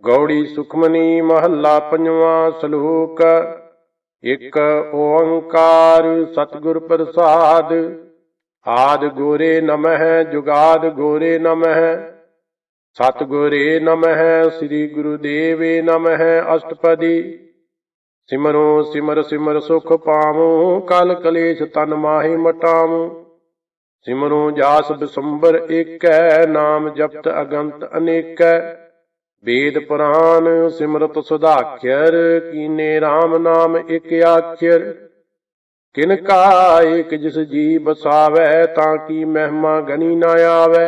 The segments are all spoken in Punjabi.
ਗੌੜੀ ਸੁਖਮਨੀ ਮਹੱਲਾ ਪੰਜਵਾਂ ਸ਼ਲੋਕ। ਇੱਕ ਓੰਕਾਰ ਸਤਿਗੁਰ ਪ੍ਰਸਾਦ। ਆਦਿ ਗੋਰੇ ਨਮਹਿ ਜੁਗਾਦ ਗੋਰੇ ਨਮਹਿ। ਸਤਿਗੁਰੇ ਨਮਹਿ ਸ੍ਰੀ ਗੁਰੂਦੇਵੇ ਨਮਹਿ। ਅਸ਼ਟਪਦੀ ਸਿਮਰੋ ਸਿਮਰ ਸਿਮਰ ਸੁਖ ਪਾਵੋ। ਕਲ ਕਲੇਸ਼ ਤਨ ਮਾਹਿ ਮਟਾਵੋ। ਸਿਮਰੋ ਜਾਸ ਬਿਸੰਬਰ ਏਕੈ। ਨਾਮ ਜਪਤ ਅਗੰਤ ਅਨੇਕੈ। वेद पुराण सिमरत सुधाख्यर। कीने राम नाम एक आख्यर। किनका एक जिस जी बसावै। ताकि महिमा गनी न आवै।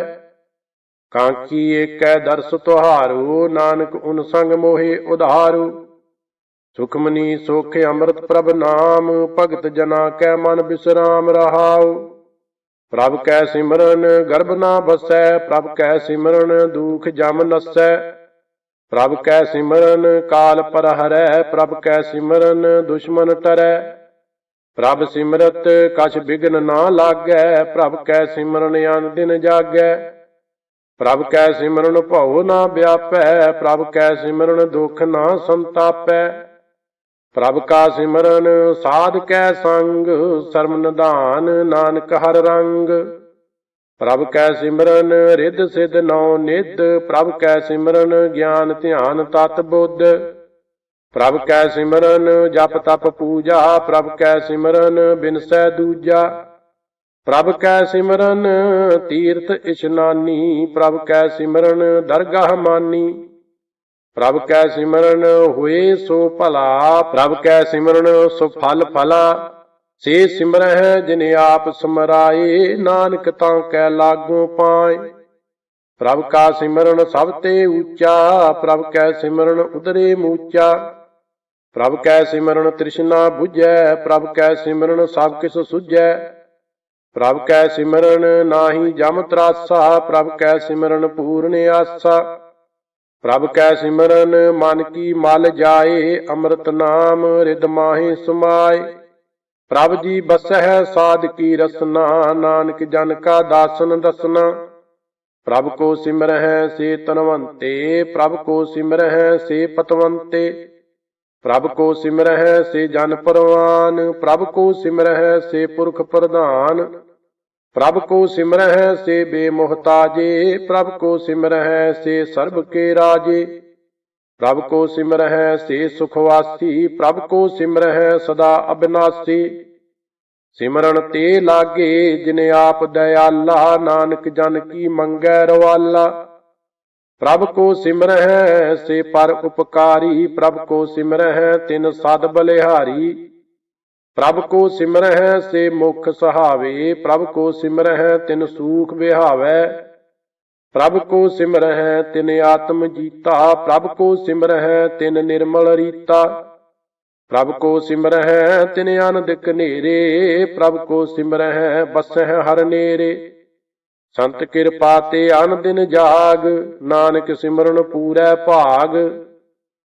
कांकी एक दर्श तुहारो। नानक उन संग मोहे उधारो। सुखमनी सोखे अमृत प्रभ नाम। भगत जना कै मन विश्राम रहाओ। प्रभ कै सिमरन गर्भ ना बसै। प्रभ कै सिमरन दुख जम नसै। प्रभ कै सिमरन काल पर हरै। प्रभ कै सिमरन दुश्मन टरै। प्रभ सिमरत कछ बिघ्न ना लागै। प्रभ कै सिमरन अन दिन जागै। प्रभ कै सिमरन भਉ ना व्यापै। प्रभ कै सिमरन दुख ना संतापै। प्रभ का सिमरन साध कै संग। सर्व निधान नानक हर रंग। प्रभ कै सिमरन रिद्ध सिद्ध नौ निध। प्रभ कै सिमरन ज्ञान ध्यान तत बुद्ध। प्रभ कै सिमरन जप तप पूजा। प्रभ कै सिमरन बिनसै दूजा। प्रभ कै सिमरन तीर्थ इशनानी। प्रभ कै सिमरन दरगाह मानी। प्रभ कै सिमरन हुए सो भला। प्रभ कै सिमरन सुफल फला। से सिमरह जिने आप समराए। नानक तां कै लागू पाए। प्रभ का सिमरन सब ते ऊंचा। प्रभ कै सिमरन उतरे मूचा। प्रभ कै सिमरन तृष्णा बुझै। प्रभ कै सिमरन सब किस सुझै। प्रभ कै सिमरन नाहि जम त्रासा। प्रभ कै सिमरन पूर्ण आसा। प्रभ कै सिमरन मन की मल जाए। अमृत नाम रिद माहि समाए। प्रभ जी बसह साध की रसना। नानक जन का दासन दसना। प्रभ को सिमरह से तनवंते। प्रभ को सिमरह से पतवंते। प्रभ को सिमरह से जन परवान। प्रभ को सिमरह से पुरख प्रधान। प्रभ को सिमरह से बेमुहताजे। प्रभ को सिमरह से सर्ब के राजे। प्रभ को सिमरह से सुखवासी। प्रभ को सिमरह सदा अविनाशी। सिमरन ते लागे जिने आप दयाला। नानक जन की मंगै रवाला। प्रभ को सिमरह से पर उपकारी। प्रभ को सिमरह तिन सद बलिहारी। प्रभ को सिमरह से मुख सहावे। प्रभ को सिमरह तिन सूख बिहावै। प्रभ को सिमरह तिन आत्म जीता। प्रभ को सिमरह तिन निर्मल रीता। प्रभ को सिमरह तिन अनदिक नेरे। प्रभ को सिमरह बसह हर नेरे। संत कृपा ते अन दिन जाग। नानक सिमरन पूरै भाग।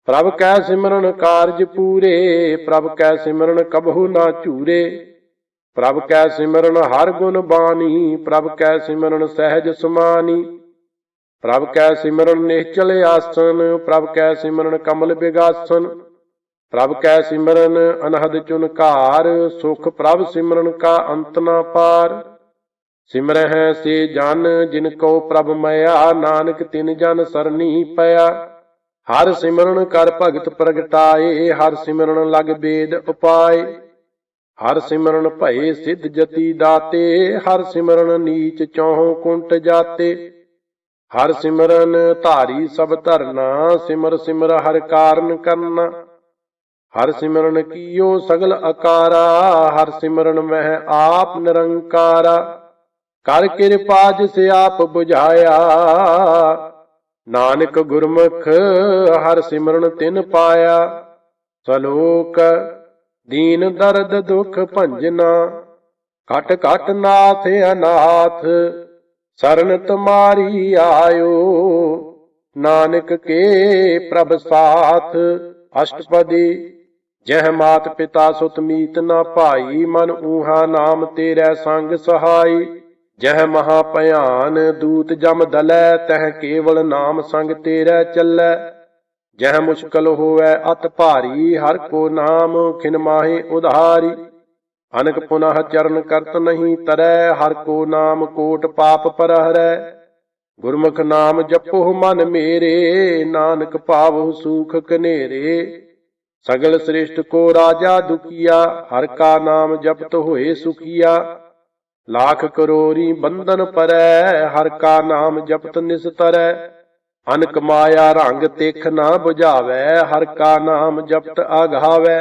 प्रभ कै सिमरन कारज पूरे। प्रभ कै सिमरन कबहु ना चूरे। प्रभ कै सिमरन हर गुण बानी। प्रभ कै सिमरन सहज समानी। प्रभ कै सिमरन निश्चल आसन। प्रभ कै सिमरन कमल बिगासन। प्रभ कै सिमरन अनहद चुनकार। सुख प्रभ सिमरन का अंत ना पार। सिमरह से जन जिनको प्रभ मया। नानक तिन जन सरनी पया। हर सिमरन कर भगत प्रगटाए। हर सिमरन लग बेद उपाय। हर सिमरन भये सिद्ध जति दाते। हर सिमरन नीच चौहों कुंट जाते। हर सिमरन धारी सब धरना। सिमर सिमर हर कारण करना। हर सिमरन कीयो सगल अकारा। हर सिमरन मह आप निरंकारा। कर कृपा जिसे आप बुझाया। नानक गुरमुख हर सिमरन तिन पाया। सलोक दीन दर्द दुख भंजना। घट घट नाथ अनाथ। शरण तुम्हारी आयो। नानक के प्रभ साथ। अष्टपदी जह मात पिता सुत मीत ना भाई। मन ऊहा नाम तेरै संग सहाई। जह महाभयान दूत जम दलै। तह केवल नाम संग तेरै चलै। जह मुश्किल होवै अत भारी, हर को नाम खिन माहे उधारी। अनक पुनः चरण करत नहीं तरै, हर को नाम कोट पाप पर हरै। गुरमुख नाम जपो मन मेरे, नानक पावो सूख कनेरे। सगल श्रेष्ठ को राजा दुखिया, हर का नाम जपत होए सुखिया। लाख करोरी बंधन परै, हर का नाम जपत निस्तरै। अनक माया रंग तेख ना बुझावै, हर का नाम जपत आघावै।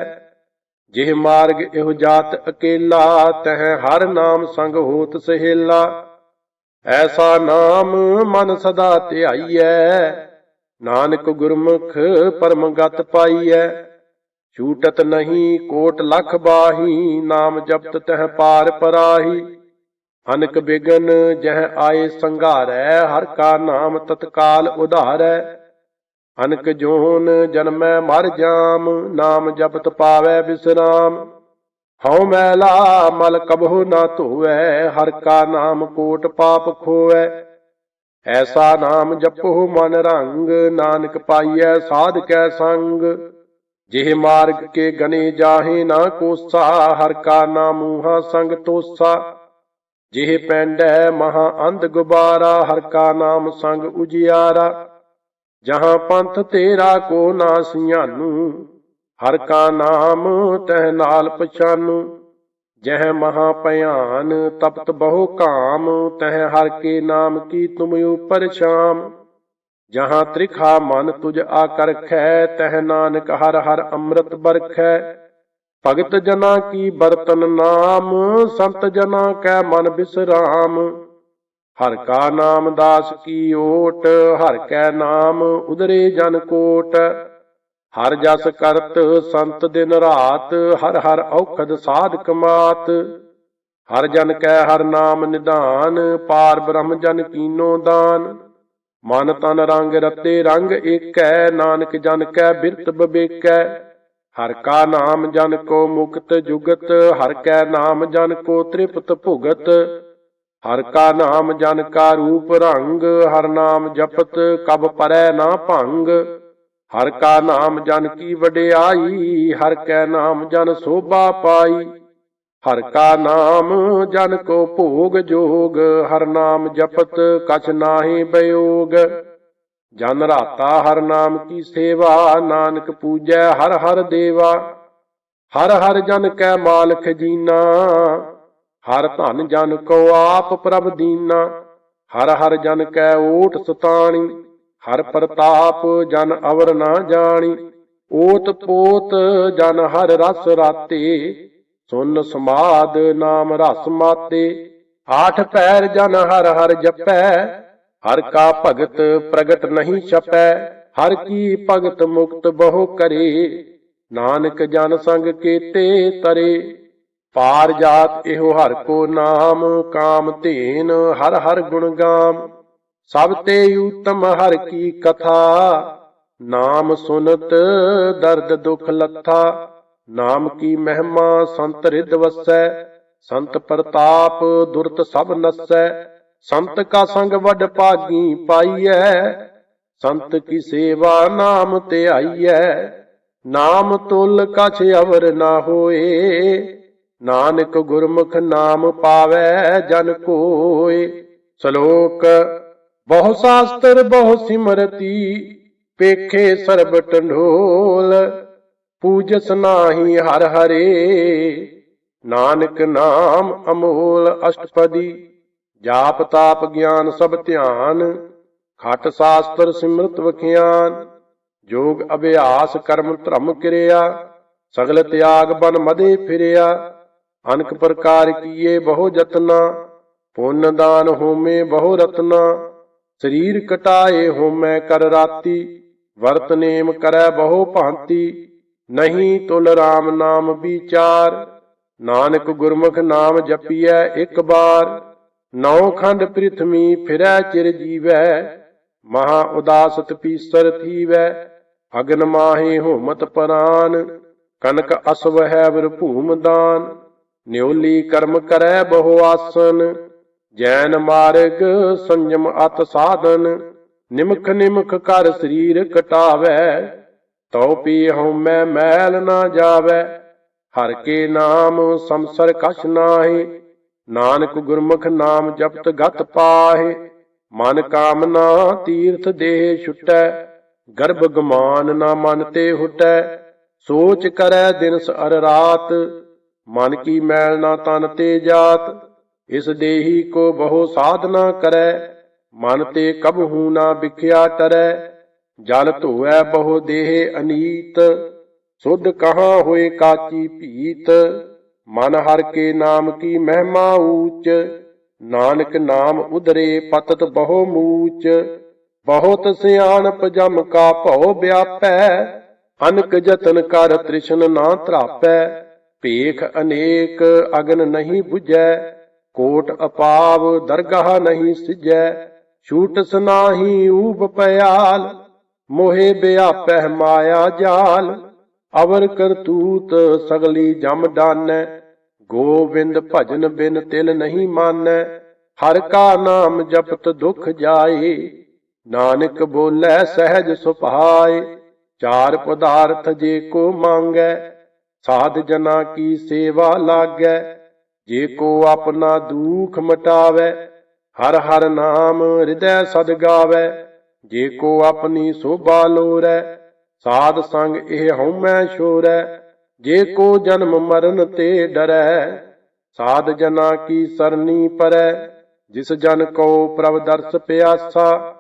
जिह मार्ग एहो जात अकेला, तह हर नाम संग होत सहेला। ऐसा नाम मन सदा ध्याईऐ, नानक गुरमुख परम गत पाईऐ। छूटत नहीं कोट लख बाही, नाम जपत तह पार पराही। अनक बिगन जह आए संघारै, हर का नाम तत्काल उधारै। अनक जोन जन्मै मर जाम, नाम जपत पावै विश्राम। हਉ मैला मल कबहु ना धोवै, हर का नाम कोट पाप खोवै। ऐसा नाम जपो मन रंग, नानक पाईऐ साध कै संग। जिह मार्ग के गने जाहे ना कोसा, हर का नाम मूहा संग तोसा। जिह पैंडै महा अंध गुबारा, हर का नाम संग उजियारा। जहां पंथ तेरा को ना सियानू, हर का नाम तह नाल पछानू। जह महा भयान तपत बहु काम, तह हर के नाम की तुम ऊपर शाम। जहां त्रिखा मन तुझ आकर खै, तह नानक हर हर अमृत बरखै। भगत जना की बरतन नाम, संत जना कै मन विश्राम। हर का नाम दास की ओट, हर कै नाम उदरे जन कोट। हर जस करत संत दिन रात, हर हर औखद साधक मात। हर जन कै हर नाम निधान, पार ब्रह्म जन कीनो दान। मन तन रंग रते रंग एकै, नानक जन कै बिरत बबेकै। हर का नाम जन को मुक्त जुगत, हर कै नाम जन को तृप्त भुगत। हर का नाम जन का रूप रंग, हर नाम जपत कब परै ना भंग। हर का नाम जन की वडियाई, हर कै नाम जन शोभा पाई। हर का नाम जन को भोग जोग, हर नाम जपत कछ नाहि बयोग। जन राता हर नाम की सेवा, नानक पूजै हर हर देवा। हर हर जन कै माल खजीना, हर धन जन को आप प्रभ दीना। हर हर जन कै ओट सताणी, हर प्रताप जन अवर ना जानी। ओत पोत जन हर रस राते, सुन समाद नाम रस माते। आठ पैर जन हर हर जपै, हर का भगत प्रगट नहीं छपै। हर की भगत मुक्त बहु करे, नानक जन संग केते तरे। पार जात एहो हर को नाम, काम धेन हर हर गुण गाम। सब ते उत्तम हर की कथा, नाम सुनत दर्द दुख लथा। नाम की महिमा संत रिद वसै, संत प्रताप दुरत सब नसै। संत का संग वड भागी पाईऐ, संत की सेवा नाम ध्याईऐ। नाम तुल कछ अवर ना होए, नानक गुरमुख नाम पावै जन कोय। श्लोक बहु शास्त्र बहु सिमरती, पेखे सर्ब टंडोल। पूजस नाही हर हरे, नानक नाम अमोल। अष्टपदी जाप ताप ज्ञान सब ध्यान, खट शास्त्र सिमरत वखियान। जोग अभ्यास कर्म धर्म क्रिया, सगल त्याग बन मदे फिरिया। अनक प्रकार किए बहु जतना, पुण्य दान होमे बहु रत्ना। शरीर कटाए होमै कर राती, वर्त नेम करै बहु भांति। नहीं तुल राम नाम विचार, नानक गुरमुख नाम जपिਐ एक बार। नौ खंड पृथ्वी फिरै चिर जीवै, महा उदास तपीसर थीवै। अगन माहे होमत परान, कनक असव है वर भूम दान। न्योली कर्म करै बहु आसन, जैन मार्ग संयम अत साधन। निमख निमख कर शरीर कटावै, ਤਉ ਪੀ ਹਉਮੈ ਮੈਲ ਨਾ ਜਾਵੈ। ਹਰਿ ਕੇ ਨਾਮ ਸੰਸਰ ਕਛ ਨਾਹੀ। ਨਾਨਕ ਗੁਰਮੁਖ ਨਾਮ ਜਪਤ ਗਤ ਪਾਹੇ। ਮਨ ਕਾਮਨਾ ਤੀਰਥ ਦੇਹ ਛੁਟੈ। ਗਰਭ ਗਮਾਨ ਨਾ ਮਨ ਤੇ ਹੁਟੈ। ਸੋਚ ਕਰੈ ਦਿਨਸ ਅਰ ਰਾਤ। ਮਨ ਕੀ ਮੈਲ ਨਾ ਤਨ ਤੇ ਜਾਤ। ਇਸ ਦੇਹੀ ਕੋ ਬਹੁ ਸਾਧਨਾ ਕਰੈ। ਮਨ ਤੇ ਕਬਹੂ ਨਾ ਵਿਖਿਆ ਟਰੈ। ਜਲ ਧੋਵੈ ਬਹੁ ਦੇਹ ਅਨੀਤ। ਸੁਧ ਕਹਾਂ ਹੋਏ ਕਾਚੀ ਭੀਤ। ਮਨ ਹਰਿ ਕੇ ਨਾਮ ਕੀ ਮਹਿਮਾ ਊਚ। ਨਾਨਕ ਨਾਮ ਉਦਰੇ ਪਤਤ ਬਹੁ ਮੂਚ। ਬਹੁਤ ਸਿਆਣਪ ਜਮ ਕਾ ਭਉ ਵਿਆਪੈ। ਅਨਕ ਜਤਨ ਕਰ ਤ੍ਰਿਸ਼ਨ ਨਾ ਧਰਾਪੈ। ਭੇਖ ਅਨੇਕ ਅਗਨ ਨਹੀਂ ਬੁਝੈ। ਕੋਟ ਅਪਾਵ ਦਰਗਾਹ ਨਹੀਂ ਸਿਜੈ। ਛੂਟਸ ਨਾਹੀ ਊਬ ਪਿਆਲ। ਮੋਹਿ ਵਿਆਪੈ ਮਾਇਆ ਜਾਲ। ਅਵਰ ਕਰਤੂਤ ਸਗਲੀ ਜਮ ਡਾਨੈ। ਗੋਬਿੰਦ ਭਜਨ ਬਿਨ ਤਿਲ ਨਹੀਂ ਮਾਨੈ। ਹਰਿ ਕਾ ਨਾਮ ਜਪਤ ਦੁਖ ਜਾਏ। ਨਾਨਕ ਬੋਲੇ ਸਹਿਜ ਸੁਭਾਏ। ਚਾਰ ਪਦਾਰਥ ਜੇ ਕੋ ਮੰਗੈ। ਸਾਧ ਜਨਾ ਕੀ ਸੇਵਾ ਲਾਗੈ। ਜੇ ਕੋ ਆਪਣਾ ਦੁਖ ਮਟਾਵੈ। ਹਰ ਹਰ ਨਾਮ ਹਿਰਦੈ ਸਦ ਗਾਵੈ। ਜੇ ਕੋ ਆਪਣੀ ਸੋਭਾ ਲੋਰੈ। ਸਾਧ ਸੰਗ ਇਹ ਹਉਮੈ ਛੋਰੈ। ਜੇ ਕੋ ਜਨਮ ਮਰਨ ਤੇ ਡਰੈ। ਸਾਧ ਜਨਾ ਕੀ ਸਰਨੀ ਪਰੈ। ਜਿਸ ਜਨ ਕੋ ਪ੍ਰਭ ਦਰਸ ਪਿਆਸਾ।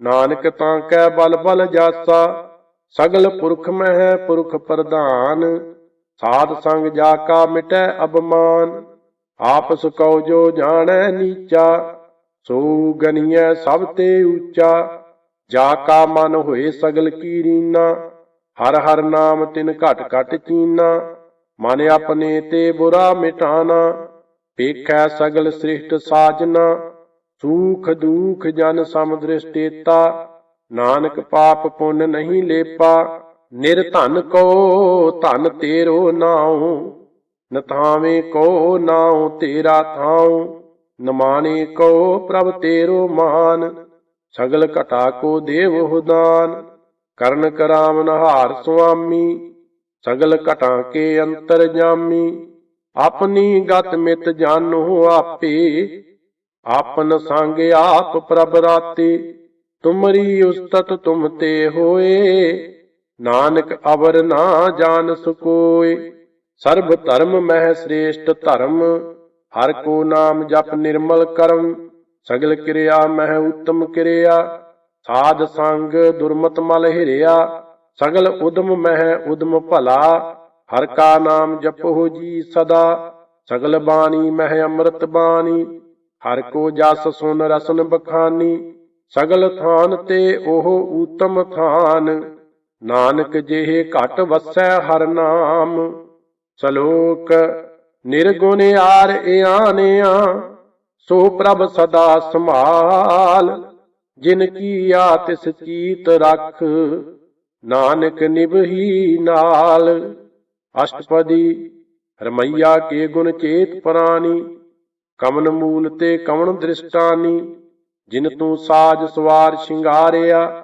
ਨਾਨਕ ਤਾਂ ਕੈ ਬਲ ਬਲ ਜਾਸਾ। ਸਗਲ ਪੁਰਖ ਮਹਿ ਪੁਰਖ ਪ੍ਰਧਾਨ। ਸਾਧ ਸੰਗ ਜਾ ਕਾ ਮਿਟੈ ਅਭਮਾਨ। ਆਪਸ ਕਉ ਜੋ ਜਾਣੈ ਨੀਚਾ। ਸੋ ਗਨੀਐ ਸਭ ਤੇ ਊਚਾ। ਜਾ ਕਾ ਮਨ ਹੋਏ ਸਗਲ ਕੀ ਰੀਨਾ। ਹਰ ਹਰ ਨਾਮ ਤਿਨ ਘਟ ਘਟ ਚੀਨਾ। ਮਨ ਆਪਣੇ ਤੇ ਬੁਰਾ ਮਿਟਾਨਾ। ਵੇਖੈ ਸਗਲ ਸ੍ਰਿਸ਼ਟ ਸਾਜਨਾ। ਸੂਖ ਦੂਖ ਜਨ ਸਮ ਦ੍ਰਿਸ਼ਟੇਤਾ। ਨਾਨਕ ਪਾਪ ਪੁੰਨ ਨਹੀਂ ਲੇਪਾ। ਨਿਰਧਨ ਕੋ ਧਨ ਤੇਰੋ ਨਾਉ। ਨਥਾਵੇਂ ਕੋ ਨਾਉ ਤੇਰਾ ਥਾਉ। ਨਮਾਣੇ ਕੋ ਪ੍ਰਭ ਤੇਰੋ ਮਾਨ। ਸਗਲ ਘਟਾ ਕੋ ਦੇਵਹੁ ਦਾਨ। ਕਰਨ ਕਰਾਮ ਨਹਾਰ ਸੁਆਮੀ। ਸਗਲ ਘਟਾਂ ਕੇ ਅੰਤਰ ਜਾਮੀ। ਆਪਣੀ ਗਤ ਮਿਤ ਜਾਨੋ ਆਪੇ। ਆਪਨ ਸੰਗ ਆਪ ਪ੍ਰਭ ਰਾਤੇ। ਤੁਮਰੀ ਉਸਤਤ ਤੁਮ ਤੇ ਹੋਏ। ਨਾਨਕ ਅਵਰ ਨਾ ਜਾਣ ਸਕੋਏ। ਸਰਬ ਧਰਮ ਮਹਿ ਸ੍ਰੇਸ਼ਟ ਧਰਮ। ਹਰ ਕੋ ਨਾਮ ਜਪ ਨਿਰਮਲ ਕਰਮ। ਸਗਲ ਕਿਰਿਆ ਮਹਿ ਉੱਤਮ ਕਿਰਿਆ। ਸਾਧ ਸੰਗ ਦੁਰਮਤ ਮਲ ਹਿਰਿਆ। ਸਗਲ ਉਦਮ ਮਹਿ ਉਦਮ ਭਲਾ। ਹਰ ਕਾ ਨਾਮ ਜਪੋ ਜੀ ਸਦਾ। ਸਗਲ ਬਾਣੀ ਮਹਿ ਅੰਮ੍ਰਿਤ ਬਾਣੀ। ਹਰ ਕੋ ਜਸ ਸੁਨ ਰਸਨ ਬਖਾਨੀ। ਸਗਲ ਥਾਨ ਤੇ ਉਹ ਊਤਮ ਥਾਨ। ਨਾਨਕ ਜਿਹੇ ਘਟ ਵਸੈ ਹਰ ਨਾਮ। ਸ਼ਲੋਕ ਨਿਰਗੁਣ ਆਰ ਇਆਨਿਆ। ਸੋ ਪ੍ਰਭ ਸਦਾ ਸੰਭਾਲ। ਜਿਨ ਕੀਆ ਤਿਸ ਚੀਤ ਰਖ। ਨਾਨਕ ਨਿਭਹੀ ਨਾਲ। ਅਸ਼ਟਪਦੀ ਰਮਈਆ ਕੇ ਗੁਣ ਚੇਤ ਪ੍ਰਾਨੀ। ਕਮਨ ਮੂਲ ਤੇ ਕਵਣ ਦ੍ਰਿਸ਼ਟਾਨੀ। ਜਿਨ ਤੂੰ ਸਾਜ ਸਵਾਰ ਸ਼ਿੰਗਾਰਿਆ।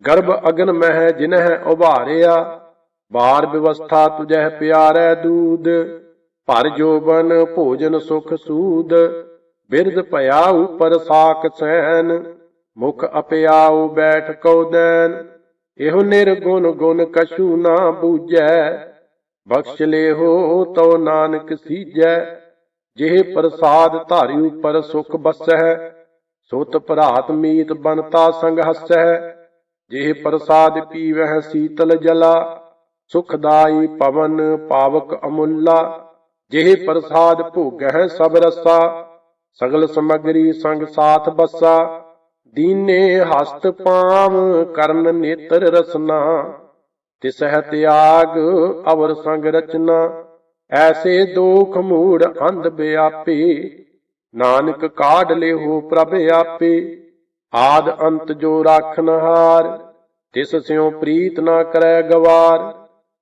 ਗਰਭ ਅਗਨ ਮਹਿ ਜਿਨਹਿ ਉਭਾਰਿਆ। ਬਾਰ ਵਿਵਸਥਾ ਤੁਝਹਿ ਪਿਆਰੈ ਦੂਧ। ਭਰ ਜੋਬਨ ਭੋਜਨ ਸੁਖ ਸੂਦ। ਬਿਰਧ ਭਇਆ ਉਪਰ ਸਾਕ ਸੈਨ। ਮੁਖ ਅਪਿਆਉ ਬੈਠ ਕਉ ਦੈਨ। ਇਹੋ ਨਿਰਗੁਣ ਗੁਣ ਕਛੂ ਨਾ ਬੂਝੈ। ਬਖਸ਼ ਲੇਹੋ ਤਉ ਨਾਨਕ ਸੀਜੈ। ਜਿਹੇ ਪ੍ਰਸਾਦ ਧਾਰਿ ਉਪਰ ਸੁਖ ਬਸੈ। ਸੁਤ ਭਰਾਤ ਮੀਤ ਬਨਤਾ ਸੰਗ ਹਸੈ। ਜਿਹੇ ਪ੍ਰਸਾਦ ਪੀਵਹਿ ਸੀਤਲ ਜਲਾ। ਸੁਖਦਾਈ ਪਵਨ ਪਾਵਕ ਅਮੁੱਲਾ। ਜਿਹੇ ਪ੍ਰਸਾਦ ਭੋਗਹਿ ਸਭ ਰਸਾ। ਸਗਲ ਸਮਗਰੀ ਸੰਗ ਸਾਥ ਬਸਾ। ਦੀਨੇ ਹਸਤ ਪਾਵ ਕਰਨ ਨੇਤਰ ਰਸਨਾ। ਤਿਸਹਿ ਤਿਆਗ ਅਵਰ ਸੰਗ ਰਚਨਾ। ਐਸੇ ਦੋਖ ਮੂੜ ਅੰਧ ਵਿਆਪੇ। ਨਾਨਕ ਕਾਢ ਲਿਹੋ ਪ੍ਰਭ ਆਪੇ। ਆਦ ਅੰਤ ਜੋ ਰਾਖਨ ਹਾਰ। ਤਿਸ ਸਿਉ ਪ੍ਰੀਤ ਨਾ ਕਰੈ ਗਵਾਰ।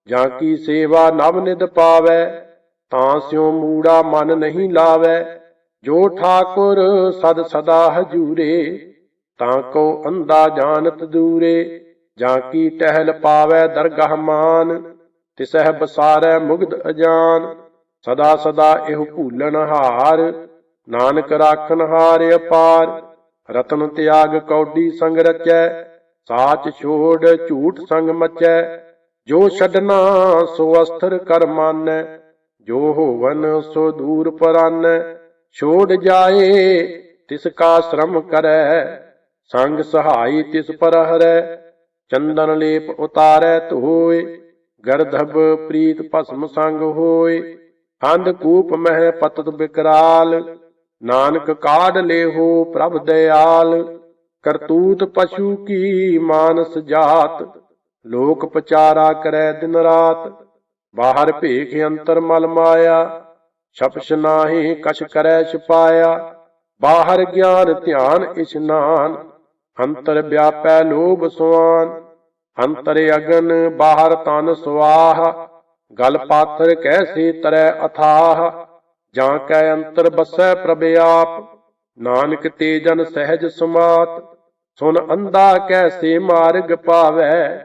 ਜਾਂ ਕੀ ਸੇਵਾ ਨਵ ਨਿਧ ਪਾਵੈ। ਤਾਂ ਸਿਉ ਮੂੜਾ ਮਨ ਨਹੀਂ ਲਾਵੈ। ਜੋ ਠਾਕੁਰ ਸਦ ਸਦਾ ਹਜੂਰੇ। ਤਾਂ ਕੋ ਅੰਧਾ ਜਾਣਤ ਦੂਰੇ। ਜਾਂ ਕੀ ਟਹਿਲ ਪਾਵੈ ਦਰਗਾਹ ਮਾਨ, ਤਿਸਹਿ ਬਸਾਰੈ ਮੁਗਧ ਅਜਾਨ। ਸਦਾ ਸਦਾ ਇਹੋ ਭੂਲਣ ਹਾਰ, ਨਾਨਕ ਰਾਖਨ ਹਾਰ ਅਪਾਰ। ਰਤਨ ਤਿਆਗ ਕੌਡੀ ਸੰਗ ਰਚੈ, ਸਾਚ ਛੋੜ ਝੂਠ ਸੰਗ ਮਚੈ। ਜੋ ਛੱਡਣਾ ਸੋ ਅਸਥਿਰ ਕਰ ਮਾਨੈ, ਜੋ ਹੋਵਨ ਸੋ ਦੂਰ ਪਰਾਨੈ। ਛੋੜ ਜਾਏ ਤਿਸ ਕਾ ਸ਼ਰਮ ਕਰੈ, ਸੰਗ ਸਹਾਈ ਤਿਸ ਪਰ ਹਰੈ। ਚੰਦਨ ਲੇਪ ਉਤਾਰੈ ਧੋਏ, ਗਰਧਬ ਪ੍ਰੀਤ ਭਸਮ ਸੰਗ ਹੋਏ। ਹੰਦ ਕੂਪ ਮਹਿ ਪਤਤ ਬਿਕਰਾਲ, ਨਾਨਕ ਕਾਢ ਲੇਹੋ ਪ੍ਰਭ ਦਇਆਲ। ਕਰਤੂਤ ਪਸ਼ੂ ਕੀ ਮਾਨਸ ਜਾਤ, ਲੋਕ ਪਚਾਰਾ ਕਰੈ ਦਿਨ ਰਾਤ। ਬਾਹਰ ਭੇਖ ਅੰਤਰ ਮਲ ਮਾਇਆ, ਛਪਛ ਨਾਹੀ ਕਛ ਕਰੈ ਛਪਾਇਆ। ਬਾਹਰ ਗਿਆਨ ਧਿਆਨ ਇਸ਼ਨਾਨ, ਅੰਤਰ ਵਿਆਪੈ ਲੋਭ ਸੁਆਨ। ਅੰਤਰ ਅਗਨ ਬਾਹਰ ਤਨ ਸੁਆਹ, ਗਲ ਪਾਥਰ ਕੈਸੇ ਤਰੈ ਅਥਾਹ। ਜਾਂ ਕੈ ਅੰਤਰ ਬਸੈ ਪ੍ਰਭ ਆਪ, ਨਾਨਕ ਤੇ ਜਨ ਸਹਿਜ ਸਮਾਤ। ਸੁਨ ਅੰਧਾ ਕੈਸੇ ਮਾਰਗ ਪਾਵੈ,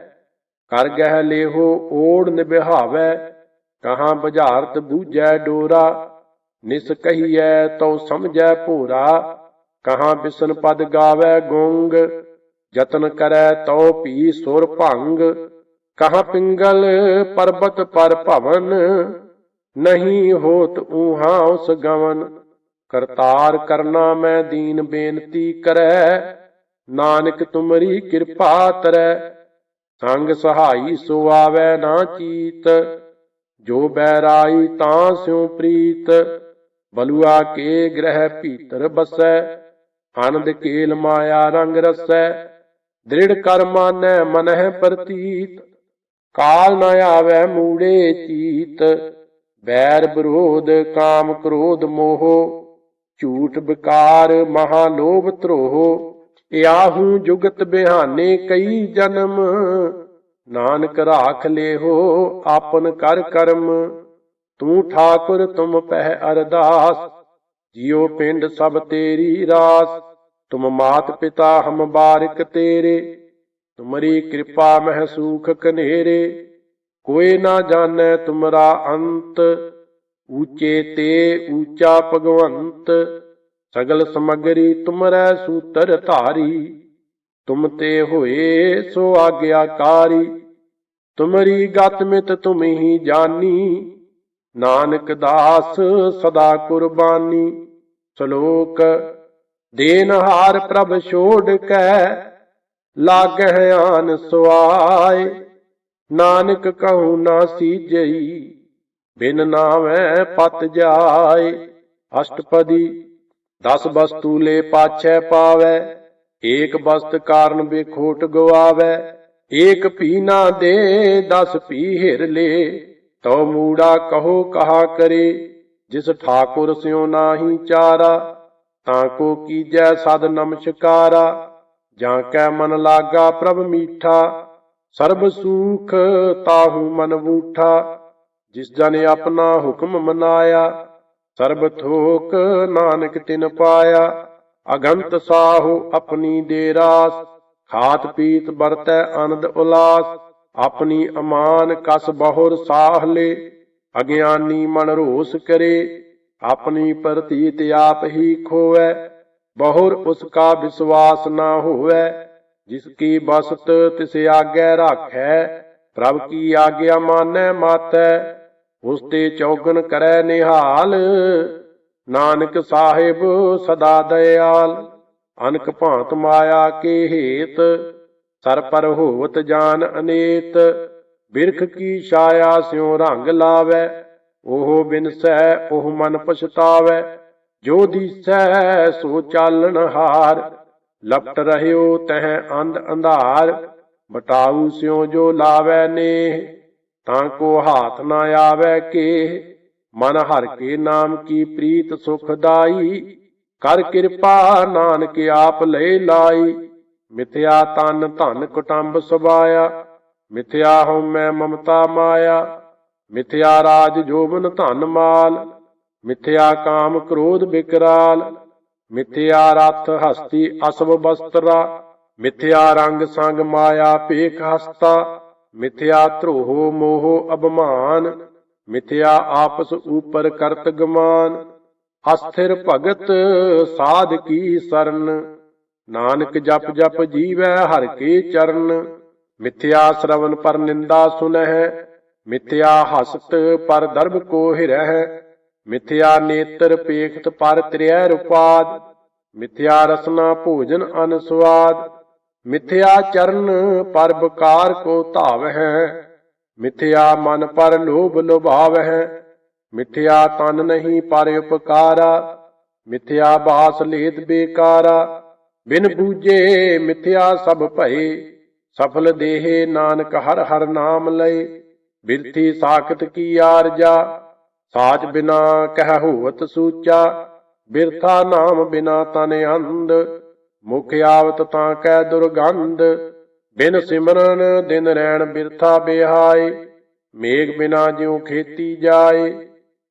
ਕਰ ਗਹਿ ਲੇਹੋ ਓੜ ਨਿਭਾਵੈ। ਕਹਾਂ ਬੁਝਾਰਤ ਬੂਝੈ ਡੋਰਾ, ਨਿਸ ਕਹੀਐ ਤਉ ਸਮਝੈ ਭੋਰਾ। ਕਹਾਂ ਬਿਸਨ ਪਦ ਗਾਵੈ ਗੁੰਗ, ਜਤਨ ਕਰੈ ਤਉ ਭੀ ਸੁਰ ਭੰਗ। ਕਹਾਂ ਪਿੰਗਲ ਪਰਬਤ ਪਰ ਭਵਨ, ਨਹੀਂ ਹੋਤ ਊਹਾਂ ਉਸ ਗਵਨ। ਕਰਤਾਰ ਕਰਨਾ ਮੈਂ ਦੀਨ ਬੇਨਤੀ ਕਰੈ, ਨਾਨਕ ਤੁਮਰੀ ਕਿਰਪਾ ਤਰੈ। ਸੰਗ ਸਹਾਈ ਸੋ ਆਵੈ ਨਾ ਚੀਤ, ਜੋ ਬੈਰਾਈ ਤਾਂ ਸਿਉ ਪ੍ਰੀਤ। ਬਲੂਆ ਕੇ ਗ੍ਰਹਿ ਭੀਤਰ ਬਸੈ, ਆਨੰਦ ਕੇਲ ਮਾਇਆ ਰੰਗ ਰਸੈ। ਦ੍ਰਿੜ ਕਰ ਮਾਨੈ ਮਨਹਿ ਪ੍ਰਤੀਤ, ਕਾਲ ਨ ਆਵੈ ਮੂੜੇ ਚੀਤ। ਬੈਰ ਵਿਰੋਧ ਕਾਮ ਕ੍ਰੋਧ ਮੋਹ, ਝੂਠ ਵਿਕਾਰ ਮਹਾ ਲੋਭ ਧਰੋਹ। ਇਆਹੂ ਜੁਗਤ ਬਿਹਾਨੇ ਕਈ ਜਨਮ, ਨਾਨਕ ਰਾਖ ਲੇਹੋ ਆਪਨ ਕਰ ਕਰਮ। ਤੂੰ ਠਾਕੁਰ ਤੁਮ ਪਹਿ ਅਰਦਾਸ, ਜਿਉ ਪਿੰਡ ਸਭ ਤੇਰੀ ਰਾਸ। ਤੁਮ ਮਾਤ ਪਿਤਾ ਹਮ ਬਾਰਿਕ ਤੇਰੇ, ਤੁਮਰੀ ਕਿਰਪਾ ਮਹਿ ਸੂਖ ਕਨੇਰੇ। ਕੋਈ ਨਾ ਜਾਣੈ ਤੁਮਰਾ ਅੰਤ, ਊਚੇ ਤੇ ਊਚਾ ਭਗਵੰਤ। ਸਗਲ ਸਮਗਰੀ ਤੁਮਰੈ ਸੂਤਰ ਧਾਰੀ, ਤੁਮ ਤੇ ਹੋਏ ਸੋ ਆਗਿਆਕਾਰੀ। ਤੁਮਰੀ ਗਤ ਮਿਤ ਤੁਮ ਹੀ ਜਾਨੀ, ਨਾਨਕ ਦਾਸ ਸਦਾ ਕੁਰਬਾਨੀ। ਸ਼ਲੋਕ ਦੇਨਹਾਰ ਪ੍ਰਭ ਛੋੜ ਕੈ, ਲਾਗਹਿ ਆਨ ਸੁਆਏ। ਨਾਨਕ ਕਹੂੰ ਨਾ ਸੀਜਈ, ਬਿਨ ਨਾਵੈ ਪਤ ਜਾਏ। ਅਸ਼ਟਪਦੀ 10 ਵਸਤੂ ਲੈ ਪਾਛੈ ਪਾਵੈ, ਏਕ ਵਸਤ ਕਾਰਨ ਬੇਖੋਟ ਗਵਾਵੈ। ਏਕ ਭੀ ਨਾ ਦੇ 10 ਭੀ ਹਿਰ ਲੇ, ਤਉ ਮੂੜਾ ਕਹੋ ਕਹਾ ਕਰੇ। ਜਿਸ ਠਾਕੁਰ ਸਿਉ ਨਾਹੀ ਚਾਰਾ, ਤਾਂ ਕੋ ਕੀਜੈ ਸਦ ਨਮਸਕਾਰਾ। ਜਾਂ ਕੈ ਮਨ ਲਾਗਾ ਪ੍ਰਭ ਮੀਠਾ, ਸਰਬ ਸੂਖ ਤਾਹੂ ਮਨ ਬੂਠਾ। ਜਿਸ ਜਨ ਆਪਣਾ ਹੁਕਮ ਮਨਾਇਆ, ਸਰਬ ਥੋਕ ਨਾਨਕ ਤਿਨ ਪਾਇਆ। ਅਗੰਤ ਸਾਹੋ ਆਪਣੀ ਦੇ ਰਾਸ, ਖਾਤ ਪੀਤ ਵਰਤੈ ਆਨੰਦ ਉਲਾਸ। ਆਪਣੀ ਅਮਾਨ ਕਸ ਬਹੁਰ ਸਾਹ ਲੇ, ਅਗਿਆਨੀ ਮਨ ਰੋਸ ਕਰੇ। ਆਪਣੀ ਪ੍ਰਤੀਤ ਆਪ ਹੀ ਖੋਵੈ, ਬਹੁਰ ਉਸ ਕਾ ਵਿਸ਼ਵਾਸ ਨਾ ਹੋਵੈ। ਜਿਸ ਕੀ ਬਸਤ ਤਿਸ ਆਗੈ ਰਾਖੈ, ਪ੍ਰਭ ਕੀ ਆਗਿਆ ਮਾਨੈ ਮਾਥੈ। ਉਸ ਤੇ ਚੌਗਨ ਕਰੈ ਨਿਹਾਲ, ਨਾਨਕ ਸਾਹਿਬ ਸਦਾ ਦਇਆਲ। ਅਨਕ ਭਾਂਤ ਮਾਇਆ ਕੇ ਹੇਤ, ਸਰ ਪਰ ਹੋਵਤ ਜਾਨ ਅਨੇਤ। ਬਿਰਖ ਕੀ ਛਾਇਆ ਸਿਉ ਰੰਗ ਲਾਵੈ, ਉਹ ਬਿਨਸੈ ਉਹ ਮਨ ਪਛਤਾਵੈ। ਜੋ ਦੀਸੈ ਸੋ ਚਾਲਣ ਹਾਰ, ਲਪਟ ਰਹਿਓ ਤਹ ਅੰਧ ਅੰਧਾਰ। ਬਟਾਊ ਸਿਉ ਜੋ ਲਾਵੈ ਨੇਹ, ਤਾਂ ਕੋ ਹਾਥ ਨਾ ਆਵੈ ਕੇ। ਮਨ ਹਰਿ ਕੇ ਨਾਮ ਕੀ ਪ੍ਰੀਤ ਸੁਖਦਾਈ, ਕਰ ਕਿਰਪਾ ਨਾਨਕ ਆਪ ਲੈ ਲਾਈ। ਮਿਥਿਆ ਤਨ ਧਨ ਕੁਟੰਬ ਸਬਾਇਆ, ਮਿਥਿਆ ਹਉਮੈ ਮਮਤਾ ਮਾਇਆ। ਮਿਥਿਆ ਰਾਜ ਜੋਬਨ ਧਨ ਮਾਲ, ਮਿਥਿਆ ਕਾਮ ਕ੍ਰੋਧ ਬਿਕਰਾਲ। ਮਿਥਿਆ ਰਥ ਹਸਤੀ ਅਸਵ ਬਸਤਰਾ, ਮਿਥਿਆ ਰੰਗ ਸੰਗ ਮਾਇਆ ਭੇਖ ਹਸਤਾ, ਮਿਥਿਆ ਧਰੋਹ ਮੋਹ ਅਭਮਾਨ, ਮਿਥਿਆ ਆਪਸ ਊਪਰ ਕਰਤ ਗਮਾਨ, ਅਸਥਿਰ ਭਗਤ ਸਾਧ ਕੀ ਸਰਨ, ਨਾਨਕ ਜਪ ਜਪ ਜੀਵੈ ਹਰਿ ਕੇ ਚਰਨ। ਮਿਥਿਆ ਸ਼ਰਵਨ ਪਰ ਨਿੰਦਾ ਸੁਨਹਿ, ਮਿਥਿਆ ਹਸਤ ਪਰ ਦਰਬ ਕੋ ਹਿਰਹਿ, ਮਿਥਿਆ ਨੇਤਰ ਪੇਖਤ ਪਰ ਤ੍ਰਿਐ ਰੁਪਾਦ, ਮਿਥਿਆ ਰਸਨਾ ਭੋਜਨ ਅਨਸਵਾਦ, ਮਿਥਿਆ ਚਰਨ ਪਰ ਬਕਾਰ ਕੋ ਧਾਵਹਿ, ਮਿਥਿਆ ਮਨ ਪਰ ਲੋਭ ਲੋਭਾਵਹਿ, ਮਿਥਿਆ ਤਨ ਨਹੀਂ ਪਰ ਉਪਕਾਰਾ, ਮਿਥਿਆ ਬਾਸ ਲੇਤ ਬੇਕਾਰਾ, ਬਿਨ ਬੂਝੇ ਮਿਥਿਆ ਸਭ ਭਏ, ਸਫਲ ਦੇਹ ਨਾਨਕ ਹਰ ਹਰ ਨਾਮ ਲਏ, ਬਿਰਥੀ ਸਾਖਤ ਕੀ ਆਰਜਾ, ਸਾਚ ਬਿਨਾ ਕਹਿ ਹੋਵਤ ਸੂਚਾ, ਬਿਰਥਾ ਨਾਮ ਬਿਨਾ ਤਨ ਅੰਧ, ਮੁਖ ਆਵਤ ਤਾਂ ਕੈ ਦੁਰਗੰਧ, ਬਿਨ ਸਿਮਰਨ ਦਿਨ ਰੈਣ ਬਿਰਥਾ ਬਿਹਾਏ, ਮੇਘ ਬਿਨਾ ਜਿਉ ਖੇਤੀ ਜਾਏ,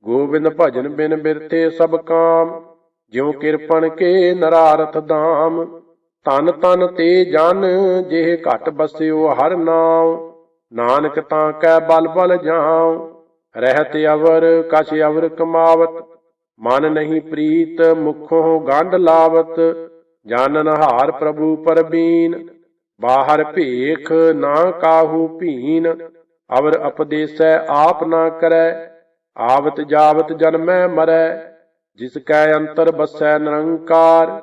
ਗੋਬਿੰਦ ਭਜਨ ਬਿਨ ਬਿਰਥੇ ਸਭ ਕਾਮ, ਜਿਉ ਕਿਰਪਨ ਕੇ ਨਰਾਰਥ ਧਾਮ, ਤਨ ਤਨ ਤੇ ਜਨ ਜਿਹ ਘਟ ਬਸਿਓ ਹਰ ਨਾਉ, ਨਾਨਕ ਤਾਂ ਕੈ ਬਲ ਬਲ ਜਾਉ, ਰਹਿਤ ਅਵਰ ਕਛ ਅਵਰ ਕਮਾਵਤ, ਮਨ ਨਹੀਂ ਪ੍ਰੀਤ ਮੁਖੋਂ ਗੰਢ ਲਾਵਤ, ਜਾਨਨ ਹਾਰ ਪ੍ਰਭੂ ਪਰਬੀਨ, ਬਾਹਰ ਭੇਖ ਨਾ ਕਾਹੂ ਭੀਨ, ਅਵਰ ਉਪਦੇਸੈ ਆਪ ਨਾ ਕਰੈ, ਆਵਤ ਜਾਵਤ ਜਨਮੈ ਮਰੈ, ਜਿਸ ਕੈ ਅੰਤਰ ਬਸੈ ਨਿਰੰਕਾਰ,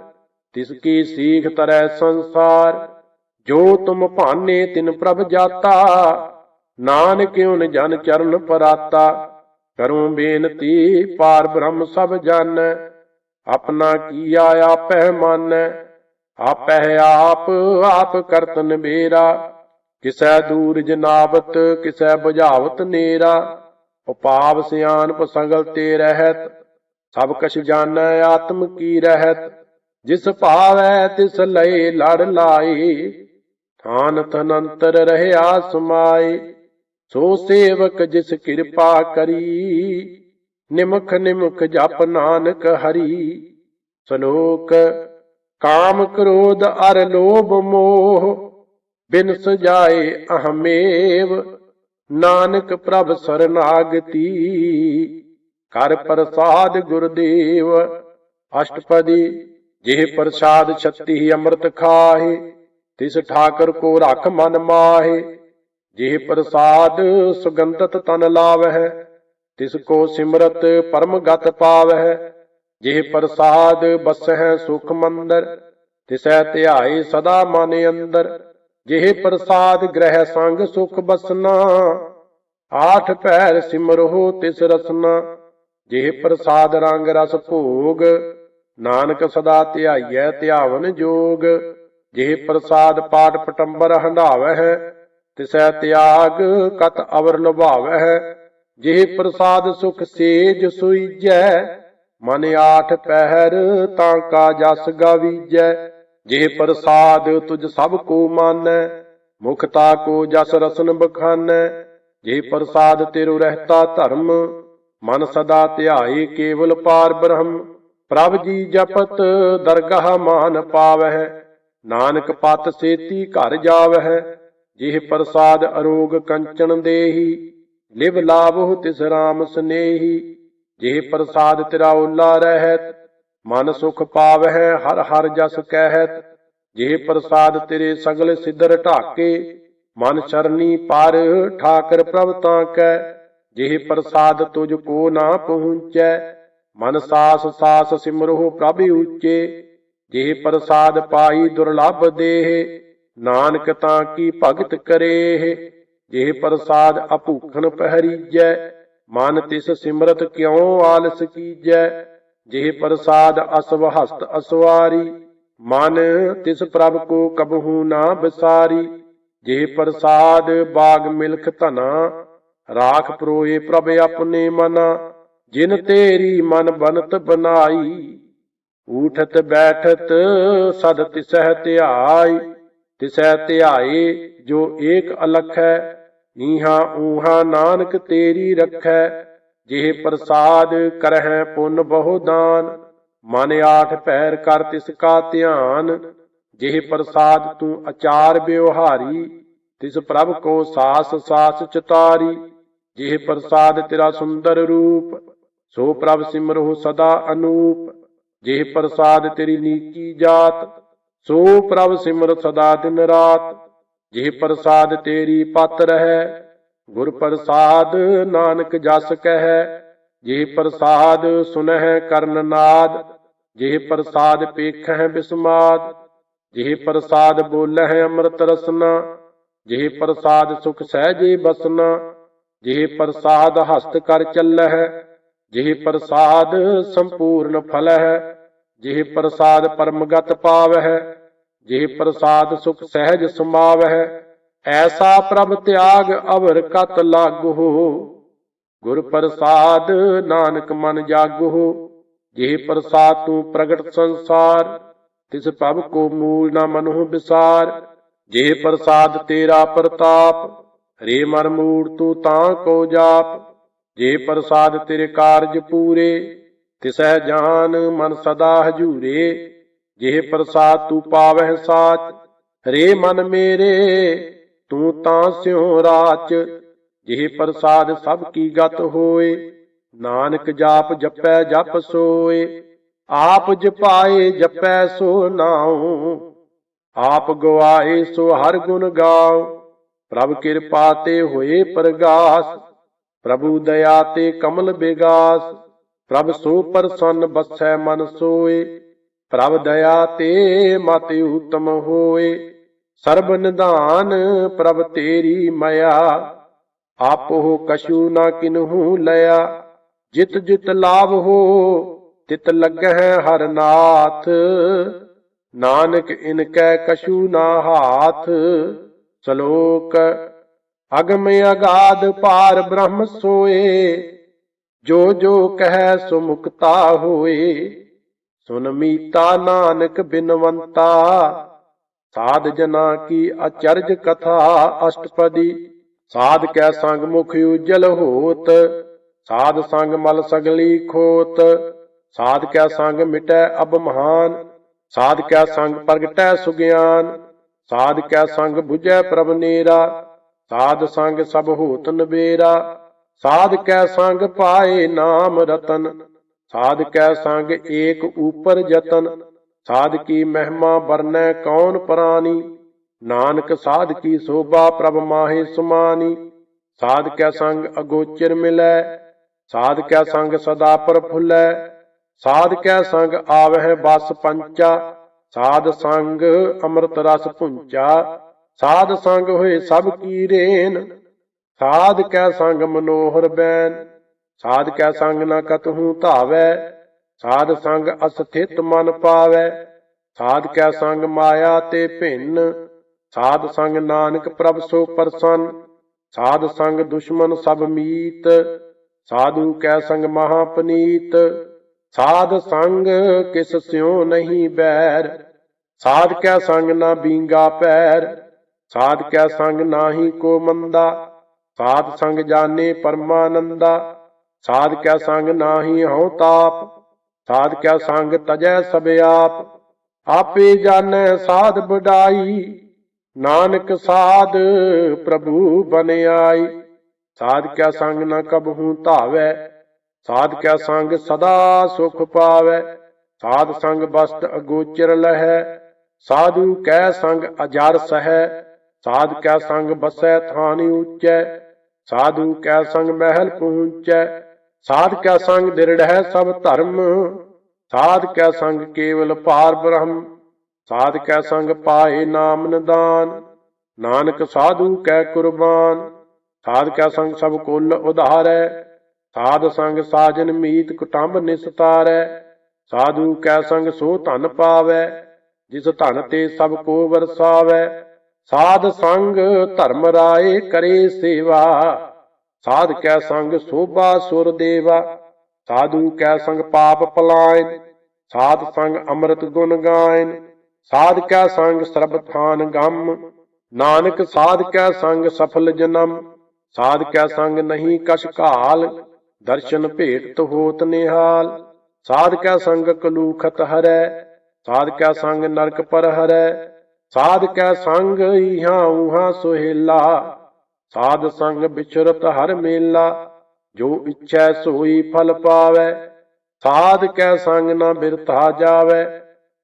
ਤਿਸ ਕੀ ਸੀਖ ਤਰੈ ਸੰਸਾਰ, ਜੋ ਤੁਮ ਭਾਨੇ ਤਿਨ ਪ੍ਰਭ ਜਾਤਾ, ਨਾਨਕ ਓਨ ਜਨ ਚਰਨ ਪਰਾਤਾ, ਕਰੂੰ ਬੇਨਤੀ ਪਾਰ ਬ੍ਰਹਮ ਸਭ ਜਾਣੈ, ਆਪਣਾ ਕੀਆ ਆਪਹਿ ਮਾਨੈ, ਆਪਹਿ ਆਪ ਆਪ ਕਰਤ ਨਿਬੇਰਾ, ਕਿਸੈ ਦੂਰ ਜਨਾਵਤ ਕਿਸੈ ਬੁਝਾਵਤ ਨੇਰਾ, ਉਪਾਵ ਸਿਆਨਪ ਸਗਲ ਤੇ ਰਹਿਤ, ਸਭ ਕਛ ਜਾਣੈ ਆਤਮ ਕੀ ਰਹਿਤ, ਜਿਸ ਭਾਵੈ ਤਿਸ ਲਏ ਲੜ ਲਾਏ, ਥਾਨ ਤਨੰਤਰ ਰਹਿਆ ਸਮਾਏ, ਸੋ ਸੇਵਕ ਜਿਸ ਕਿਰਪਾ ਕਰੀ, ਨਿਮਖ ਨਿਮਖ ਜਪ ਨਾਨਕ ਹਰੀ। ਸ਼ਲੋਕ ਕਾਮ ਕ੍ਰੋਧ ਅਰ ਲੋਭ ਮੋਹ, ਬਿਨ ਸਜਾਏ ਅਹਮੇਵ, ਨਾਨਕ ਪ੍ਰਭ ਸਰਨਾਗਤੀ, ਕਰ ਪ੍ਰਸਾਦ ਗੁਰਦੇਵ। ਅਸ਼ਟਪਦੀ ਜਿਹ ਪ੍ਰਸਾਦ ਛਤੀ ਅੰਮ੍ਰਿਤ ਖਾਹੇ, ਤਿਸ ਠਾਕਰ ਕੋ ਰਖ ਮਨ ਮਾਹੇ, ਜਿਹ ਪ੍ਰਸਾਦ ਸੁਗੰਧਤ ਤਨ ਲਾਵਹਿ, ਤਿਸ ਕੋ ਸਿਮਰਤ ਪਰਮ ਗਤ ਪਾਵਹਿ, ਜਿਹ ਪ੍ਰਸਾਦ ਬਸਹਿ ਸੁਖ ਮੰਦਰ, ਤਿਸੈ ਧਿਆਏ ਸਦਾ ਮਨ ਅੰਦਰ, ਜਿਹ ਪ੍ਰਸਾਦ ਗ੍ਰਹਿ ਸੰਗ ਸੁਖ ਬਸਨਾ, ਆਠ ਪੈਰ ਸਿਮਰਹੁ ਤਿਸ ਰਸਨਾ, ਜਿਹ ਪ੍ਰਸਾਦ ਰੰਗ ਰਸ ਭੋਗ, ਨਾਨਕ ਸਦਾ ਧਿਆਈਐ ਧਿਆਵਨ ਜੋਗ, ਜਿਹ ਪ੍ਰਸਾਦ ਪਾਟ ਪਟੰਬਰ ਹੰਢਾਵਹਿ, ਤਿਸੈ ਤਿਆਗ ਕਤ ਅਵਰ ਲੁਭਾਵਹਿ, ਜਿਹ ਪ੍ਰਸਾਦ ਸੁਖ ਸੇਜ ਸੁਈਜੈ, ਮਨ ਆਠ ਪਹਿਰ ਤਾਂ ਕਾ ਜਸ ਗਾਵੀਜੈ, ਜਿਹ ਪ੍ਰਸਾਦ ਤੁਝ ਸਭ ਕੋ ਮਾਨੈ, ਮੁਖਤਾ ਕੋ ਜਸ ਰਸਨ ਬਖਾਨੈ, ਜਿਹ ਪ੍ਰਸਾਦ ਤੇਰੋ ਰਹਿਤਾ ਧਰਮ, ਮਨ ਸਦਾ ਧਿਆਏ ਕੇਵਲ ਪਾਰ ਬ੍ਰਹਮ, ਪ੍ਰਭ ਜੀ ਜਪਤ ਦਰਗਾਹ ਮਾਨ ਪਾਵਹਿ, ਨਾਨਕ ਪਤ ਸੇਤੀ ਘਰ ਜਾਵਹਿ, ਜਿਹ ਪ੍ਰਸਾਦ ਅਰੋਗ ਕੰਚਨ ਦੇਹੀ, ਲਿਵ ਲਾਭਹੁ ਤਿਸ ਰਾਮ ਸਨੇਹੀ, ਜਿਹ ਪ੍ਰਸਾਦ ਤੇਰਾ ਓਲਾ ਰਹਿਤ, ਮਨ ਸੁਖ ਪਾਵਹਿ ਹਰ ਹਰ ਜਸ ਕਹਿਤ, ਜਿਹ ਪ੍ਰਸਾਦ ਤੇਰੇ ਸਗਲ ਸਿਦਰ ਢਾਕੇ, ਮਨ ਸ਼ਰਨੀ ਪਰ ਠਾਕਰ ਪ੍ਰਭ ਤਾਂ ਕੈ, ਜਿਹ ਪ੍ਰਸਾਦ ਤੁਝ ਕੋ ਨਾ ਪਹੁੰਚੈ, ਮਨ ਸਾਸ ਸਾਸ ਸਿਮਰਹੁ ਪ੍ਰਭ ਉੱਚੇ, ਜਿਹ ਪ੍ਰਸਾਦ ਪਾਈ ਦੁਰਲਭ ਦੇਹ, ਨਾਨਕ ਤਾਂ ਕੀ ਭਗਤ ਕਰੇਹ, ਜਿਹ ਪ੍ਰਸਾਦ ਅਭੂਖਨ ਪਹਿਰੀਜੈ, ਮਨ ਤਿਸ ਸਿਮਰਤ ਕਿਉ ਆਲਸ ਕੀਜੈ, ਜਿਹ ਪ੍ਰਸਾਦ ਅਸਵ ਹਸਤ ਅਸਵਾਰੀ, ਮਨ ਤਿਸ ਪ੍ਰਭ ਕੋ ਕਬਹੂ ਨਾ ਵਿਸਾਰੀ, ਜਿਹ ਪ੍ਰਸਾਦ ਬਾਗ ਮਿਲਖ ਧਨਾ, ਰਾਖ ਪਰੋਏ ਪ੍ਰਭ ਆਪਣੇ ਮਨਾ, ਜਿਨ ਤੇਰੀ ਮਨ ਬਨਤ ਬਨਾਈ, ਊਠਤ ਬੈਠਤ ਸਦ ਤਿਸਹਿ ਧਿਆਈ, ਤਿਸਹਿ ਧਿਆਏ ਜੋ ਏਕ ਅਲਖੈ, ਨੀਹਾਂ ਊਹਾਂ ਨਾਨਕ ਤੇਰੀ ਰਖੈ, ਜਿਹ ਪ੍ਰਸਾਦ ਕਰਹਿ ਪੁੰਨ ਬਹੁ ਦਾਨ, ਮਨ ਆਠ ਪੈਰ ਕਰ ਤਿਸ ਕਾ ਧਿਆਨ, ਜਿਹ ਪ੍ਰਸਾਦ ਤੂੰ ਅਚਾਰ ਬਿਵਹਾਰੀ, ਤਿਸ ਪ੍ਰਭ ਕੋ ਸਾਸ ਸਾਸ ਚਿਤਾਰੀ। ਜਿਹ ਪ੍ਰਸਾਦ ਤੇਰਾ ਸੁੰਦਰ ਰੂਪ, ਸੋ ਪ੍ਰਭ ਸਿਮਰਹੁ ਸਦਾ ਅਨੂਪ। ਜਿਹ ਪ੍ਰਸਾਦ ਤੇਰੀ ਨੀਕੀ ਜਾਤ, ਸੋ ਪ੍ਰਭ ਸਿਮਰ ਸਦਾ ਦਿਨ ਰਾਤ। ਜਿਹ ਪ੍ਰਸਾਦ ਤੇਰੀ ਪਤ ਰਹੈ, ਗੁਰ ਪ੍ਰਸਾਦ ਨਾਨਕ ਜਸ ਕਹਿ। ਜਿਹ ਪ੍ਰਸਾਦ ਸੁਨਹਿ ਕਰਨ ਨਾਦ, ਜਿਹ ਪ੍ਰਸਾਦ ਪੇਖਹਿ ਬਿਸਮਾਦ। ਜਿਹ ਪ੍ਰਸਾਦ ਬੋਲਹਿ ਅੰਮ੍ਰਿਤ ਰਸਨਾ, ਜਿਹ ਪ੍ਰਸਾਦ ਸੁਖ ਸਹਿਜੇ ਬਸਨਾ। ਜਿਹ ਪ੍ਰਸਾਦ ਹਸਤ ਕਰ ਚੱਲਹਿ, ਜਿਹ ਪ੍ਰਸਾਦ ਸੰਪੂਰਨ ਫਲਹਿ। ਜਿਹ ਪ੍ਰਸਾਦ ਪਰਮਗਤ ਪਾਵਹਿ, ਜਿਹ ਪ੍ਰਸਾਦ ਸੁਖ ਸਹਿਜ ਸਮਾਵਹਿ। ਐਸਾ ਪ੍ਰਭ ਤਿਆਗ ਅਵਰ ਕਤ ਲਾਗਹੁ, ਗੁਰ ਪ੍ਰਸਾਦ ਨਾਨਕ ਮਨ ਜਾਗਹੁ। ਜਿਹ ਪ੍ਰਸਾਦ ਤੂੰ ਪ੍ਰਗਟ ਸੰਸਾਰ, ਤਿਸ ਪ੍ਰਭ ਕੋ ਮੂਲ ਨਾ ਮਨਹੁ ਵਿਸਾਰ। ਜਿਹ ਪ੍ਰਸਾਦ ਤੇਰਾ ਪ੍ਰਤਾਪ, ਹਰੇ ਮਨ ਮੂੜ ਤੂੰ ਤਾਂ ਕੋ ਜਾਪ। ਜੇ ਪ੍ਰਸਾਦ ਤੇਰੇ ਕਾਰਜ ਪੂਰੇ, ਤਿਸਹਿ ਜਾਨ ਮਨ ਸਦਾ ਹਜੂਰੇ। ਜਿਹ ਪ੍ਰਸਾਦ ਤੂੰ ਪਾਵਹਿ ਸਾਚ, ਹਰੇ ਮਨ ਮੇਰੇ ਤੂੰ ਤਾਂ ਸਿਉ ਰਾਚ। ਜਿਹ ਪ੍ਰਸਾਦ ਸਭ ਕੀ ਗਤ ਹੋਏ, ਨਾਨਕ ਜਾਪ ਜਪੈ ਜਪ ਸੋਏ। ਆਪ ਜਪਾਏ ਜਪੈ ਸੋ ਨਾਉ, ਆਪ ਗਵਾਏ ਸੋ ਹਰ ਗੁਣ ਗਾਉ। ਪ੍ਰਭ ਕਿਰਪਾ ਤੇ ਹੋਏ ਪ੍ਰਗਾਸ, ਪ੍ਰਭੂ ਦਇਆ ਤੇ ਕਮਲ ਬਿਗਾਸ। ਪ੍ਰਭ ਸੋ ਪ੍ਰਸੰਨ ਬਸੈ ਮਨ ਸੋਏ, ਪ੍ਰਭ ਦਇਆ ਤੇ ਮਤਿ ਊਤਮ ਹੋਏ। ਸਰਬ ਨਿਧਾਨ ਪ੍ਰਭ ਤੇਰੀ ਮਇਆ, ਆਪੋ ਕਛੂ ਨਾ ਕਿਨਹੂ ਲਿਆ। ਜਿਤ ਜਿਤ ਲਾਭ ਹੋ ਤਿਤ ਲੱਗਹਿ ਹਰ ਨਾਥ, ਨਾਨਕ ਇਨ ਕੈ ਕਛੂ ਨਾ ਹਾਥ। ਸ਼ਲੋਕ ਅਗਮ ਅਗਾਧ ਪਾਰ ਬ੍ਰਹਮ ਸੋਏ, ਜੋ ਜੋ ਕਹਿ ਸੋ ਮੁਕਤਾ ਹੋਏ। ਸੁਨ ਮੀਤਾ ਨਾਨਕ ਬਿਨਵੰਤਾ, ਸਾਧ ਜਨਾ ਕੀ ਅਚਰਜ ਕਥਾ ਅਸ਼ਟਪਦੀ। ਸਾਧ ਕੈ ਸੰਗ ਮੁਖ ਉਜਲ ਹੋਤ, ਸਾਧ ਸੰਗ ਮਲ ਸਗਲੀ ਖੋਤ। ਸਾਧ ਕੈ ਸੰਗ ਮਿਟੈ ਅਬ ਮਹਾਨ, ਸਾਧ ਕੈ ਸੰਗ ਪ੍ਰਗਟੈ ਸੁਗਿਆਨ। ਸਾਧ ਕੈ ਸੰਗ ਬੁਝੈ ਪ੍ਰਭ ਨੇਰਾ, ਸਾਧ ਸੰਗ ਸਭ ਹੋਤ ਨਬੇਰਾ। ਸਾਧ ਕੈ ਸੰਗ ਪਾਏ ਨਾਮ ਰਤਨ, ਸਾਧ ਕੈ ਸੰਗ ਏਕ ਊਪਰ ਜਤਨ। ਸਾਧ ਕੀ ਮਹਿਮਾ ਵਰਨੈ ਕੌਣ ਪ੍ਰਾਨੀ, ਨਾਨਕ ਸਾਧ ਕੀ ਸੋਭਾ ਪ੍ਰਭ ਮਾਹੇ ਸੁਮਾਨੀ। ਸਾਧ ਕੈ ਸੰਗ ਅਗੋਚਰ ਮਿਲੈ, ਸਾਧ ਕੈ ਸੰਗ ਸਦਾ ਪ੍ਰਫੁੱਲੈ। ਸਾਧ ਕੈ ਸੰਗ ਆਵਹਿ ਬਸ ਪੰਚਾ, ਸਾਧ ਸੰਗ ਅੰਮ੍ਰਿਤ ਰਸ ਭੁੰਚਾ। ਸਾਧ ਸੰਗ ਹੋਏ ਸਭ ਕੀ ਰੇਨ, ਸਾਧ ਕੈ ਸੰਗ ਮਨੋਹਰ ਬੈਨ। ਸਾਧ ਕੈ ਸੰਗ ਨ ਕਤਹੂ ਧਾਵੈ, ਸਾਧ ਸੰਗ ਅਸਥਿਤ ਮਨ ਪਾਵੈ। ਸਾਧ ਕੈ ਸੰਗ ਮਾਇਆ ਤੇ ਭਿੰਨ, ਸਾਧ ਸੰਗ ਨਾਨਕ ਪ੍ਰਭ ਸੋ ਪ੍ਰਸੰਨ। ਸਾਧ ਸੰਗ ਦੁਸ਼ਮਨ ਸਭ ਮੀਤ, ਸਾਧੂ ਕੈ ਸੰਗ ਮਹਾ ਪਨੀਤ। ਸਾਧ ਸੰਗ ਕਿਸ ਸਿਉ ਨਹੀਂ ਬੈਰ, ਸਾਧ ਕੈ ਸੰਗ ਨਾ ਬੀਂਗਾ ਪੈਰ। ਸਾਧ ਕੈ ਸੰਗ ਨਾਹੀ ਕੋ ਮੰਦਾ, ਸਾਧ ਸੰਗ ਜਾਣੇ ਪਰਮਾਨੰਦਾ। ਸਾਧ ਕੈ ਸੰਗ ਨਾਹੀ ਹਉ ਤਾਪ, ਸਾਧ ਕੈ ਸੰਗ ਤਜੈ ਸਭ ਆਪ। ਆਪੇ ਜਾਣੈ ਸਾਧ ਬਡਾਈ, ਨਾਨਕ ਸਾਧ ਪ੍ਰਭੂ ਬਨ ਆਈ। ਸਾਧ ਕੈ ਸੰਗ ਨ ਕਬਹੂ ਧਾਵੈ, ਸਾਧ ਕੈ ਸੰਗ ਸਦਾ ਸੁਖ ਪਾਵੈ। ਸਾਧ ਸੰਗ ਬਸਤ ਅਗੋਚਰ ਲਹੈ, ਸਾਧੂ ਕੈ ਸੰਗ ਅਜਰ ਸਹੈ। ਸਾਧ ਕੈ ਸੰਗ ਬਸੈ ਥਾਨ ਊਚੈ, ਸਾਧੂ ਕੈ ਸੰਗ ਮਹਿਲ ਪਹੁੰਚੈ। ਸਾਧ ਕੈ ਸੰਗ ਦਿਰੜ੍ਹੈ ਸਭ ਧਰਮ, ਸਾਧ ਕੈ ਸੰਗ ਕੇਵਲ ਪਾਰ ਬ੍ਰਹਮ। ਸਾਧ ਕੈ ਸੰਗ ਪਾਏ ਨਾਮ ਨਿਦਾਨ, ਨਾਨਕ ਸਾਧੂ ਕੈ ਕੁਰਬਾਨ। ਸਾਧ ਕੈ ਸੰਗ ਸਭ ਕੁਲ ਉਧਾਰੈ, ਸਾਧ ਸੰਗ ਸਾਜਨ ਮੀਤ ਕੁਟੰਬ ਨਿਸਤਾਰੈ। ਸਾਧੂ ਕੈ ਸੰਗ ਸੋ ਧਨ ਪਾਵੈ, ਜਿਸ ਧਨ ਤੇ ਸਭ ਕੋ ਵਰਸਾਵੈ। ਸਾਧ ਸੰਗ ਧਰਮ ਰਾਏ ਕਰੇ ਸੇਵਾ, ਸਾਧ ਕੈ ਸੰਗ ਸੋਭਾ ਸੁਰ ਦੇਵਾ। ਸਾਧੂ ਕੈ ਸੰਗ ਪਾਪ ਪਲਾਇਨ, ਸਾਧ ਸੰਗ ਅੰਮ੍ਰਿਤ ਗੁਣ ਗਾਇਨ। ਸਾਧ ਕੈ ਸੰਗ ਸਰਬ ਥਾਨ ਗਮ, ਨਾਨਕ ਸਾਧ ਕੈ ਸੰਗ ਸਫਲ ਜਨਮ। ਸਾਧ ਕੈ ਸੰਗ ਨਹੀਂ ਕਛ ਘਾਲ, ਦਰਸ਼ਨ ਭੇਟਤ ਹੋਤ ਨਿਹਾਲ। ਸਾਧ ਕੈ ਸੰਗ ਕਲੂਖਤ ਹਰੈ, ਸਾਧ ਕੈ ਸੰਗ ਨਰਕ ਪਰ ਹਰੈ, ਸਾਧ ਕੈ ਸੰਗ ਇਹਾਂ ਉਹਾਂ ਸੁਹੇਲਾ। ਸਾਧ ਸੰਗ ਵਿਚਰਤ ਹਰ ਮੇਲਾ, ਜੋ ਇੱਛੈ ਸੋਈ ਫਲ ਪਾਵੈ। ਸਾਧ ਕੈ ਸੰਗ ਨ ਬਿਰਥਾ ਜਾਵੈ,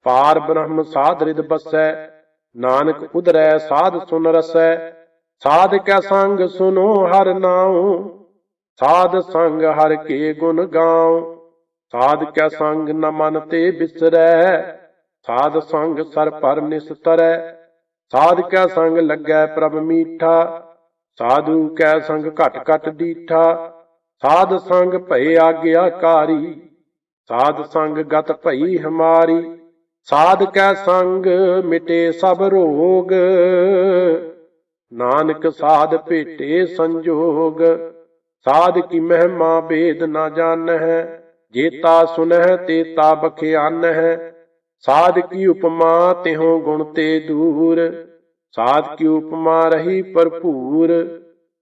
ਪਾਰ ਬ੍ਰਹਮ ਸਾਧ ਰਿਦ ਬਸੈ। ਨਾਨਕ ਉਧਰੈ ਸਾਧ ਸੁਨ ਰਸੈ, ਸਾਧ ਕੈ ਸੰਗ ਸੁਨੋ ਹਰ ਨਾਉ। ਸਾਧ ਸੰਗ ਹਰ ਕੇ ਗੁਣ ਗਾਉ, ਸਾਧ ਕੈ ਸੰਗ ਨ ਮਨ ਤੇ ਬਿਸਰੈ। ਸਾਧ ਸੰਗ ਸਰ ਪਰ ਨਿਸਤਰੈ, ਸਾਧ ਕੈ ਸੰਗ ਲੱਗੈ ਪ੍ਰਭ ਮੀਠਾ। ਸਾਧੂ ਕੈ ਸੰਗ ਘਟ ਘਟ ਡੀਠਾ, ਸਾਧ ਸੰਗ ਭਏ ਆਗਿਆਕਾਰੀ। ਸਾਧ ਸੰਗ ਗਤ ਭਈ ਹਮਾਰੀ, ਸਾਧ ਕੈ ਸੰਗ ਮਿਟੇ ਸਭ ਰੋਗ। ਨਾਨਕ ਸਾਧ ਭੇਟੇ ਸੰਜੋਗ, ਸਾਧ ਕੀ ਮਹਿਮਾ ਭੇਦ ਨਾ ਜਾਣਹਿ। ਜੇਤਾ ਸੁਨਹਿ ਤੇਤਾ ਬਖਿਆਨਹਿ, ਸਾਧ ਕੀ ਉਪਮਾ ਤਿਹੁ ਗੁਣ ਤੇ ਦੂਰ। ਸਾਧ ਕੀ ਉਪਮਾ ਰਹੀ ਭਰਪੂਰ,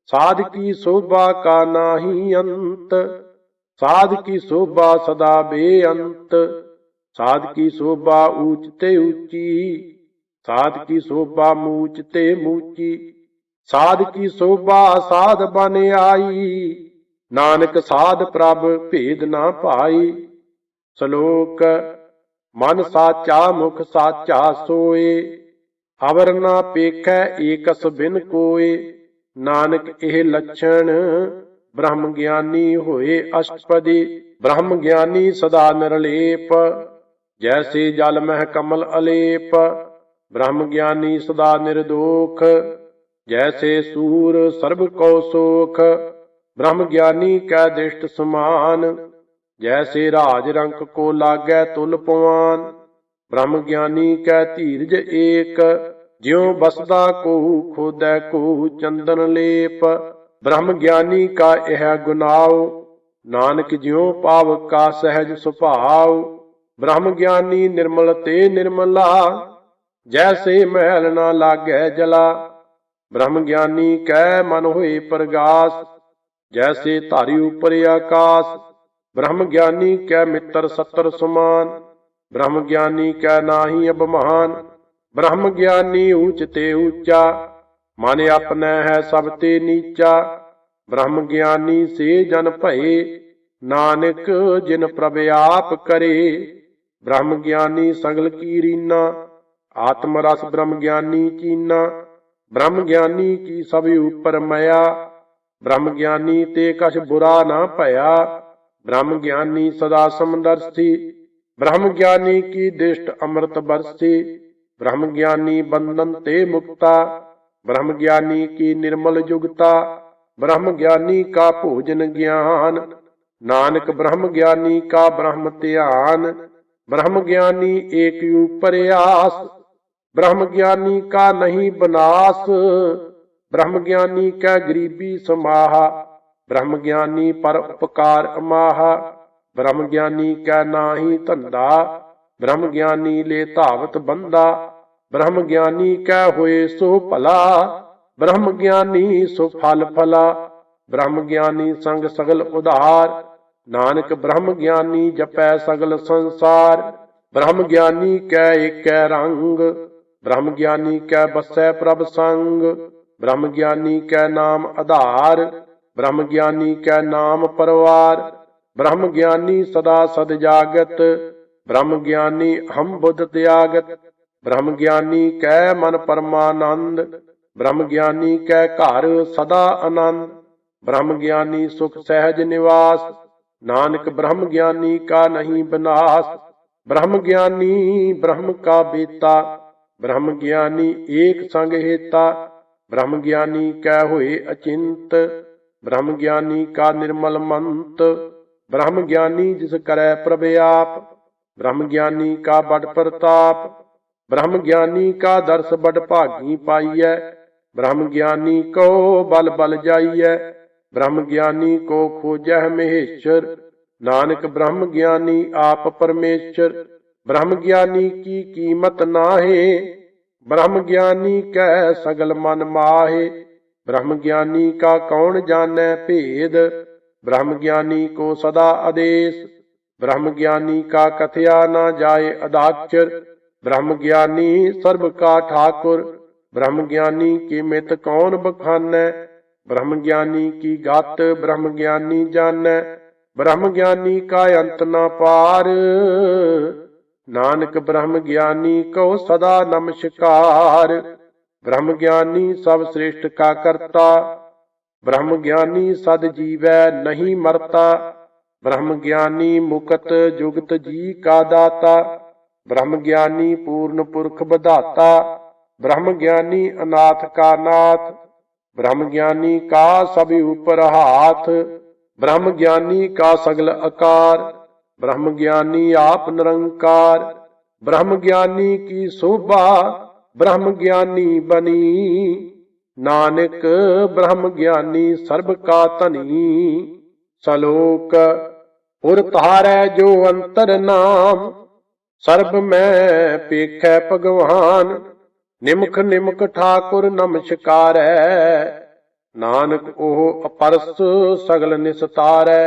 ਸਾਧ ਕੀ ਸੋਭਾ ਕਾ ਨਾਹੀ ਅੰਤ। ਸਾਧ ਕੀ ਸੋਭਾ ਸਦਾ ਬੇਅੰਤ, ਸਾਧ ਕੀ ਸੋਭਾ ਊਚ ਤੇ ਊਚੀ। ਸਾਧ ਕੀ ਸੋਭਾ ਮੂਚ ਤੇ ਮੂਚੀ, ਸਾਧ ਕੀ ਸੋਭਾ ਸਾਧ ਬਨ ਆਈ। ਨਾਨਕ ਸਾਧ ਪ੍ਰਭ ਭੇਦ ਨਾ ਭਾਈ। ਸ਼ਲੋਕ ਮਨ ਸਾਚਾ ਮੁਖ ਸਾਚਾ ਸੋਏ, ਅਵਰ ਨਾ ਪੇਖੈ ਏਕਸ ਬਿਨ ਕੋਏ। ਨਾਨਕ ਇਹ ਲੱਛਣ ਬ੍ਰਹਮ ਗਿਆਨੀ ਹੋਏ ਅਸ਼ਟਪਦੀ। ਬ੍ਰਹਮ ਗਿਆਨੀ ਸਦਾ ਨਿਰਲੇਪ, ਜੈਸੇ ਜਲ ਮਹਿ ਕਮਲ ਅਲੇਪ। ਬ੍ਰਹਮ ਗਿਆਨੀ ਸਦਾ ਨਿਰਦੋਖ, ਜੈਸੇ ਸੂਰ ਸਰਬ ਕਉ ਸੋਖ। ਬ੍ਰਹਮ ਗਿਆਨੀ ਕੈ ਦ੍ਰਿਸ਼ਟ ਸਮਾਨ, ਜੈਸੇ ਰਾਜ ਰੰਕ ਕੋ ਲਾਗੈ ਤੁਲ ਪਵਾਨ। ਬ੍ਰਹਮ ਗਿਆਨੀ ਕੈ ਧੀਰਜ ਏਕ, ਜਿਉ ਬਸਦਾ ਕੋਹੁ ਖੋਦੈ ਕੋਹੁ ਚੰਦਨ ਲੇਪ। ਬ੍ਰਹਮ ਗਿਆਨੀ ਕਾ ਇਹ ਗੁਨਾਉ, ਨਾਨਕ ਜਿਉ ਪਾਵਕ ਕਾ ਸਹਿਜ ਸੁਭਾਉ। ਬ੍ਰਹਮ ਗਿਆਨੀ ਨਿਰਮਲ ਤੇ ਨਿਰਮਲਾ, ਜੈਸੇ ਮਹਿਲ ਨਾ ਲਾਗੈ ਜਲਾ। ਬ੍ਰਹਮ ਗਿਆਨੀ ਕੈ ਮਨ ਹੋਏ ਪ੍ਰਗਾਸ, ਜੈਸੇ ਧਾਰੀ ਉਪਰ ਆਕਾਸ। ਬ੍ਰਹਮ ਗਿਆਨੀ ਕੈ ਮਿੱਤਰ ਸੱਤਰ ਸਮਾਨ, ਬ੍ਰਹਮ ਗਿਆਨੀ ਕੈ ਨਾਹੀ ਅਭਿਮਾਨ। ਬ੍ਰਹਮ ਗਿਆਨੀ ਊਚ ਤੇ ਊਚਾ, ਮਨ ਆਪਣੈ ਹੈ ਸਭ ਤੇ ਨੀਚਾ। ਬ੍ਰਹਮ ਗਿਆਨੀ ਸੇ ਜਨ ਭਏ, ਨਾਨਕ ਜਿਨ ਪ੍ਰਭ ਆਪ ਕਰੇ। ਬ੍ਰਹਮ ਗਿਆਨੀ ਸਗਲ ਕੀ ਰੀਨਾ, ਆਤਮ ਰਸ ਬ੍ਰਹਮ ਗਿਆਨੀ ਚੀਨਾ। ਬ੍ਰਹਮ ਗਿਆਨੀ ਕੀ ਸਭ ਉਪਰ ਮਇਆ, ਬ੍ਰਹਮ ਗਿਆਨੀ ਤੇ ਕਛ ਬੁਰਾ ਨਾ ਭਇਆ। ਬ੍ਰਹਮ ਗਿਆਨੀ ਸਦਾ ਸਮਦਰਸੀ, ਬ੍ਰਹਮ ਗਿਆਨੀ ਕੀ ਦ੍ਰਿਸ਼ਟ ਅੰਮ੍ਰਿਤ ਬਰਸੀ। ਬ੍ਰਹਮ ਗਿਆਨੀ ਬੰਧਨ ਤੇ ਮੁਕਤਾ, ਬ੍ਰਹਮ ਗਿਆਨੀ ਕੀ ਨਿਰਮਲ ਜੁਗਤਾ। ਬ੍ਰਹਮ ਗਿਆਨੀ ਕਾ ਭੋਜਨ ਗਿਆਨ, ਨਾਨਕ ਬ੍ਰਹਮ ਗਿਆਨੀ ਕਾ ਬ੍ਰਹਮ ਧਿਆਨ। ਬ੍ਰਹਮ ਗਿਆਨੀ ਏਕ ਉਪਰ ਆਸ, ਬ੍ਰਹਮ ਗਿਆਨੀ ਕਾ ਨਹੀਂ ਬਨਾਸ। ਬ੍ਰਹਮ ਗਿਆਨੀ ਕੈ ਗਰੀਬੀ ਸਮਾਹਾ, ਬ੍ਰਹਮ ਗਿਆਨੀ ਪਰ ਉਪਕਾਰ ਅਮਾਹਾ। ਬ੍ਰਹਮ ਗਿਆਨੀ ਕੈ ਨਾਹੀ ਧੰਦਾ, ਬ੍ਰਹਮ ਗਿਆਨੀ ਲੈ ਧਾਵਤ ਬੰਦਾ। ਬ੍ਰਹਮ ਗਿਆਨੀ ਕੈ ਹੋਏ ਸੋ ਭਲਾ, ਬ੍ਰਹਮ ਗਿਆਨੀ ਸੋ ਫਲ ਫਲਾ। ਬ੍ਰਹਮ ਗਿਆਨੀ ਸੰਗ ਸਗਲ ਉਧਾਰ, ਨਾਨਕ ਬ੍ਰਹਮ ਗਿਆਨੀ ਜਪੈ ਸਗਲ ਸੰਸਾਰ। ਬ੍ਰਹਮ ਗਿਆਨੀ ਕੈ ਏਕੈ ਰੰਗ, ਬ੍ਰਹਮ ਗਿਆਨੀ ਕੈ ਬਸੈ ਪ੍ਰਭ ਸੰਗ। ਬ੍ਰਹਮ ਗਿਆਨੀ ਕੈ ਨਾਮ ਆਧਾਰ, ਬ੍ਰਹਮ ਗਿਆਨੀ ਕੈ ਨਾਮ ਪਰਵਾਰ। ਬ੍ਰਹਮ ਗਿਆਨੀ ਸਦਾ ਸਦ ਜਾਗਤ, ਬ੍ਰਹਮ ਗਿਆਨੀ ਹਮ ਬੁੱਧ ਤਿਆਗਤ। ਬ੍ਰਹਮ ਗਿਆਨੀ ਕੈ ਮਨ ਪਰਮਾਨੰਦ, ਬ੍ਰਹਮ ਗਿਆਨੀ ਕੈ ਘਰ ਸਦਾ ਆਨੰਦ। ਬ੍ਰਹਮ ਗਿਆਨੀ ਸੁਖ ਸਹਿਜ ਨਿਵਾਸ, ਨਾਨਕ ਬ੍ਰਹਮ ਗਿਆਨੀ ਕਾ ਨਹੀਂ ਬਿਨਾਸ਼। ਬ੍ਰਹਮ ਗਿਆਨੀ ਬ੍ਰਹਮ ਕਾ ਬੇਤਾ, ਬ੍ਰਹਮ ਗਿਆਨੀ ਏਕ ਸੰਗ ਹੇਤਾ। ਬ੍ਰਹਮ ਗਿਆਨੀ ਕੈ ਹੋਏ ਅਚਿੰਤ, ਬ੍ਰਹਮ ਗਿਆਨੀ ਕਾ ਨਿਰਮਲ ਮੰਤ। ਬ੍ਰਹਮ ਗਿਆਨੀ ਜਿਸ ਕਰੈ ਪ੍ਰਭ ਆਪ, ਬ੍ਰਹਮ ਗਿਆਨੀ ਕਾ ਬੜ ਪ੍ਰਤਾਪ। ਬ੍ਰਹਮ ਗਿਆਨੀ ਕਾ ਦਰਸ ਬੜ ਭਾਗੀ ਪਾਈਐ, ਬ੍ਰਹਮ ਗਿਆਨੀ ਕੋ ਬਲ ਬਲ ਜਾਈਐ। ਬ੍ਰਹਮ ਗਿਆਨੀ ਕੋ ਖੋਜਹਿ ਮਹੇਸ਼ਰ, ਨਾਨਕ ਬ੍ਰਹਮ ਗਿਆਨੀ ਆਪ ਪਰਮੇਸ਼ਰ। ਬ੍ਰਹਮ ਗਿਆਨੀ ਕੀ ਕੀਮਤ ਨਾਹੀ, ਬ੍ਰਹਮ ਗਿਆਨੀ ਕੈ ਸਗਲ ਮਨ ਮਾਹੇ। ਬ੍ਰਹਮ ਗਿਆਨੀ ਕਾ ਕੌਣ ਜਾਣੈ ਭੇਦ, ਬ੍ਰਹਮ ਗਿਆਨੀ ਕੋ ਸਦਾ ਆਦੇਸ਼। ब्रह्म ज्ञानी का कथया न जाए अदाचर। ब्रह्म ज्ञानी सर्व का ठाकुर, ब्रह्म ज्ञानी की मित कौन बखानै। ब्रह्म ज्ञानी की गात ब्रह्म ज्ञानी जानੈ, ब्रह्म ज्ञानी का अंत न पार। नानक ब्रह्म ज्ञानी को सदा नमस्कार। ब्रह्म ज्ञानी सब श्रेष्ठ का करता, ब्रह्म ज्ञानी सद जीवै नहीं मरता। ब्रह्म ज्ञानी मुकत जुगत जी का दाता, ब्रह्म ज्ञानी पूर्ण पुरख बधाता। ब्रह्म ज्ञानी अनाथ का नाथ, ब्रह्म ज्ञानी का सभी ऊपर हाथ। ब्रह्म ज्ञानी का सगल आकार, ब्रह्म ज्ञानी आप निरंकार। ब्रह्म ज्ञानी की शोभा ब्रह्म ज्ञानी बनी, नानक ब्रह्म ज्ञानी सर्ब का धनी। सलोक उर तारै जो अंतर नाम, सर्ब में पेखै भगवान। निमख निमख ठाकुर नमस्कारै, नानक ओह अपरस सगल निस्तारै।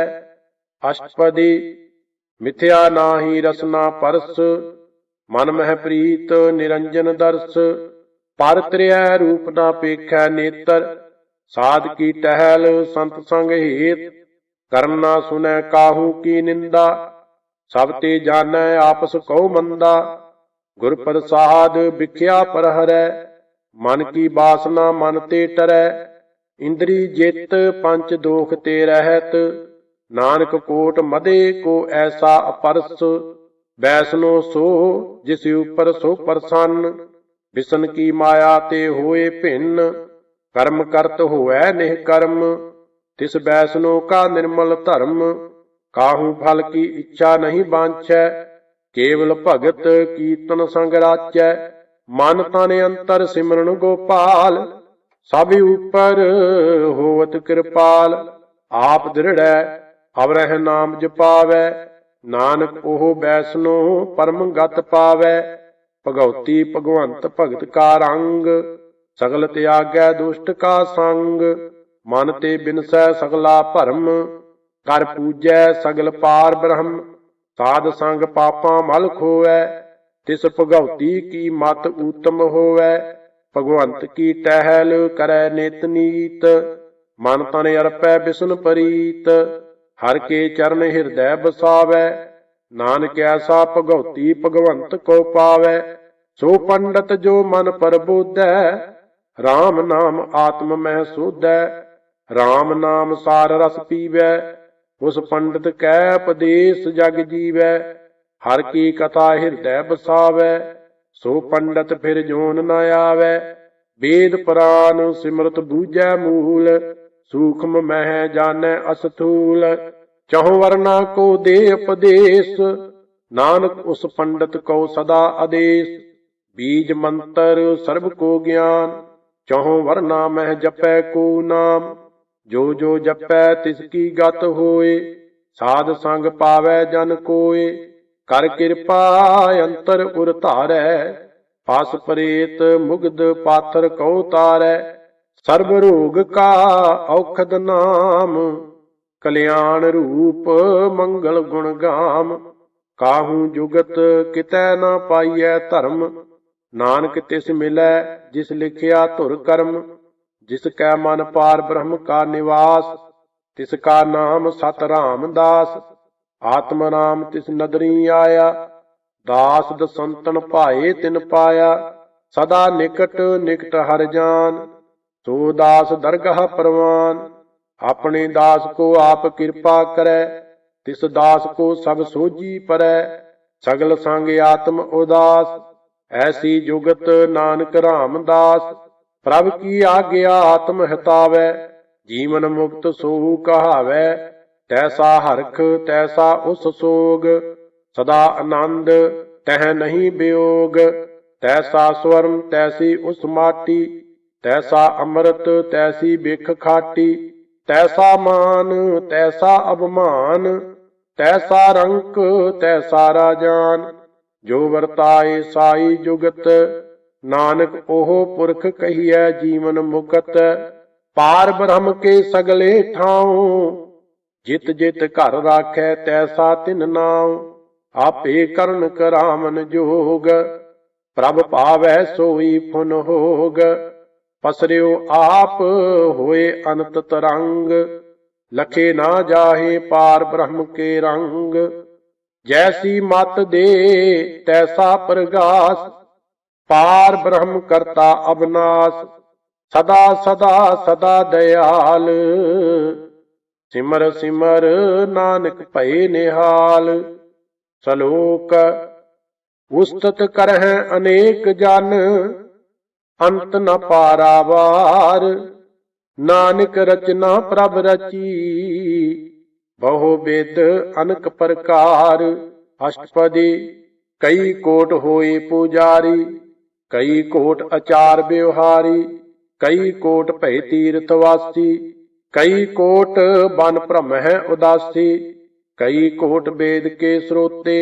अष्टपदी मिथ्या नाहि रसना परस, मन मह प्रीत निरंजन दर्श। पर त्रिय रूप ना पेखै नेतर, साध की टहल संत संग हेत। कर्म ना सुनै काहू की निंदा, सब ते जानै आपस कौ मंदा। गुर प्रसाद बिख्या पर हरै, मन की बासना मन ते टरै। इंद्री जित पंच दोख ते रहत, नानक कोट मदे को ऐसा अपरस। बैसनो सो जिस ऊपर सो प्रसन्न, बिसन की माया ते होए भिन्न। कर्म करत होवै निष्कर्म, तिस बैसनो का निर्मल धर्म। काहू फल की इच्छा नहीं बांछै, केवल भगत कीर्तन संग राचै। मन तन अंतर सिमरन गोपाल, सब ऊपर होवत कृपाल। आप दृढ़ै अवरह नाम जपावै, नानक ओह बैसनो परम गत पावै। भगवती भगवंत भगत का रंग, सगल त्यागै दुष्ट का संग। मन ते बिनसै सगला भरम, कर पूजै सगल पार ब्रह्म। साध संग पापां मल खोवै, तिस भगवती की मत उत्तम होवै। भगवंत की टहल करै नित नीत, मन तन अर्पै बिसन परीत। हर के चरण हृदय बसावै, नानक ऐसा भगवती भगवंत को पावै। सो पंडित जो मन प्रबोधै, राम नाम आत्म मह सोधै। राम नाम सार रस पीवै, उस पंडित कै उपदेश जग जीवै। हर की कथा हृदय बसावै, सो पंडित फिर जोन न आवै। वेद पुराण सिमरत बूझै मूल, सूक्ष्म मह जानै अस्थूल। चहुं वर्णा को दे उपदेश, नानक उस पंडित को सदा आदेश। बीज मंत्र सर्ब को ज्ञान, चहुं वर्णा मह जपै को नाम। जो जो जपै तिसकी गत होए, साध संग पावै जन कोय। कर कृपा अंतर उर धारै, पास प्रेत मुग्ध पाथर कौ तारै। सर्ब रोग का औखद नाम, कल्याण रूप मंगल गुण गाम। काहू जुगत कितै न पाइयै धर्म, नानक तिस मिलै जिस लिखिया धुर कर्म। जिसकै मन पार ब्रह्म का निवास, तिसका नाम सत रामदास। आत्म राम तिस नदरी आया, दास दसंतन भाए तिन पाया। सदा निकट निकट हर जान, सो दास दरगाह परवान। अपने दास को आप कृपा करै, तिस दास को सब सोझी परै। सगल संग आत्म उदास, ऐसी जुगत नानक रामदास। प्रभ की आज्ञा आत्म हितावै, जीवन मुक्त सोहु कहावै। तैसा हरख तैसा उस सोग, सदा आनंद तह नहीं वियोग। तैसा स्वर्ण तैसी उस माटी, तैसा अमृत तैसी बिख खाटी। तैसा मान तैसा अभिमान, तैसा रंक तैसा राजान। जो वरताए साई जुगत, नानक ओह पुरख कहिए जीवन मुकत। पार ब्रह्म के सगले ठाऊं, ਜਿਤ ਜਿਤ ਘਰ ਰਾਖੈ ਤੈਸਾ ਤਿਨ ਨਾਮ, ਆਪੇ ਕਰਨ ਕਰਾਮਨ ਜੋਗ। ਪ੍ਰਭ ਪਾਵੈ ਸੋਈ ਫੁਨ ਹੋਗ, ਪਸਰਿਓ ਆਪ ਹੋਏ ਅਨੰਤ ਤਰੰਗ। ਲਖੇ ਨਾ ਜਾਹੇ ਪਾਰ ਬ੍ਰਹਮ ਕੇ ਰੰਗ, ਜੈਸੀ ਮਤ ਦੇ ਤੈਸਾ ਪ੍ਰਗਾਸ। ਪਾਰ ਬ੍ਰਹਮ ਕਰਤਾ ਅਬਨਾਸ, ਸਦਾ ਸਦਾ ਸਦਾ ਦਇਆਲ। ਸਿਮਰ ਸਿਮਰ ਨਾਨਕ ਭਏ ਨਿਹਾਲ। ਸਲੋਕ ਉਸਤਤ ਕਰਹਿ ਅਨੇਕ ਜਨ, ਅੰਤ ਨ ਪਾਰਾਵਾਰ। ਨਾਨਕ ਰਚਨਾ ਪ੍ਰਭ ਰਚੀ, ਬਹੁ ਬਿਦ ਅਨਕ ਪ੍ਰਕਾਰ। ਅਸ਼ਟਪਦੀ ਕਈ ਕੋਟ ਹੋਏ ਪੁਜਾਰੀ, ਕਈ ਕੋਟ ਅਚਾਰ ਵਿਵਹਾਰੀ। ਕਈ ਕੋਟ ਭਏ ਤੀਰਥ ਵਾਸੀ, ਕਈ ਕੋਟ ਬਨ ਭ੍ਰਮਹਿ ਉਦਾਸੀ। ਕਈ ਕੋਟ ਵੇਦ ਕੇ ਸਰੋਤੇ,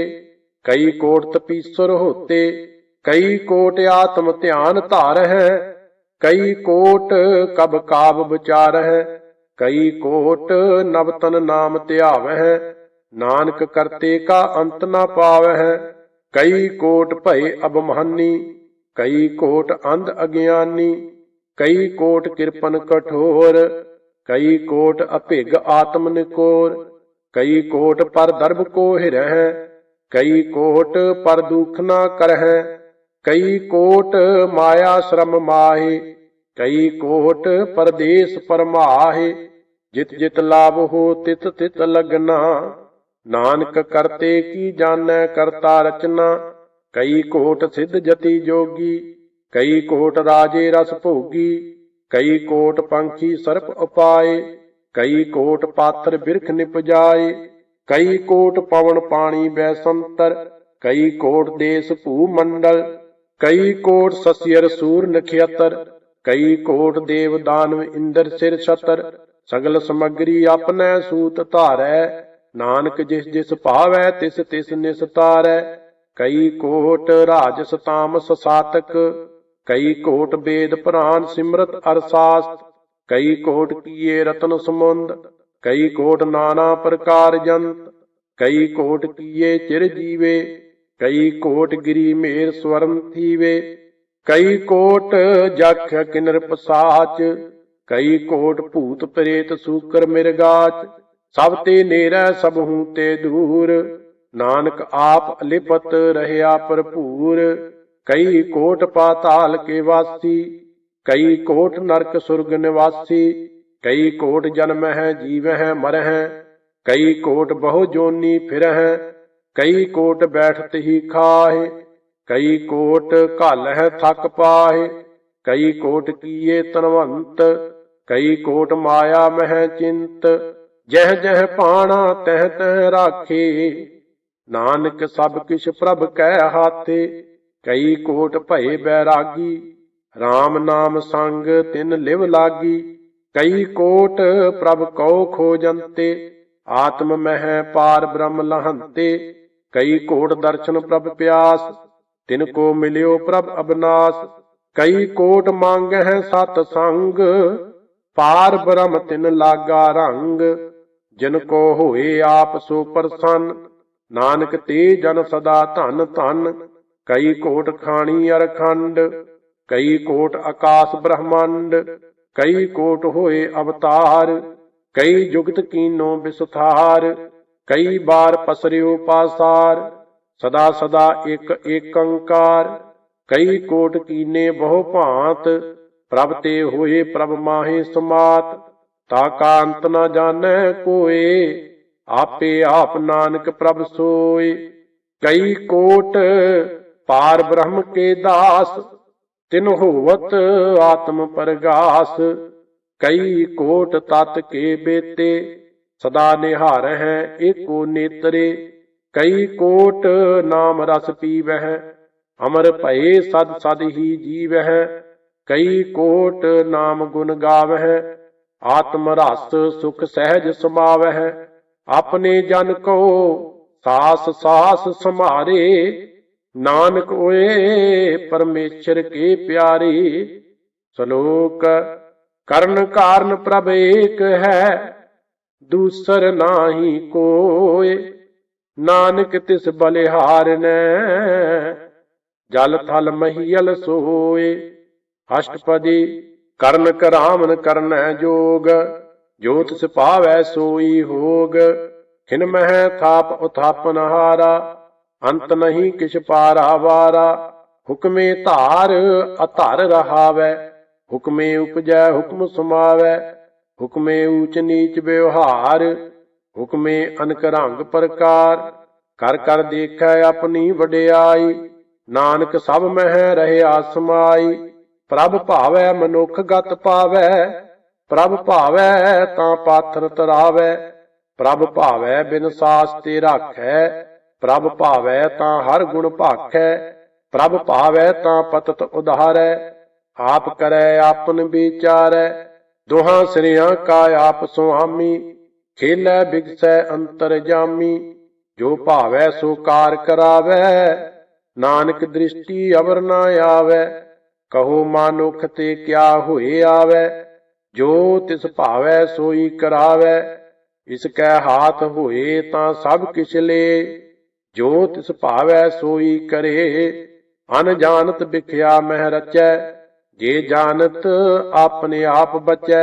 ਕਈ ਕੋਟ ਤਪੀਸਰ ਹੋਤੇ। ਕਈ ਕੋਟ ਆਤਮ ਧਿਆਨ ਧਾਰਹਿ, ਕਈ ਕੋਟ ਕਬ ਕਾਬ ਵਿਚਾਰਹਿ। ਕਈ ਕੋਟ ਨਵਤਨ ਨਾਮ ਧਿਆਵਹਿ, ਨਾਨਕ ਕਰਤੇ ਕਾ ਅੰਤ ਨ ਪਾਵਹਿ। ਕਈ ਕੋਟ ਭਏ ਅਭਮਾਨੀ, ਕਈ ਕੋਟ ਅੰਧ ਅਗਿਆਨੀ। ਕਈ ਕੋਟ ਕਿਰਪਨ ਕਠੋਰ, ਕਈ ਕੋਟ ਅਭਿਗ ਆਤਮ ਨਿਕੋਰ। ਕਈ ਕੋਟ ਪਰ ਦਰਬ ਕੋ ਹਿਰਹਿ, ਕਈ ਕੋਟ ਪਰ ਦੁਖ ਨਾ ਕਰਹਿ। ਕਈ ਕੋਟ ਮਾਇਆ ਸ਼ਰਮ ਮਾਹੇ, ਕਈ ਕੋਟ ਪਰਦੇਸ ਪਰਮਾਹੇ। ਜਿਤ ਜਿਤ ਲਾਭ ਹੋ ਤਿਤ ਤਿਤ ਲਗਨਾ, ਨਾਨਕ ਕਰਤੇ ਕੀ ਜਾਣੈ ਕਰਤਾ ਰਚਨਾ। ਕਈ ਕੋਟ ਸਿੱਧ ਜਤੀ ਜੋਗੀ, ਕਈ ਕੋਟ ਰਾਜੇ ਰਸ ਭੋਗੀ। ਕਈ ਕੋਟ ਪੰਖੀ ਸਰਪ ਉਪਾਏ, ਕਈ ਕੋਟ ਪਾਥਰ ਬਿਰਖ ਨਿਪਜਾਏ। ਕਈ ਕੋਟ ਪਵਨ ਪਾਣੀ ਬੈਸੰਤਰ, ਕਈ ਕੋਟ ਦੇਸ ਭੂ ਮੰਡਲ। ਕਈ ਕੋਟ ਸਸਿਅਰ ਸੂਰ ਨਖਿਅਤਰ, ਕਈ ਕੋਟ ਦੇਵ ਦਾਨਵ ਇੰਦਰ ਸਿਰ ਛਤਰ। ਸਗਲ ਸਮਗਰੀ ਆਪਣੈ ਸੂਤ ਧਾਰੈ, ਨਾਨਕ ਜਿਸ ਜਿਸ ਭਾਵੈ ਤਿਸ ਤਿਸ ਨਿਸਤਾਰੈ। ਕਈ ਕੋਟ ਰਾਜਸ ਤਾਮਸ ਸਾਤਕ, ਕਈ ਕੋਟ ਵੇਦ ਪੁਰਾਨ ਸਿਮਰਤ ਅਰਸਾਸਤ। ਕਈ ਕੋਟ ਕੀਏ ਰਤਨ ਸਮੁੰਦ, ਕਈ ਕੋਟ ਨਾਨਾ ਪ੍ਰਕਾਰ ਜੰਤ। ਕਈ ਕੋਟ ਕੀਏ ਚਿਰ ਜੀਵੇ, ਕਈ ਕੋਟ ਗਿਰੀ ਮੇਰ ਸਵਰਨ ਥੀਵੇ। ਕਈ ਕੋਟ ਜਖ ਕਿਨਰ ਪਸਾਚ, ਕਈ ਕੋਟ ਭੂਤ ਪ੍ਰੇਤ ਸੂਕਰ ਮਿਰਗਾਚ। ਸਭ ਤੇ ਨੇਰੈ ਸਭਹੂ ਤੇ ਦੂਰ, ਨਾਨਕ ਆਪ ਲਿਪਤ ਰਹਿਆ ਭਰਪੂਰ। ਕਈ ਕੋਟ ਪਾਤਾਲ ਕੇ ਵਾਸੀ, ਕਈ ਕੋਟ ਨਰਕ ਸੁਰਗ ਨਿਵਾਸੀ। ਕਈ ਕੋਟ ਜਨਮਹਿ ਜੀਵਹਿ ਮਰਹਿ, ਕਈ ਕੋਟ ਬਹੁ ਜੋਨੀ ਫਿਰਹਿ। ਕਈ ਕੋਟ ਬੈਠਤ ਹੀ ਖਾਹਿ, ਕਈ ਕੋਟ ਘਾਲਹਿ ਥਕ ਪਾਹਿ। ਕਈ ਕੋਟ ਕੀਏ ਤਨਵੰਤ, ਕਈ ਕੋਟ ਮਾਇਆ ਮਹਿ ਚਿੰਤ। ਜਹ ਜਹ ਪਾਣਾ ਤਹ ਤਹ ਰਾਖੇ, ਨਾਨਕ ਸਭ ਕਿਛ ਪ੍ਰਭ ਕੈ ਹਾਥੇ। ਕਈ ਕੋਟ ਭਏ ਬੈਰਾਗੀ, RAM ਨਾਮ ਸੰਗ ਤਿਨ ਲਿਵ ਲਾਗੀ। ਕਈ ਕੋਟ ਪ੍ਰਭ ਕਉ ਖੋਜੰਤੇ, ਆਤਮ ਮਹਿ ਪਾਰ ਬ੍ਰਹਮ ਲਹੰਤੇ। ਕਈ ਕੋਟ ਦਰਸ਼ਨ ਪ੍ਰਭ ਪਿਆਸ, ਤਿਨ ਕੋ ਮਿਲਿਓ ਪ੍ਰਭ ਅਬਨਾਸ। ਕਈ ਕੋਟ ਮੰਗਹਿ ਸਤ ਸੰਗ, ਪਾਰ ਬ੍ਰਹਮ ਤਿਨ ਲਾਗਾ ਰੰਗ। ਜਿਨ ਕੋ ਹੋਏ ਆਪ ਸੋ ਪ੍ਰਸੰਨ, ਨਾਨਕ ਤੇ ਜਨ ਸਦਾ ਧਨ ਧਨ। ਕਈ ਕੋਟ ਖਾਣੀ ਅਰਖੰਡ, ਕਈ ਕੋਟ ਆਕਾਸ ਬ੍ਰਹਮੰਡ। ਕਈ ਕੋਟ ਹੋਏ ਅਵਤਾਰ, ਕਈ ਜੁਗਤ ਕੀਨੋ ਵਿਸਥਾਰ। ਕਈ ਬਾਰ ਪਸਰਿਓ ਪਾਸਾਰ, ਸਦਾ ਸਦਾ ਇਕ ਏਕੰਕਾਰ। ਕਈ ਕੋਟ ਕੀਨੇ ਬਹੁ ਭਾਂਤ, ਪ੍ਰਭ ਤੇ ਹੋਏ ਪ੍ਰਭ ਮਾਹੇ ਸਮਾਤ। ਤਾ ਕਾ ਅੰਤ ਨ ਜਾਣੈ ਕੋਇ, ਆਪੇ ਆਪ ਨਾਨਕ ਪ੍ਰਭ ਸੋਇ। ਕਈ ਕੋਟ ਪਾਰ ਬ੍ਰਹਮ ਕੇ ਦਾਸ, ਤਿਨ ਹੋਵਤ ਆਤਮ ਪਰਗਾਸ। ਕਈ ਕੋਟ ਤਤ ਕੇ ਬੇਤੇ, ਸਦਾ ਨਿਹਾਰਹਿ ਏਕੋ ਨੇਤਰੇ। ਕਈ ਕੋਟ ਨਾਮ ਰਸ ਪੀਵਹਿ, ਅਮਰ ਭਏ ਸਦ ਸਦ ਹੀ ਜੀਵਹਿ। ਕਈ ਕੋਟ ਨਾਮ ਗੁਣ ਗਾਵਹਿ, ਆਤਮ ਰਸ ਸੁਖ ਸਹਿਜ ਸਮਾਵਹਿ। ਆਪਣੇ ਜਨ ਕੋ ਸਾਸ ਸਾਸ ਸੰਭਾਰੇ, ਨਾਨਕ ਓਏ ਪਰਮੇਸ਼ਰ ਕੇ ਪਿਆਰੇ। ਸ਼ਲੋਕ ਕਰਨ ਕਾਰਨ ਪ੍ਰਭ ਏਕ ਹੈ, दूसर नाही कोय। नानक तिस बलिहार ने जल थल महियल सोए। अष्टपदी करण करामन करन जोग, जो तिस पावै सोई होग। खिन मह थाप उथापन हारा, अंत नहीं किछ पारा वारा। हुक्मे धार अधर रहावै, हुक्मे उपजै हुक्म समावै। हुक्मे ऊच नीच व्यवहार, हुक्मे अनक रंग प्रकार। कर कर देखै अपनी वडियाई, नानक सब मह रहया समाई। प्रभ भावै मनुख गत पावै, प्रभ भावै तां पाथर तरावै। प्रभ भावै बिन सास ते राखै, प्रभ भावै तां हर गुण भाखै। प्रभ भावै तां पतत उधारै, आप करै आपन विचारै। दोहां सिरियां का आप सुआमी, खेलै बिगसै अंतर जामी। जो भावै सो कार करावै, नानक दृष्टि अवर ना आवै। कहो मानुख ते क्या होए आवै, जो तिस भावै सोई करावै। इसकै हाथ होए तां सब किछ ले, जो तिस भावै सोई करे। अनजानत बिख्या मह रचै, जे जानत अपने आप बचै।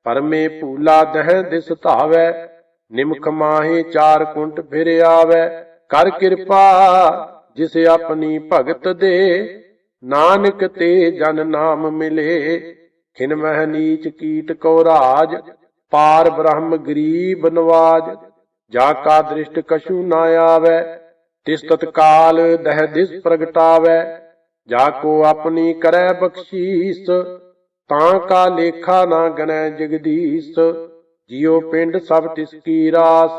परमे भूला दह दिस धावै, निमख माहे चार कुंट फिर आवै। कर कृपा जिस अपनी भगत दे, नानक ते जन नाम मिले। खिन मह नीच कीट को राज, पार ब्रह्म गरीब नवाज। जाका दृष्ट कछु न आवै, तिस तत्काल दह दिस प्रगटावै। जाको अपनी करै बख्शीस, तां का लेखा ना गनै जगदीश। जियो पिंड सब तिसकी रास,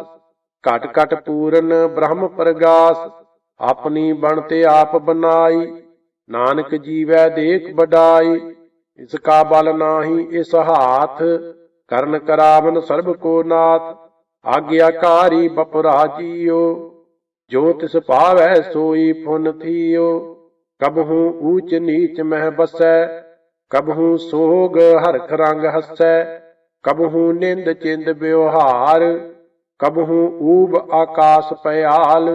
घट घट पूरन ब्रह्म प्रगास। अपनी बनते आप बनाई, नानक जीवै देख बडाई। इसका बल नाही इस हाथ, करन करावन सर्ब को नाथ। आज्ञाकारी बपुरा जियो, जो तिस पावै सोई पुन थियो। कबहू ऊच नीच मह बसै, कबहू सोग हरख रंग हसै। कबहू निंद चिंद व्यवहार, कबहू ऊब आकाश पयाल।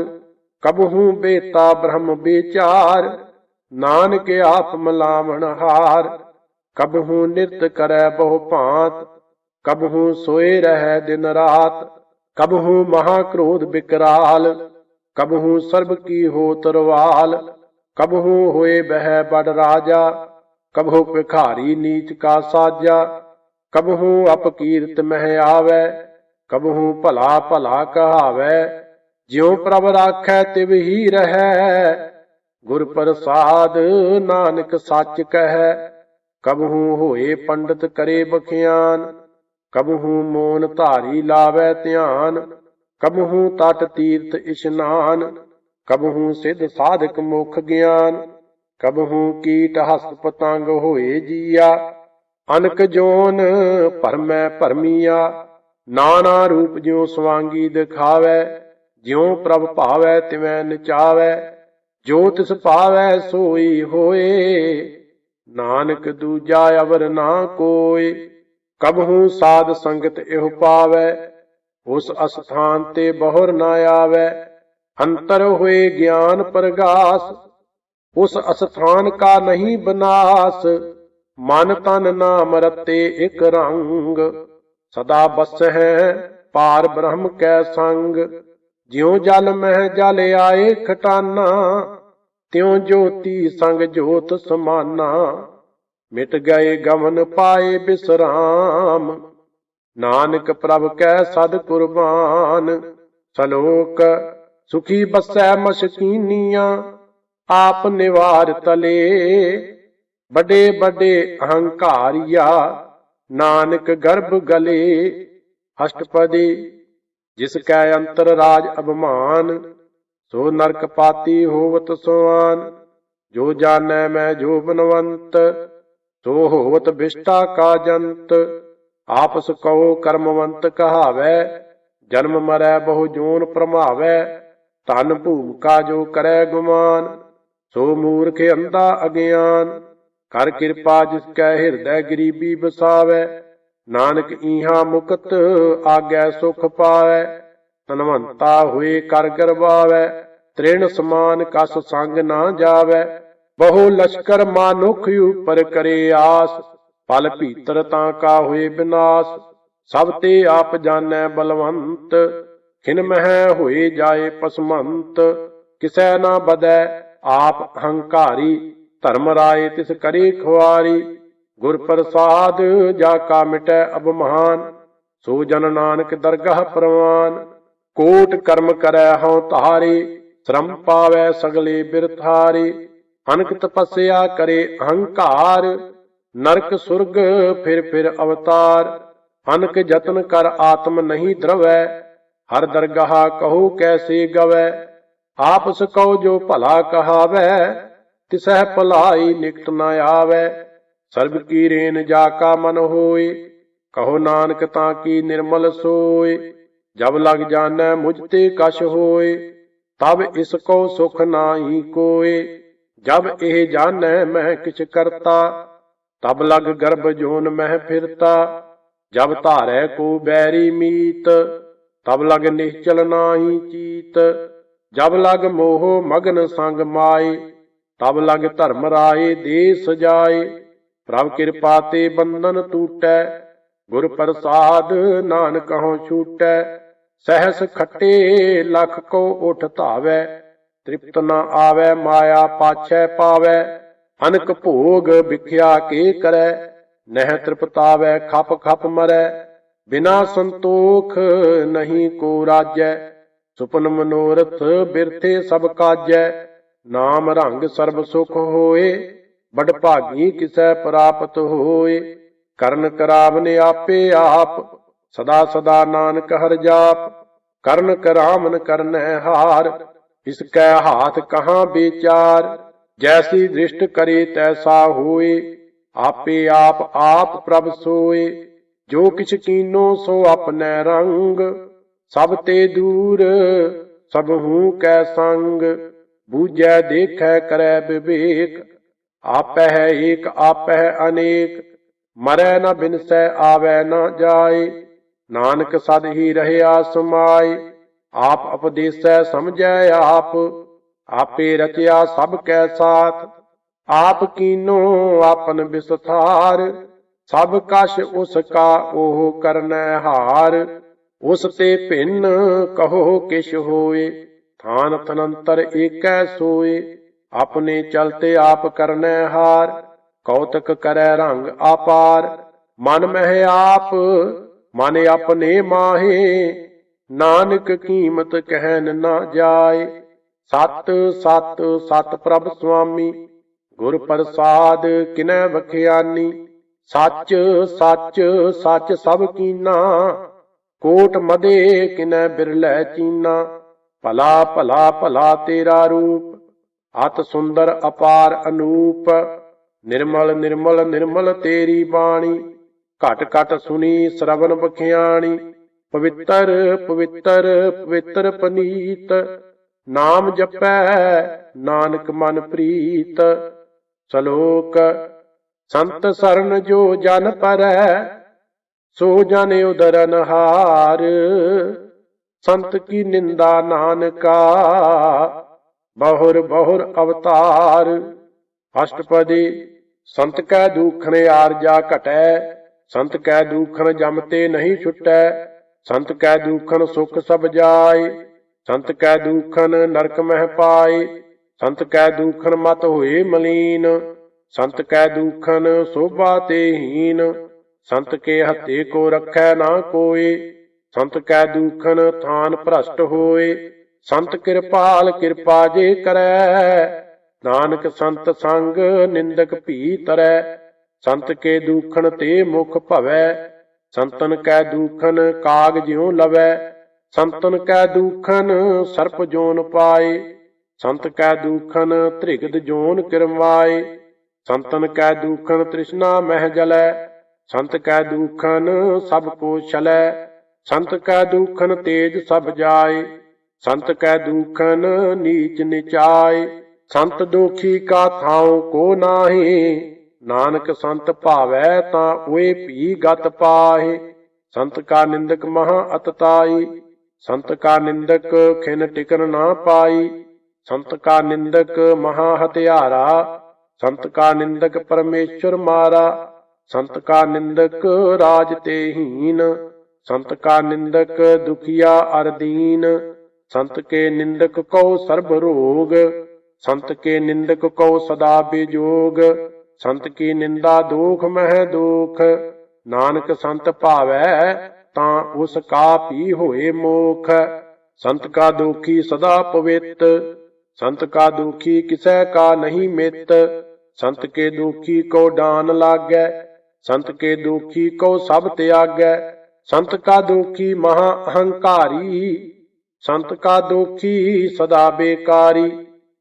कबहू बेता ब्रह्म विचार, नानक आप मलावण हार। कबहू नित करै बहु भांत, कबहू सोए रहै दिन रात। कबहू महाक्रोध विकराल, कबहू सर्ब की होत रवाल। कबहू होए बह बड़ राजा, कबहू भिखारी नीच का साजा। कबहू अपकीर्त मह आवै, कबहू भला भला कहावै। ज्यों प्रभ राखै तिव ही रहै, गुर प्रसाद नानक सच कहै। कबहू होए पंडित करे बखियान, कबहू मोन धारी लावै ध्यान। कबहू तट तीर्थ इशनान, कबहू सिद्ध साधक मुख ज्ञान। कबहू कीट हस्त पतंग होए जिया, अनक जोन भरमै भरमिया। नाना रूप ज्यों स्वांगी दिखावै, ज्यों प्रभ भावै तिवै नचावै। जो तिस पावै सोई होए, नानक दूजा अवर ना कोय। कबहू साध संगत एह पावै, उस अस्थान ते बहुर न आवै। अंतर हुए ज्ञान प्रगास, उस अस्थान का नहीं बनास। मन तन नाम रते एक रंग, सदा बस है पार ब्रह्म कै संग। ज्यों जल मह जल आए खटाना, त्यों ज्योति संग ज्योत समाना। मिट गए गमन पाए विश्राम, नानक प्रभ कै सद कुर्बान। सलोक सुखी बसै मशकीनिया, आप निवार तले। बड़े बड़े अहंकारिया, नानक गर्भ गले। अष्टपदी जिसकै अंतर राज अभिमान, सो नरक पाती होवत सुआन। जो जानै मैं जो बनवंत, सो होवत विष्टा का जंत। आपस कहो कर्मवंत कहावै, जन्म मरै बहु जोन प्रमावै। धन भूमिका जो करै गुमान, सो मूर्ख अंधा अज्ञान। कर कृपा जिसकै हिरदै गरीबी बसावै, ਨਾਨਕ ਈਹਾ ਮੁਕਤ ਆਗੈ ਸੁਖ ਪਾਵੈ। ਧਨਵੰਤਾ ਹੋਏ ਕਰ ਗਰਵਾਵੈ, ਤ੍ਰਿਣ ਸਮਾਨ ਕਸ ਸੰਗ ਨਾ ਜਾਵੈ। ਬਹੁ ਲਸ਼ਕਰ ਮਾਨੁਖ ਉਪਰ ਕਰੇ ਆਸ, ਪਲ ਭੀਤਰ ਤਾਂ ਕਾ ਹੋਏ ਬਿਨਾਸ਼। ਸਭ ਤੇ ਆਪ ਜਾਣੈ ਬਲਵੰਤ, ਖਿਨ ਮਹਿ ਹੋਏ ਜਾਏ ਪਸਮੰਤ। ਕਿਸੈ ਨਾ ਬਦੈ ਆਪ ਹੰਕਾਰੀ, ਧਰਮ ਰਾਏ ਤਿਸ ਕਰੇ ਖੁਆਰੀ। ਗੁਰ ਪ੍ਰਸਾਦ ਜਾ ਕਾ ਮਿਟੈ ਅਭਿਮਾਨ, ਸੋ ਜਨ ਨਾਨਕ ਦਰਗਾਹ ਪ੍ਰਵਾਨ। ਕੋਟ ਕਰਮ ਕਰੈ ਹਉ ਧਾਰੇ, ਸ਼ਰਮ ਪਾਵੈ ਸਗਲੇ ਬਿਰਥਾਰੇ। ਅਨਕ ਤਪੱਸਿਆ ਕਰੇ ਅਹੰਕਾਰ, ਨਰਕ ਸੁਰਗ ਫਿਰ ਫਿਰ ਅਵਤਾਰ। ਅਨਕ ਜਤਨ ਕਰ ਆਤਮ ਨਹੀਂ ਦਰਵੈ, ਹਰ ਦਰਗਾਹ ਕਹੋ ਕੈਸੇ ਗਵੈ। ਆਪਸ ਕਉ ਜੋ ਭਲਾ ਕਹਾਵੈ, ਤਿਸਹਿ ਭਲਾਈ ਨਿਕਟ ਨ ਆਵੈ। ਸਰਬ ਕੀ ਰੇਨ ਜਾ ਕਾ ਮਨ ਹੋਏ, ਕਹੋ ਨਾਨਕ ਤਾਂ ਕੀ ਨਿਰਮਲ ਸੋਏ। ਜਬ ਲਗ ਜਾਣੈ ਮੁਝ ਤੇ ਕਛ ਹੋਏ, ਤਬ ਇਸ ਕੋ ਸੁਖ ਨਾਹੀ ਕੋਏ। ਜਬ ਇਹ ਜਾਣੈ ਮੈਂ ਕਿਛ ਕਰਤਾ, ਤਬ ਲਗ ਗਰਭ ਜੋਨ ਮਹਿ ਫਿਰਤਾ। ਜਬ ਧਾਰੈ ਕੋ ਬੈਰੀ ਮੀਤ, ਤਬ ਲਗ ਨਿਸ਼ਚਲ ਨਾਹੀ ਚੀਤ। ਜਬ ਲਗ ਮੋਹ ਮਗਨ ਸੰਗ ਮਾਏ, ਤਬ ਲਗ ਧਰਮ ਰਾਏ ਦੇ ਸਜਾਏ। ਪ੍ਰਭ ਕਿਰਪਾ ਤੇ ਬੰਧਨ ਟੂਟੈ, ਗੁਰ ਪ੍ਰਸਾਦ ਨਾਨਕ ਹਉ ਛੂਟੈ। ਸਹਿਸ ਖੱਟੇ ਲਖ ਕੋ ਉਠ ਧਾਵੈ, ਤ੍ਰਿਪਤ ਨ ਆਵੈ ਮਾਇਆ ਪਾਛੈ ਪਾਵੈ। ਅਨਕ ਭੋਗ ਵਿਖਿਆ ਕੇ ਕਰੈ, ਨਹਿ ਤ੍ਰਿਪਤਾਵੈ ਖਪ ਖਪ ਮਰੈ। ਬਿਨਾ ਸੰਤੋਖ ਨਹੀਂ ਕੋ ਰਾਜੈ, ਸੁਪਨ ਮਨੋਰਥ ਬਿਰਥੇ ਸਭ ਕਾਜੈ। ਨਾਮ ਰੰਗ ਸਰਬ ਸੁਖ ਹੋਏ, ਬੜ ਭਾਗੀ ਕਿਸੈ ਪ੍ਰਾਪਤ ਹੋਏ। ਕਰਨ ਕਰਾਵਨ ਆਪੇ ਆਪ, ਸਦਾ ਸਦਾ ਨਾਨਕ ਹਰਿ ਜਾਪ। ਕਰਨ ਕਰਾਵਨ ਕਰਨੈ ਹਾਰ, ਇਸ ਕੈ ਹਾਥ ਕਹਾਂ ਵਿਚਾਰ। ਜੈਸੀ ਦ੍ਰਿਸ਼ਟ ਕਰੇ ਤੈਸਾ ਹੋਏ, ਆਪੇ ਆਪ ਆਪ ਪ੍ਰਭ ਸੋਏ। ਜੋ ਕਿਛ ਕੀਨੋ ਸੋ ਆਪਣੈ ਰੰਗ, ਸਭ ਤੇ ਦੂਰ ਸਭਹੂ ਕੈ ਸੰਗ। ਬੂਝੈ ਦੇਖੈ ਕਰੈ ਵਿਵੇਕ, ਆਪੈ ਏਕ ਆਪੈ ਅਨੇਕ। ਮਰੈ ਨ ਬਿਨਸੈ ਆਵੈ ਨ ਜਾਏ, ਨਾਨਕ ਸਦ ਹੀ ਰਹਿਆ ਸਮਾਏ। ਆਪ ਉਪਦੇਸੈ ਸਮਝੈ ਆਪ, ਆਪੇ ਰਚਿਆ ਸਭ ਕੈ ਸਾਥ। ਆਪ ਕੀਨੋ ਆਪਨ ਵਿਸਥਾਰ, ਸਭ ਕਛ ਉਸ ਕਾ ਉਹ ਕਰਨੈ ਹਾਰ। ਉਸ ਤੇ ਭਿੰਨ ਕਹੋ ਕਿਛ ਹੋਏ, ਥਾਨ ਤਨੰਤਰ ਏਕੈ ਸੋਏ। ਆਪਣੇ ਚਲਤੇ ਆਪ ਕਰਨੈ ਹਾਰ, ਕੌਤਕ ਕਰੈ ਰੰਗ ਆਪਾਰ। ਮਨ ਮਹਿ ਆਪ ਮਨ ਆਪਣੇ ਮਾਹੇ, ਨਾਨਕ ਕੀਮਤ ਕਹਿਨ ਨਾ ਜਾਏ। ਸਤ ਸਤ ਸਤ ਪ੍ਰਭ ਸੁਆਮੀ, ਗੁਰ ਪ੍ਰਸਾਦ ਕਿਨੈ ਵਖਿਆਨੀ। ਸੱਚ ਸੱਚ ਸੱਚ ਸਭ ਕੀਨਾ, ਕੋਟ ਮਦੇ ਕਿਨੈ ਬਿਰਲੈ ਚੀਨਾ। ਭਲਾ ਭਲਾ ਭਲਾ ਤੇਰਾ ਰੂਪ, ਅਤ ਸੁੰਦਰ ਅਪਾਰ ਅਨੂਪ। ਨਿਰਮਲ ਨਿਰਮਲ ਨਿਰਮਲ ਤੇਰੀ ਬਾਣੀ, ਘਟ ਘਟ ਸੁਣੀ ਸਰਵਨ ਬਖਿਆਣੀ। ਪਵਿੱਤਰ ਪਵਿੱਤਰ ਪਵਿੱਤਰ ਪਨੀਤ, ਨਾਮ ਜਪੈ ਨਾਨਕ ਮਨ ਪ੍ਰੀਤ। ਸ਼ਲੋਕ। ਸੰਤ ਸਰਨ ਜੋ ਜਨ ਪਰੈ, ਸੋ ਜਨ ਉਦਰਨ ਹਾਰ। ਸੰਤ ਕੀ ਨਿੰਦਾ ਨਾਨਕਾ, ਬਹੁਰ ਬਹੁਰ ਅਵਤਾਰ। ਅਸ਼ਟਪਦੀ। ਸੰਤ ਕੈ ਦੂਖਣ ਆਰਜਾ ਘਟੈ, ਸੰਤ ਕੈ ਦੂਖਣ ਜਮ ਤੇ ਨਹੀਂ ਛੁਟੈ। ਸੰਤ ਕੈ ਦੂਖਣ ਸੁਖ ਸਭ ਜਾਏ, ਸੰਤ ਕੈ ਦੂਖਣ ਨਰਕ ਮਹਿ ਪਾਏ। ਸੰਤ ਕੈ ਦੂਖਣ ਮਤ ਹੋਏ ਮਲੀਨ, ਸੰਤ ਕੈ ਦੂਖਣ ਸੋਭਾ ਤੇ ਹੀਨ। ਸੰਤ ਕੇ ਹੱਥੇ ਕੋ ਰੱਖੈ ਨਾ ਕੋਏ, ਸੰਤ ਕੈ ਦੂਖਣ ਥਾਨ ਭ੍ਰਸ਼ਟ ਹੋਏ। ਸੰਤ ਕਿਰਪਾਲ ਕਿਰਪਾ ਜੇ ਕਰੈ, ਨਾਨਕ ਸੰਤ ਸੰਗ ਨਿੰਦਕ ਭੀ ਤਰੈ। ਸੰਤ ਕੇ ਦੂਖਣ ਤੇ ਮੁਖ ਭਵੈ, ਸੰਤਨ ਕੈ ਦੂਖਣ ਕਾਗ ਜਿਉ ਲਵੈ। ਸੰਤਨ ਕੈ ਦੂਖਣ ਸਰਪ ਜੋਨ ਪਾਏ, ਸੰਤ ਕੈ ਦੂਖਣ ਧ੍ਰਿਗਦ ਜੋਨ ਕਿਰਮਾਏ। ਸੰਤਨ ਕੈ ਦੂਖਣ ਤ੍ਰਿਸ਼ਨਾ ਮਹਿ ਜਲੈ, ਸੰਤ ਕੈ ਦੂਖਣ ਸਭ ਕੋ ਛਲੈ। ਸੰਤ ਕੈ ਦੂਖਣ ਤੇਜ ਸਭ ਜਾਏ, ਸੰਤ ਕੈ ਦੂਖਣ ਨੀਚ ਨਿਚਾਏ। ਸੰਤ ਦੋਖੀ ਕਾ ਥਾਉ ਕੋ ਨਾਹੀ, ਨਾਨਕ ਸੰਤ ਭਾਵੈ ਤਾਂ ਓਏ ਭੀ ਗਤ ਪਾਹੇ। ਸੰਤ ਕਾ ਨਿੰਦਕ ਮਹਾ ਅਤਤਾਈ, ਸੰਤ ਕਾ ਨਿੰਦਕ ਖਿਨ ਟਿਕਨ ਨਾ ਪਾਈ। ਸੰਤ ਕਾ ਨਿੰਦਕ ਮਹਾ ਹਤਿਆਰਾ, ਸੰਤ ਕਾ ਨਿੰਦਕ ਪਰਮੇਸ਼ਰ ਮਾਰਾ। ਸੰਤ ਕਾ ਨਿੰਦਕ ਰਾਜ ਤੇ ਹੀਨ, ਸੰਤ ਕਾ ਨਿੰਦਕ ਦੁਖੀਆ ਅਰ ਦੀਨ। ਸੰਤ ਕੇ ਨਿੰਦਕ ਕਉ ਸਰਬ ਰੋਗ, ਸੰਤ ਕੇ ਨਿੰਦਕ ਕਉ ਸਦਾ ਬਿਜੋਗ। ਸੰਤ ਕੀ ਨਿੰਦਾ ਦੋਖ ਮਹਿ ਦੋਖ, ਨਾਨਕ ਸੰਤ ਭਾਵੈ ਤਾਂ ਉਸ ਕਾ ਭੀ ਹੋਏ ਮੋਖ। ਸੰਤ ਕਾ ਦੋਖੀ ਸਦਾ ਪਵਿੱਤ, ਸੰਤ ਕਾ ਦੋਖੀ ਕਿਸੈ ਕਾ ਨਹੀਂ ਮਿੱਤ। ਸੰਤ ਕੇ ਦੋਖੀ ਕੋ ਡਾਨ ਲਾਗੈ, ਸੰਤ ਕੇ ਦੋਖੀ ਕੋ ਸਭ ਤਿਆਗੈ। ਸੰਤ ਕਾ ਦੋਖੀ ਮਹਾ ਅਹੰਕਾਰੀ, ਸੰਤ ਕਾ ਦੋਖੀ ਸਦਾ ਬੇਕਾਰੀ।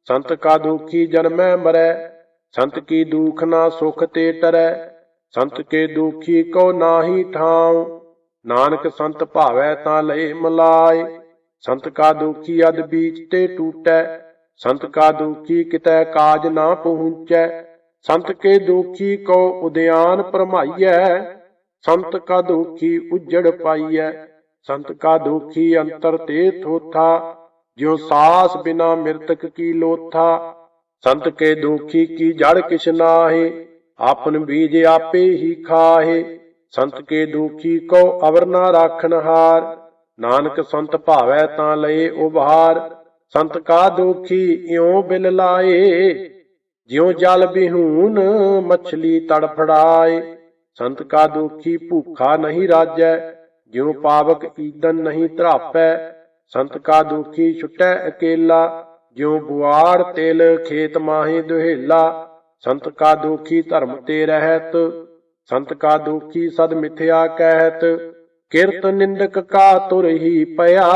ਸੰਤ ਕਾ ਦੋਖੀ ਜਨਮੈ ਮਰੈ, ਸੰਤ ਕੀ ਦੁਖ ਨਾ ਸੁਖ ਤੇ ਟਰੈ। ਸੰਤ ਕੇ ਦੁਖੀ ਕੋ ਨਾਹੀ ਠਾਉ, ਨਾਨਕ ਸੰਤ ਭਾਵੈ ਤਾਂ ਲਏ ਮਲਾਏ। ਸੰਤ ਕਾ ਦੁਖੀ ਅਦ ਬੀਚ ਤੇ ਟੂਟੈ, ਸੰਤ ਕਾ ਦੁਖੀ ਕਿਤੈ ਕਾਜ ਨਾ ਪਹੁੰਚੈ। ਸੰਤ ਕੇ ਦੁਖੀ ਕੋ ਉਦਿਆਨ ਭਰਮਾਈਐ, ਸੰਤ ਕਾ ਦੁਖੀ ਉਜੜ ਪਾਈਐ। ਸੰਤ ਕਾ ਦੁਖੀ ਅੰਤਰ ਤੇ ਥੋਥਾ, ਜਿਉ ਸਾਸ ਬਿਨਾ ਮਿਰਤਕ ਕੀ ਲੋਥਾ। ਸੰਤ ਕੇ ਦੁਖੀ ਕੀ ਜੜ ਕਿਛ ਨਾਹੀ, ਆਪਨ ਬੀਜ ਆਪੇ ਹੀ ਖਾਹੇ। ਸੰਤ ਕੇ ਦੁਖੀ ਕੋ ਅਵਰ ਨਾ ਰਾਖਨ ਹਾਰ, ਨਾਨਕ ਸੰਤ ਭਾਵੈ ਤਾਂ ਲਏ ਉਭਾਰ। ਸੰਤ ਕਾ ਦੁਖੀ ਇਉ ਬਿਲ ਲਾਏ, ਜਿਉ ਜਲ ਬਿਹੂਨ ਮਛਲੀ ਤੜਫੜਾਏ। ਸੰਤ ਕਾ ਦੁਖੀ ਭੂਖਾ ਨਹੀਂ ਰਾਜੈ, ਜਿਉ ਪਾਵਕ ਈਦਨ ਨਹੀਂ ਧਰਾਪੈ। ਸੰਤ ਕਾ ਦੁਖੀ ਛੁਟੈ ਅਕੇਲਾ, ਜਿਉ ਬੁਆੜ ਤਿਲ ਖੇਤ ਮਾਹੀ ਦੁਹੇਲਾ। ਸੰਤ ਕਾ ਦੁਖੀ ਧਰਮ ਤੇ ਰਹਿਤ, ਸੰਤ ਕਾ ਦੁਖੀ ਸਦ ਮਿਥਿਆ ਕਹਿਤ। ਕਿਰਤ ਨਿੰਦਕ ਕਾ ਤੁਰ ਹੀ ਪਿਆ,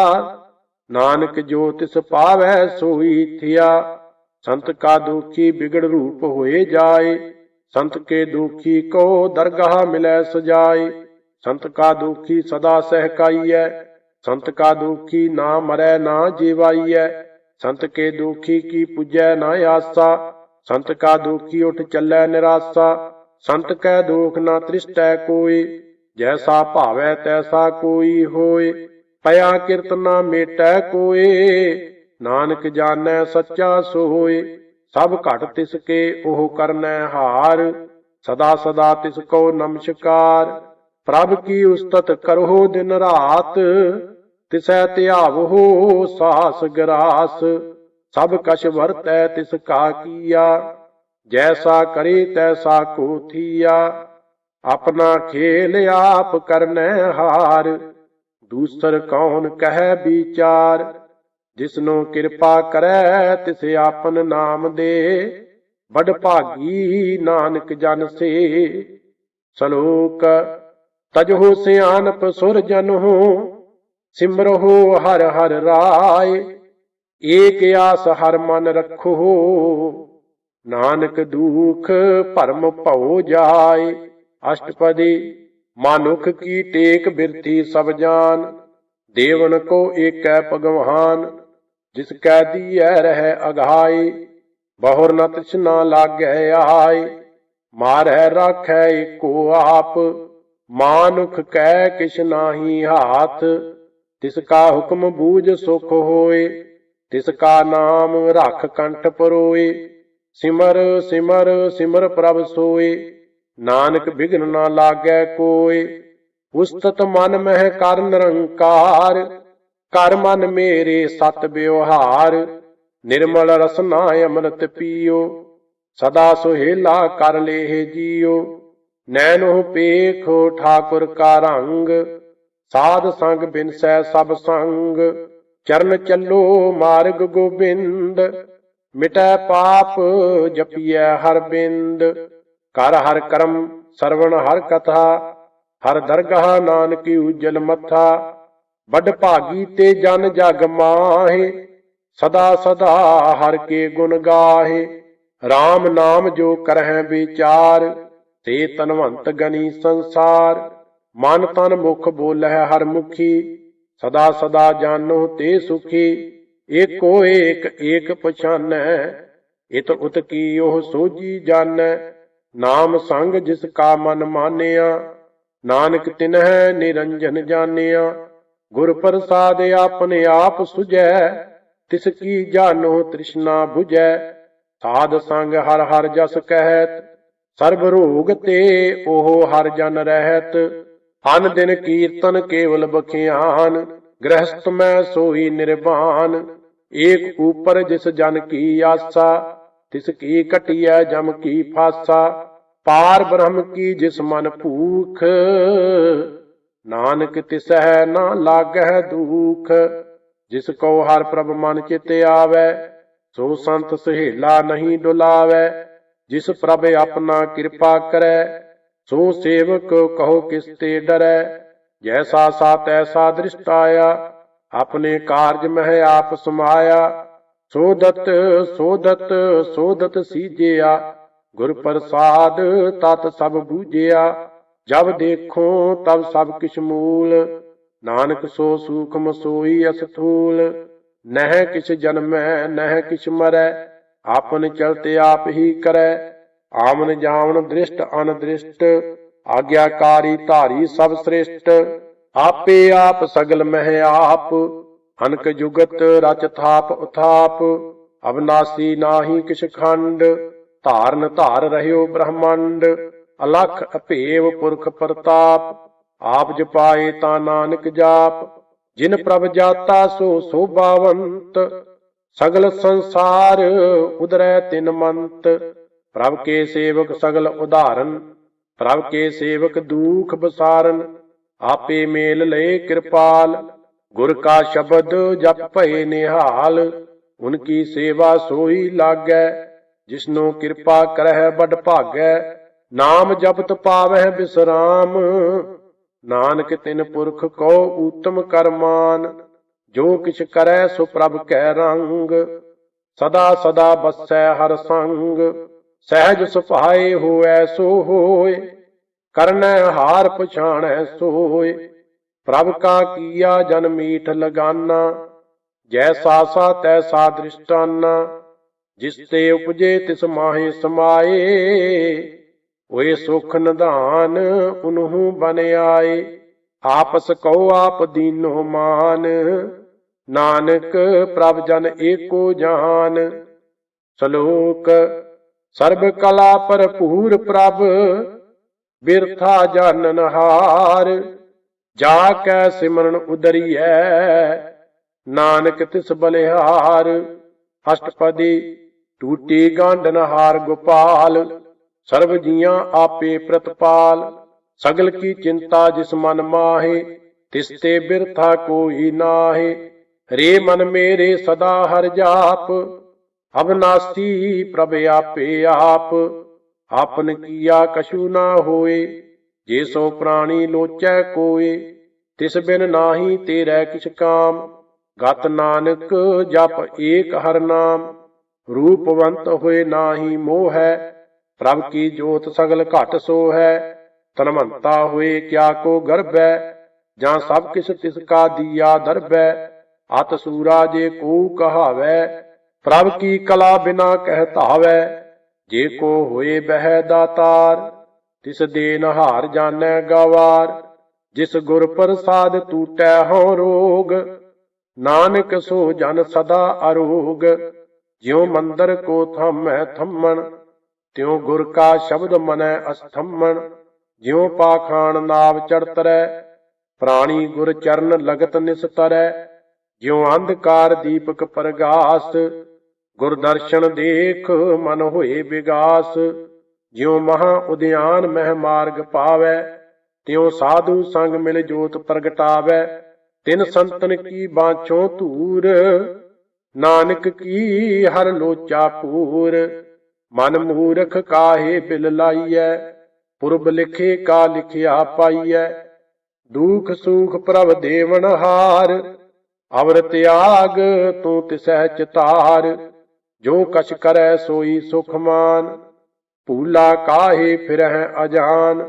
ਨਾਨਕ ਜੋ ਤਿਸ ਪਾਵੈ ਸੋਈ ਥਿਆ। ਸੰਤ ਕਾ ਦੁਖੀ ਬਿਗੜ ਰੂਪ ਹੋਏ ਜਾਏ, ਸੰਤ ਕੇ ਦੁਖੀ ਕੋ ਦਰਗਾਹ ਮਿਲੈ ਸਜਾਏ। ਸੰਤ ਕਾ ਦੁਖੀ ਸਦਾ ਸਹਿਕਾਈਐ, ਸੰਤ ਕਾ ਦੁਖੀ ਨਾ ਮਰੈ ਨਾ ਜੀਵਾਈਐ। ਸੰਤ ਕੇ ਦੁਖੀ ਕੀ ਪੁਜੈ ਨਾ ਆਸਾ, ਸੰਤ ਕਾ ਦੁਖੀ ਉਠ ਚੱਲੈ ਨਿਰਾਸਾ। ਸੰਤ ਕੈ ਦੁਖ ਨਾ ਤ੍ਰਿਸ਼ਟੈ ਕੋਇ, ਜੈਸਾ ਭਾਵੈ ਤੈਸਾ ਕੋਈ ਹੋਏ। ਪਿਆ ਕਿਰਤ ਨਾ ਮੇਟੈ ਕੋਇ, ਨਾਨਕ ਜਾਣੈ ਸੱਚਾ ਸੋਏ। ਸਭ ਘਟ ਤਿਸ ਕੇ ਉਹ ਕਰਨੈ ਹਾਰ, ਸਦਾ ਸਦਾ ਤਿਸ ਕੋ ਨਮਸਕਾਰ। ਪ੍ਰਭ ਕੀ ਉਸਤਤ ਕਰਹੁ ਦਿਨ ਰਾਤ, ਤਿਸੈ ਧਿਆਵਹੁ ਸਾਸ ਗਰਾਸ। ਸਭ ਕਛ ਵਰਤੈ ਤਿਸ ਕਾ ਕੀਆ, ਜੈਸਾ ਕਰੇ ਤੈਸਾ ਕੋ ਥੀਆ। ਆਪਣਾ ਖੇਲ ਆਪ ਕਰਨੈ ਹਾਰ, ਦੂਸਰ ਕੌਣ ਕਹਿ ਵਿਚਾਰ। ਜਿਸਨੂੰ ਕਿਰਪਾ ਕਰੈ ਤਿਸ ਆਪਨ ਨਾਮ ਦੇ, ਬੜ ਭਾਗੀ ਨਾਨਕ ਜਨ ਸੇ। ਸਲੋਕ ਤਜਹੁ ਸਿਆਨਪ ਸੁਰ ਜਨਹੁ, ਸਿਮਰਹੁ ਹਰ ਹਰ ਰਾਏ। ਏਕ ਆਸ ਹਰ ਮਨ ਰਖੋ, ਨਾਨਕ ਦੁਖ ਭਰਮ ਭਉ ਜਾਏ। ਅਸ਼ਟਪਦੀ ਮਾਨੁਖ ਕੀ ਟੇਕ ਬਿਰਥੀ ਸਭ ਜਾਨ, ਦੇਵਨ ਕੋ ਏਕੈ ਭਗਵਾਨ। ਜਿਸ ਕੈ ਦੀਐ ਰਹਿ ਅਘਾਏ, ਬਹੁਰ ਨ ਤ੍ਰਿਸ਼ਨਾ ਲਾਗੈ ਆਏ। ਮਾਰੈ ਰਾਖੈ ਏਕੋ ਆਪ, ਮਾਨੁਖ ਕੈ ਕਿਛ ਨਾਹੀ ਹਾਥ। ਤਿਸ ਕਾ ਹੁਕਮ ਬੂਝ ਸੁਖ ਹੋਏ, ਤਿਸ ਕਾ ਨਾਮ ਰਖ ਕੰਠ ਪਰੋਏ। ਸਿਮਰ ਸਿਮਰ ਸਿਮਰ ਪ੍ਰਭ ਸੋਏ, ਨਾਨਕ ਬਿਘਨ ਨਾ ਲਾਗੈ ਕੋਏ। ਉਸਤਤ ਮਨ ਮਹਿ ਕਰ ਨਿਰੰਕਾਰ, ਕਰ ਮਨ ਮੇਰੇ ਸਤ ਵਿਵਹਾਰ। ਨਿਰਮਲ ਰਸਨਾ ਅੰਮ੍ਰਿਤ ਪੀਓ, ਸਦਾ ਸੁਹੇਲਾ ਕਰ ਲੇਹ ਜੀਓ। ਨੈਣੋ ਪੇਖੋ ਠਾਕੁਰ ਕਾ ਰੰਗ, ਸਾਧ ਸੰਗ ਬਿਨਸੈ ਸਭ ਸੰਗ। ਚਰਨ ਚੱਲੋ ਮਾਰਗ ਗੋਬਿੰਦ, ਮਿਟੈ ਪਾਪ ਜਪੀਐ ਹਰ ਬਿੰਦ। ਕਰ ਹਰ ਕਰਮ ਸਰਵਣ ਹਰ ਕਥਾ, ਹਰ ਦਰਗਾਹ ਨਾਨਕੀ ਉਜਲ ਮੱਥਾ। ਵੱਡ ਭਾਗੀ ਤੇ ਜਨ ਜਗ ਮਾਹੇ, ਸਦਾ ਸਦਾ ਹਰ ਕੇ ਗੁਣ ਗਾਹੇ। RAM ਨਾਮ ਜੋ ਕਰਹਿ ਵਿਚਾਰ, ਤੇ ਤਨਵੰਤ ਗਨੀ ਸੰਸਾਰ। ਮਨ ਤਨ ਮੁਖ ਬੋਲਹਿ ਹਰ ਮੁਖੀ, ਸਦਾ ਸਦਾ ਜਾਨੋ ਤੇ ਸੁਖੀ। ਏਕੋ ਏਕ ਏਕ ਪਛਾਨੈ, ਇਤ ਉਤ ਕੀ ਉਹ ਸੋਝੀ ਜਾਨੈ। नाम संग जिसका मन मानिया, नानक तिन्ह निरंजन जानिया। गुर प्रसाद अपने आप सुझै, तिसकी जानो तृष्णा बुझै। साध संग हर हर जस कहत, सर्ब रोग ते ओह हर जन रहत। अन दिन कीर्तन केवल बखियान, गृहस्थ में सोई निर्वाण। एक ऊपर जिस जन की आसा, तिसकी कटिया जम की फासा। पार ब्रह्म की जिस मन भूख, नानक तिसह ना लागह दुख। जिस को हर प्रभ मन चित आवे, सो संत सहेला नहीं डुलावे। जिस प्रभ अपना कृपा करे, सो सेवक कहो किसते डरै। जैसा सा तैसा दृष्ट आया, अपने कार्य में आप समाया। सोदत सोदत सोदत सीजिया, गुर प्रसाद तत सब बूझिया। जब देखो तब सब किछ मूल, नानक सो सूक्ष्म सोई अस्थूल। नह किछ जन्मै नह किछ मरै, आपन चलते आप ही करै। आमन जामन दृष्ट अनदृष्ट, आज्ञाकारी धारी सब श्रेष्ठ। आपे आप सगल मह आप, अनक जुगत रच थाप उथाप। अविनाशी नाही किछ खंड, धारन धार रहयो ब्रह्मंड। अलख अभेव पुरख प्रताप, आप जपाए ता नानक जाप। जिन प्रभ जाता सो शोभावंत, सगल संसार उदरै तिन मंत। प्रभ के सेवक सगल उदाहरण, प्रभ के सेवक दुख बसारन। आपे मेल लय कृपाल, गुर का शब्द जप भय निहाल। उनकी सेवा सोई लागै, जिसनो कृपा करह बड़ भागै। नाम जपत पावह विश्राम, नानक तिन पुरख को उत्तम करमान। जो किछ करै सो प्रभ कै रंग, सदा सदा बसै हर संग। सहज सुभाए होवै सो होय, करनै हार पछाणै सोय। प्रभ का किया जन मीठ लगाना, जैसा सा तैसा दृष्टाना। जिसते उपजे तिस माहे समाए, होए सुख निधान उन्हु बन आए। आपस कहो आप दीनो मान, नानक प्रभ जन एको जान। श्लोक सर्ब कला भरपूर प्रभ, बिरथा जानन हार। जाकै सिमरन उदरियै, नानक तिस बलिहार। अष्टपदी टूटी गांडन हार गोपाल, सर्व जियां आपे प्रतपाल। सगल की चिंता जिस मन माहे, तिसते बिरथा कोई नाहे। रे मन मेरे सदा हर जाप, अविनाशी प्रभ आपे आप। आपन किया कछु ना होए, जे सो प्राणी लोचै कोय। तिस बिन नाही तेरै किछ काम, गत नानक जप एक हर नाम। रूपवंत होए नाही मोहै, प्रभ की जोत सगल घट सोहै। तनवंता होए क्या को गर्भै, जां सब किछ तिसका दिया दरबै। अत सूरा जे को कहावै, प्रभ की कला बिना कह धावै। जे को होए बह दातार, तिस देनहार जानै गवार। जिस गुर प्रसाद टूटै हों रोग, नानक सो जन सदा अरोग। ज्यों मंदिर को थामै थम्मन, त्यों गुर का शब्द मनै अस्थम्मन। ज्यों पाखान नाव चढ़तरै, प्राणी गुर चरण लगत निस्तरै। ज्यों अंधकार दीपक प्रगास, गुर दर्शन देख मन होए विगास। ज्यों महा उद्यान मह मार्ग पावै, त्यों साधु संग मिल जोत प्रगटावै। तिन संतन की बाँछों धूर, नानक की हर लोचा पूर। मन मूरख काहे बिल लाइयै, पुरब लिखे का लिखिया पाइयै। दुख सुख प्रभ देवन हार, अवर त्याग तू तिसै चितार। जो कछ करै सोई सुख मान, भूला काहे फिरह अजान।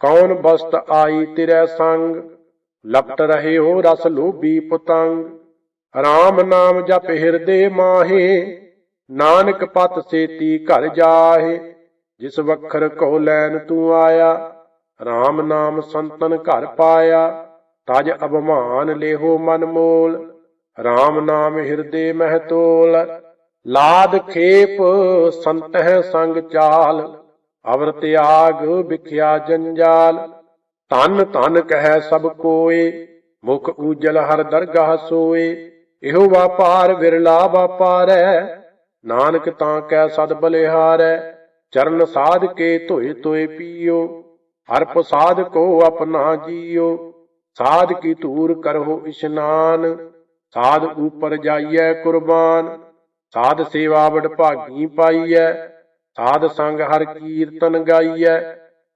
कौन बस्त आई तिरै संग, लपट रहे हो रस लोभी पुतंग। राम नाम जप हृदय माहे, नानक पत सेती घर जाहे। ਜਿਸ ਵਖਰ ਕੋ ਲੈਨ ਤੂੰ ਆਇਆ, RAM ਨਾਮ ਸੰਤਨ ਘਰ ਪਾਇਆ। ਤਜ ਅਭਿਮਾਨ ਲੇਹੋ ਮਨ ਮੋਲ, RAM ਨਾਮ ਹਿਰਦੇ ਮਹਿ ਤੋਲ। ਲਾਦ ਖੇਪ ਸੰਤਹਿ ਸੰਗ ਚਾਲ, ਅਵਰ ਤਿਆਗ ਵਿਖਿਆ ਜੰਜਾਲ। ਧਨ ਧਨ ਕਹਿ ਸਭ ਕੋਏ, ਮੁਖ ਊਜਲ ਹਰ ਦਰਗਾਹ ਸੋਏ। ਇਹੋ ਵਾਪਾਰ ਵਿਰਲਾ ਵਾਪਾਰੈ, ਨਾਨਕ ਤਾਂ ਕੈ ਸਦ ਬਲਿਹਾਰੈ। ਚਰਨ ਸਾਧ ਕੇ ਧੋਏ ਧੋਏ ਪੀਓ, ਅਰਪ ਸਾਧ ਕੋ ਆਪਣਾ ਜੀਓ। ਸਾਧ ਕੀ ਧੂਰ ਕਰਹੁ ਇਸ਼ਨਾਨ, ਸਾਧ ਉਪਰ ਜਾਈਐ ਕੁਰਬਾਨ। ਸਾਧ ਸੇਵਾ ਵਡ ਭਾਗੀ ਪਾਈਐ, ਸਾਧ ਸੰਗ ਹਰ ਕੀਰਤਨ ਗਾਈਐ।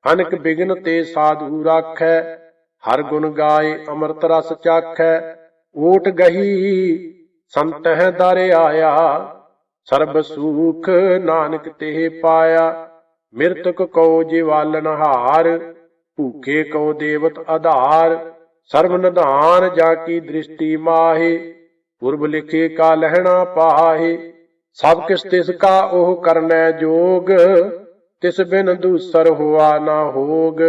ਅਨਕ ਬਿਗਨ ਤੇ ਸਾਧੂ ਰਾਖੈ, ਹਰ ਗੁਣ ਗਾਏ ਅੰਮ੍ਰਿਤ ਰਸ ਚਾਖੈ। ਓਟ ਗਹੀ ਸੰਤਹਿ ਦਰ ਆਇਆ, ਸਰਬ ਸੂਖ ਨਾਨਕ ਤੇ ਪਾਇਆ। ਮਿਰਤਕ ਕਉ ਜਿਵਾਲਨ ਹਾਰ, ਭੂਖੇ ਕਉ ਦੇਵਤ ਆਧਾਰ। ਸਰਬ ਨਿਧਾਨ ਜਾ ਕੀ ਦ੍ਰਿਸ਼ਟੀ ਮਾਹੇ, ਪੁਰਬ ਲਿਖੇ ਕਾ ਲਹਿਣਾ ਪਾਹੇ। ਸਭ ਕਿਸ ਤਿਸ ਕਾ ਉਹ ਕਰਨੈ ਜੋਗ, ਤਿਸ ਬਿਨ ਦੂਸਰ ਹੋਆ ਨਾ ਹੋਗ।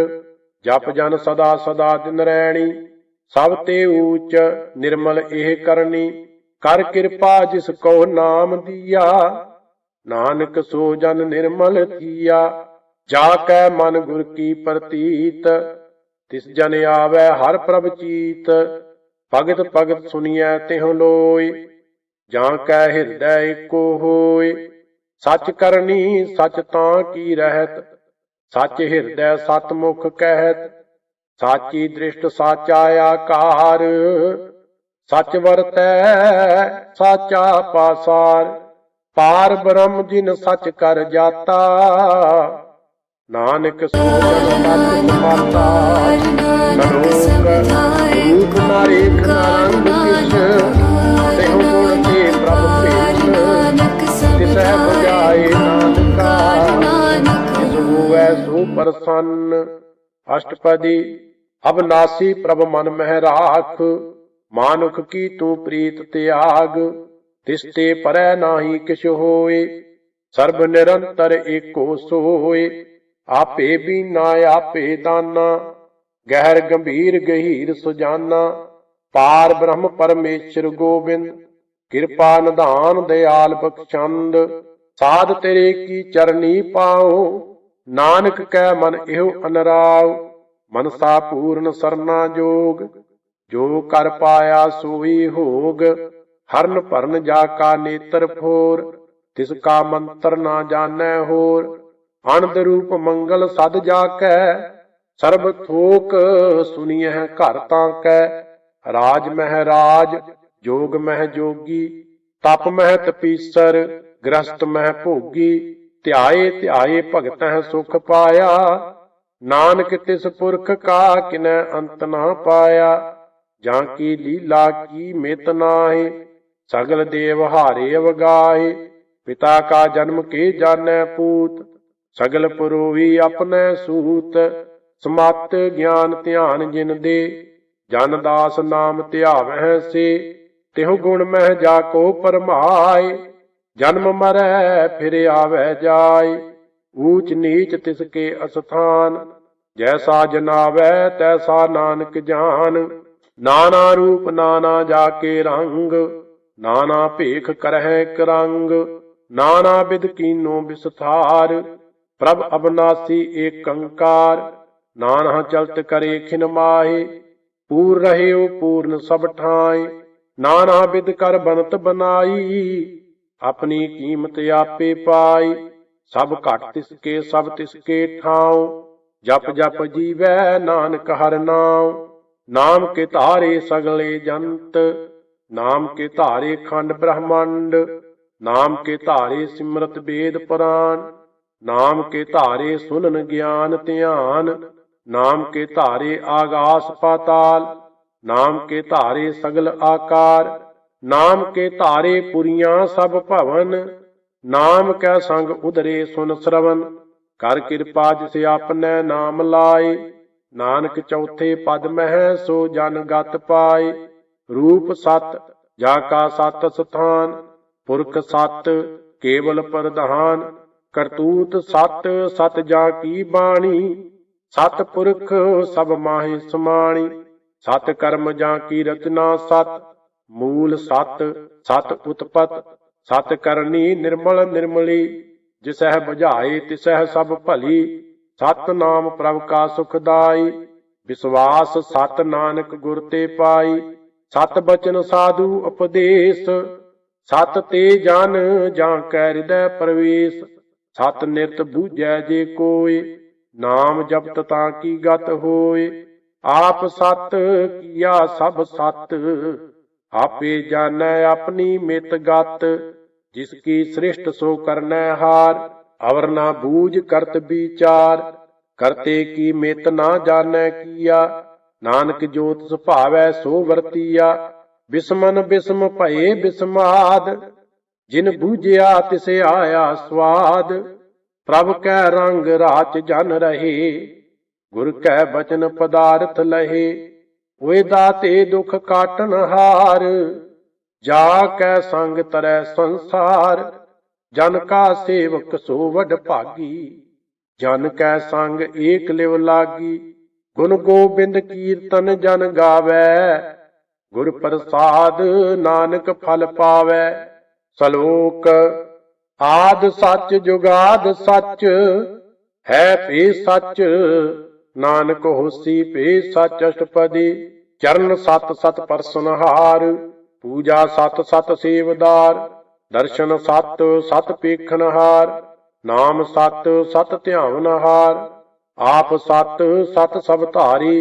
ਜਪ ਜਨ ਸਦਾ ਸਦਾ ਦਿਨ ਰੈਣੀ, ਸਭ ਤੇ ਊਚ ਨਿਰਮਲ ਇਹ ਕਰਨੀ। ਕਰ ਕਿਰਪਾ ਜਿਸ ਕੋ ਨਾਮ ਦੀਆ, ਨਾਨਕ ਸੋ ਜਨ ਨਿਰਮਲ ਥੀਆ। ਜਾ ਕੈ ਮਨ ਗੁਰ ਕੀ ਪ੍ਰਤੀਤ, ਤਿਸ ਜਨ ਆਵੈ ਹਰ ਪ੍ਰਭ ਚੀਤ। ਭਗਤ ਭਗਤ ਸੁਣੀਐ ਤਿਹੁ ਲੋਇ, ਜਾਂ ਕੈ ਹਿਰਦੈ ਏਕੋ ਹੋਇ। ਸਚ ਕਰਨੀ ਸਚ ਤਾਂ ਕੀ ਰਹਿਤ, ਸਚ ਹਿਰਦੈ ਸਤ ਮੁਖ ਕਹਿਤ। ਸਾਚੀ ਦ੍ਰਿਸ਼ਟ ਸਾਚਾ ਆਕਾਰ, ਸਚ ਵਰਤੈ ਸਾਚਾ ਪਾਸਾਰ। ਪਾਰ ਬ੍ਰਹਮ ਜਿਨ ਸਚ ਕਰ ਜਾਤਾ, ਨਾਨਕ ਸੋ ਜਨ ਸਚ ਮਾਤਾ। ਨਰੋਗ ਰੂਪ ਨਾ ਰੇਖ ਨਾ ਰੰਗ ਕਿਛ, ਤਿਹੁ ਗੁਣ ਤੇ ਪ੍ਰਭ ਭੇਟ। ਤਿਸਹਿ ਬੁਝਾਏ ਨਾਨਕਾ, ਜਿਸ ਹੋਵੈ ਸੋ ਪ੍ਰਸੰਨ। ਅਸ਼ਟਪਦੀ। ਅਬਨਾਸੀ ਪ੍ਰਭ ਮਨ ਮਹਿ ਰਾਖ, ਮਾਨੁਖ ਕੀ ਤੂੰ ਪ੍ਰੀਤ ਤਿਆਗ। ਤਿਸ ਤੇ ਪਰੈ ਨਾਹੀ ਕਿਛ ਹੋਏ, ਸਰਬ ਨਿਰੰਤਰ ਏਕੋ ਸੋਏ। ਆਪੇ ਬੀਨਾ ਆਪੇ ਦਾਨਾ, ਗਹਿਰ ਗੰਭੀਰ ਗਹੀਰ ਸੁਜਾਨਾ। ਪਾਰ ਬ੍ਰਹਮ ਪਰਮੇਸ਼ਰ ਗੋਬਿੰਦ, ਕਿਰਪਾ ਨਿਧਾਨ ਦਿਆਲ ਬਖਸ਼ੰਦ। ਸਾਧ ਤੇਰੇ ਕੀ ਚਰਨੀ ਪਾਉ, ਨਾਨਕ ਕੈ ਮਨ ਇਹੋ ਅਨਰਾਉ। ਮਨਸਾ ਪੂਰਨ ਸਰਨਾ ਜੋਗ, ਜੋ ਕਰ ਪਾਇਆ ਸੋਈ ਹੋਗ। ਹਰਨ ਭਰਨ ਜਾ ਕਾ ਨੇਤਰ ਫੋਰ, ਤਿਸ ਕਾ ਮੰਤਰ ਨਾ ਜਾਣੈ ਹੋਰ। ਅਨੰਦ ਰੂਪ ਮੰਗਲ ਸਦ ਜਾ ਕੈ, ਸਰਬ ਥੋਕ ਸੁਨੀਐ ਘਰ ਤਾਂ ਕੈ। ਰਾਜ ਮਹਿ ਰਾਜ ਜੋਗ ਮਹਿ ਜੋਗੀ, ਤਪ ਮਹਿ ਤਪੀਸਰ ਗ੍ਰਸਤ ਮਹਿ ਭੋਗੀ। ਧਿਆਏ ਧਿਆਏ ਭਗਤਹਿ ਸੁਖ ਪਾਇਆ, ਨਾਨਕ ਤਿਸ ਪੁਰਖ ਕਾ ਕਿਨੈ ਅੰਤ ਨਾ ਪਾਇਆ। ਜਾਂ ਕੀ ਲੀਲਾ ਕੀ ਮਿਤ ਨਾਹਿ, ਸਗਲ ਦੇਵ ਹਾਰੇ ਅਵਗਾਹੇ। ਪਿਤਾ ਕਾ ਜਨਮ ਕੇ ਜਾਣੈ ਪੂਤ, ਸਗਲ ਪੁਰੋਹੀ ਆਪਣੈ ਸੂਤ। ਸਮਤ ਗਿਆਨ ਧਿਆਨ ਜਿਨ ਦੇ, ਜਨ ਦਾਸ ਨਾਮ ਧਿਆਵਹਿ ਸੇ। ਤਿਹੁ ਗੁਣ ਮਹਿ ਜਾ ਕੋ ਪਰਮਾਏ, ਜਨਮ ਮਰੈ ਫਿਰ ਆਵੈ ਜਾਇ। ਊਚ ਨੀਚ ਤਿਸ ਕੇ ਅਸਥਾਨ, ਜੈਸਾ ਜਨਾਵੈ ਤੈਸਾ ਨਾਨਕ ਜਾਨ। ਨਾਨਾ ਰੂਪ ਨਾਨਾ ਜਾ ਕੇ ਰੰਗ, ਨਾਨਾ ਭੇਖ ਕਰਹਿ ਕਰੰਗ। ਨਾਨਾ ਬਿਧ ਕੀਨੋ ਬਿਸਥਾਰ, ਪ੍ਰਭ ਅਬਨਾਸੀ ਏਕੰਕਾਰ। ਨਾਨਾ ਚਲਤ ਕਰੇ ਖਿਨ ਮਾਹੇ, ਪੂਰ ਰਹਿਓ ਪੂਰਨ ਸਭ ਠਾਏ। ਨਾਨਾ ਬਿਧ ਕਰ ਬਨਤ ਬਨਾਈ, ਆਪਣੀ ਕੀਮਤ ਆਪੇ ਪਾਈ। ਸਭ ਘਟ ਤਿਸਕੇ ਸਭ ਤਿਸਕੇ ਠਾਉ, ਜਪ ਜਪ ਜੀਵੈ ਨਾਨਕ ਹਰਿ ਨਾਉ। ਨਾਮ ਕੇ ਧਾਰੇ ਸਗਲੇ ਜੰਤ, ਨਾਮ ਕੇ ਧਾਰੇ ਖੰਡ ਬ੍ਰਹਮੰਡ। ਨਾਮ ਕੇ ਧਾਰੇ ਸਿਮਰਤ ਵੇਦ ਪੁਰਾਨ, ਨਾਮ ਕੇ ਧਾਰੇ ਸੁਨਨ ਗਿਆਨ ਧਿਆਨ। ਨਾਮ ਕੇ ਧਾਰੇ ਆਗਾਸ ਪਾਤਾਲ, ਨਾਮ ਕੇ ਧਾਰੇ ਸਗਲ ਆਕਾਰ। ਨਾਮ ਕੇ ਧਾਰੇ ਪੁਰੀਆਂ ਸਭ ਭਵਨ, ਨਾਮ ਕੈ ਸੰਗ ਉਧਰੇ ਸੁਨ ਸਰਵਨ। ਕਰ ਕਿਰਪਾ ਜਿਸ ਆਪਨੈ ਨਾਮ ਲਾਏ, ਨਾਨਕ ਚੌਥੇ ਪਦ ਮਹਿ ਸੋ ਜਨ ਗਤ ਪਾਏ। ਰੂਪ ਸਤ ਜਾ ਕਾ ਸਤ ਸਥਾਨ, ਪੁਰਖ ਸਤ ਕੇਵਲ ਪ੍ਰਧਾਨ। करतूत सत सत जा की बाणी, सत पुरख सब माहि समाणी। सत कर्म जा की रचना सत, मूल सत सत उत्पत। सत करनी निर्मल निर्मली, जिसह बुझाए तिसह सब भली। सत नाम प्रभ का सुखदाई, विश्वास सत नानक गुर ते पाई। सत बचन साधु उपदेश, सत ते जन जां कै हृदय प्रवेश। सत नित बूझै जे कोय, नाम जपत तां की गत होय। आप सत किया सब सत, आपे जानै अपनी मित गत। जिसकी सृष्ट सो करनै हार, अवर ना बूझ करत विचार। करते की मित ना जानै किया, नानक जो तिस भावै सो वरतिया। बिस्मन बिस्म भये बिस्माद, जिन बूझिया तिस आया स्वाद। प्रभ कै रंग राच जन रहे, गुर कै बचन पदार्थ लहे। ओए दाते दुख काटन हार, जा कै संग तरै संसार। जन का सेवक सो वड भागी, जन कै संग एक लिव लागी। गुण गोबिंद कीर्तन जन गावै, गुर प्रसाद नानक फल पावै। सलोक आद सच जुगाद सच, है पे सच नानक होसी पे सच। अष्टपदी चरण सत सत परसनहार, पूजा सत सत सेवदार। दर्शन सत सत पेखनहार, नाम सत सत ध्यावनहार। आप सत सत सब धारी,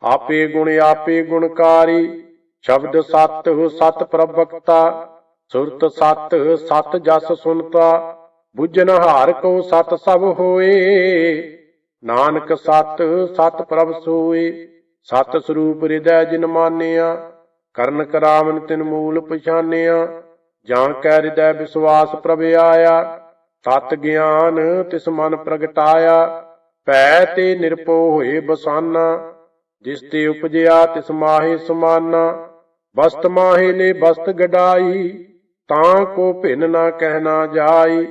आपे गुण आपे गुणकारी। शब्द सत सत प्रवक्ता, सुरत सत सत जस सुनता। बुझनहार को सत सब होए, नानक सत सत प्रभ सोए। सत स्वरूप हृदय जिन मानिया, ਕਰਨ ਕਰਾਵਨ ਤਿਨ ਮੂਲ ਪਛਾਨਿਆ। ਜਾਂ ਕੈ ਹਿਰਦੈ ਵਿਸ਼ਵਾਸ ਪ੍ਰਭ ਆਇਆ, ਤਤ ਗਿਆਨ ਤਿਸ ਮਨ ਪ੍ਰਗਟਾਇਆ। ਭੈ ਤੇ ਨਿਰਭਉ ਹੋਏ ਬਸਾਨਾ, ਜਿਸ ਤੇ ਉਪਜਿਆ ਤਿਸ ਮਾਹੇ ਸਮਾਨਾ। ਬਸਤ ਮਾਹੇ ਨੇ ਬਸਤ ਗਡਾਈ, ਤਾਂ ਕੋ ਭਿੰਨ ਨਾ ਕਹਿਣਾ ਜਾਈ।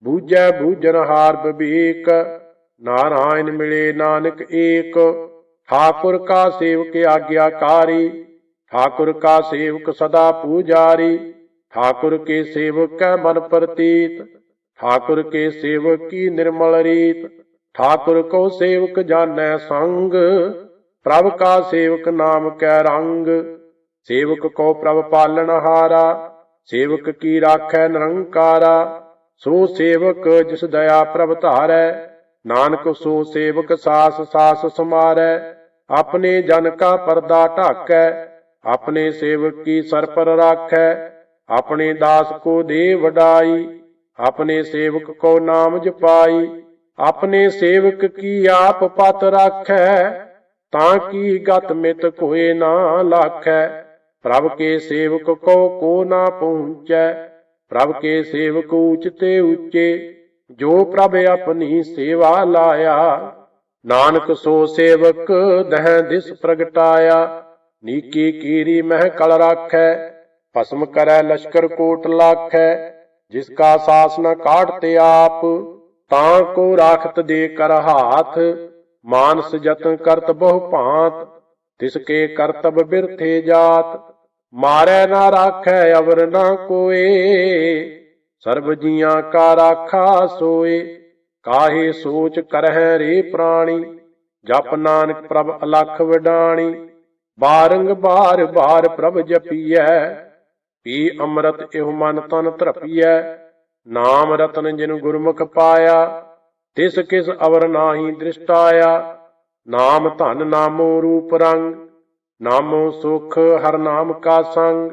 ਬੂਝੈ ਬੂਝਨਹਾਰ ਵਿਵੇਕ, ਨਾਰਾਇਣ ਮਿਲੇ ਨਾਨਕ ਏਕ। ठाकुर का सेवक आज्ञाकारी, ठाकुर का सेवक सदा पूजारी। ठाकुर के सेवक कै मन प्रतीत, ठाकुर के सेवक की निर्मल रीत। ठाकुर को सेवक जानै संग, प्रभ का सेवक नाम कै रंग। सेवक को प्रभ पालनहारा, सेवक की राखै निरंकारा। सो सेवक जिस दया प्रभ धारै, नानक सो सेवक सास सास समारै। अपने जन का पर्दा ढाकै, अपने सेवक की सर पर राखै। अपने दास को दे वडाई, अपने सेवक को नाम जपाई। अपने सेवक की आप पत राखै, ताकि गत मित कोय ना लाखै। प्रभ के सेवक को ना पहुँचै, प्रभ के सेवक ऊचते ऊचे। जो प्रभ अपनी सेवा लाया, नानक सो सेवक दह दिस प्रगटाया। नीकी कीरी मह कल राखै, भस्म करै लश्कर कोट लाखै। जिसका सास न काटते आप, तां को राखत दे कर हाथ। मानस जतन करत बहु भांत, तिसके करतब बिरथे जात। मारै ना राखै अवर ना कोय, सर्ब जियां का राखा सोए। काहे सोच करहै रे प्राणी, जप नानक प्रभ अलख वडाणी। बारंबार बार प्रभ जपीਐ, पी अमृत इह मन तन धरपीਐ। नाम रतन जिन गुरमुख पाया, तिस किस अवर नाहि दृष्टाया। नाम धन नामो रूप रंग, नामो सुख हर नाम का संग।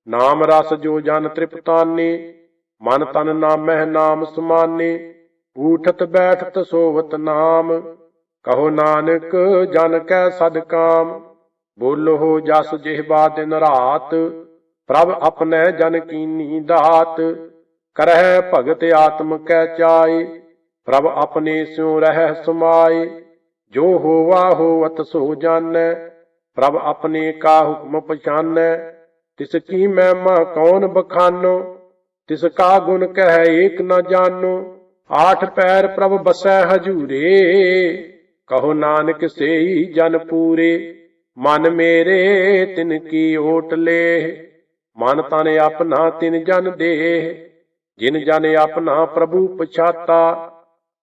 नाम रस जो जन तृप्ताने, मन तन नामह नाम समाने। ऊठत बैठत सोवत नाम, कहो नानक जन कै सदकाम। बोलो हो जस जिह्वा दिन रात, प्रभ अपने जन कीनी दात। करह भगत आत्म कै चाय, प्रभ अपने स्यों रह समाय। जो होवा होवत सो जानै, प्रभ अपने का हुक्म पछानै। तिसकी महिमा कौन बखानो, तिसका गुण कह एक न जानो। ਆਠ ਪੈਰ ਪ੍ਰਭ ਬਸੈ ਹਜੂਰੇ, ਕਹੋ ਨਾਨਕ ਸੇਈ ਜਨ ਪੂਰੇ। ਮਨ ਮੇਰੇ ਤਿਨ ਕੀ ਓਟ ਲੇਹ, ਮਨ ਤਨ ਆਪਣਾ ਤਿਨ ਜਨ ਦੇਹ। ਜਿਨ ਜਨ ਆਪਣਾ ਪ੍ਰਭੂ ਪਛਾਤਾ,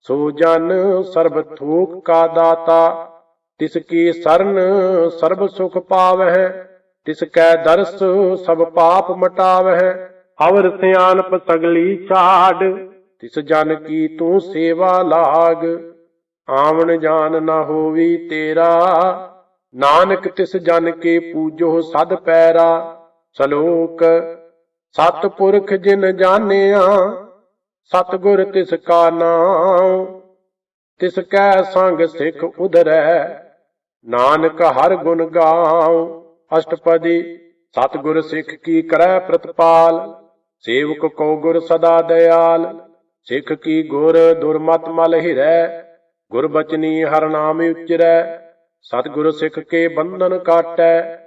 ਸੋ ਜਨ ਸਰਬ ਥੋਕ ਕਾ ਦਾਤਾ। ਤਿਸ ਕੀ ਸਰਨ ਸਰਬ ਸੁਖ ਪਾਵਹਿ, ਤਿਸ ਕੈ ਦਰਸ ਸਭ ਪਾਪ ਮਟਾਵਹਿ। ਅਵਰ ਸਿਆਣਪ ਸਗਲੀ ਛਾੜ, ਤਿਸ ਜਨ ਕੀ ਤੂੰ ਸੇਵਾ ਲਾਗ। ਆਵਣ ਜਾਨ ਨਾ ਹੋਵੀ ਤੇਰਾ, ਨਾਨਕ ਤਿਸ ਜਨ ਕੇ ਪੂਜੋ ਸਦ ਪੈਰਾ। ਸ਼ਲੋਕ। ਸਤ ਪੁਰਖ ਜਿਨ ਜਾਣਿਆ, ਸਤਿਗੁਰ ਤਿਸ ਕਾ ਨਾਮ। ਤਿਸ ਕੈ ਸੰਗ ਸਿੱਖ ਉਧਰੈ, ਨਾਨਕ ਹਰ ਗੁਣ ਗਾਉ। ਅਸ਼ਟਪਦੀ। ਸਤਿਗੁਰ ਸਿੱਖ ਕੀ ਕਰੈ ਪ੍ਰਤਪਾਲ, ਸੇਵਕ ਕੋ ਗੁਰ ਸਦਾ ਦਇਆਲ। ਸਿੱਖ ਕੀ ਗੁਰ ਦੁਰਮਤ ਮਲ ਹਿਰੈ, ਗੁਰ ਬਚਨੀ ਹਰ ਨਾਮ ਉਚਰੈ। ਸਤਿਗੁਰ ਸਿੱਖ ਕੇ ਬੰਧਨ ਕਾਟੈ,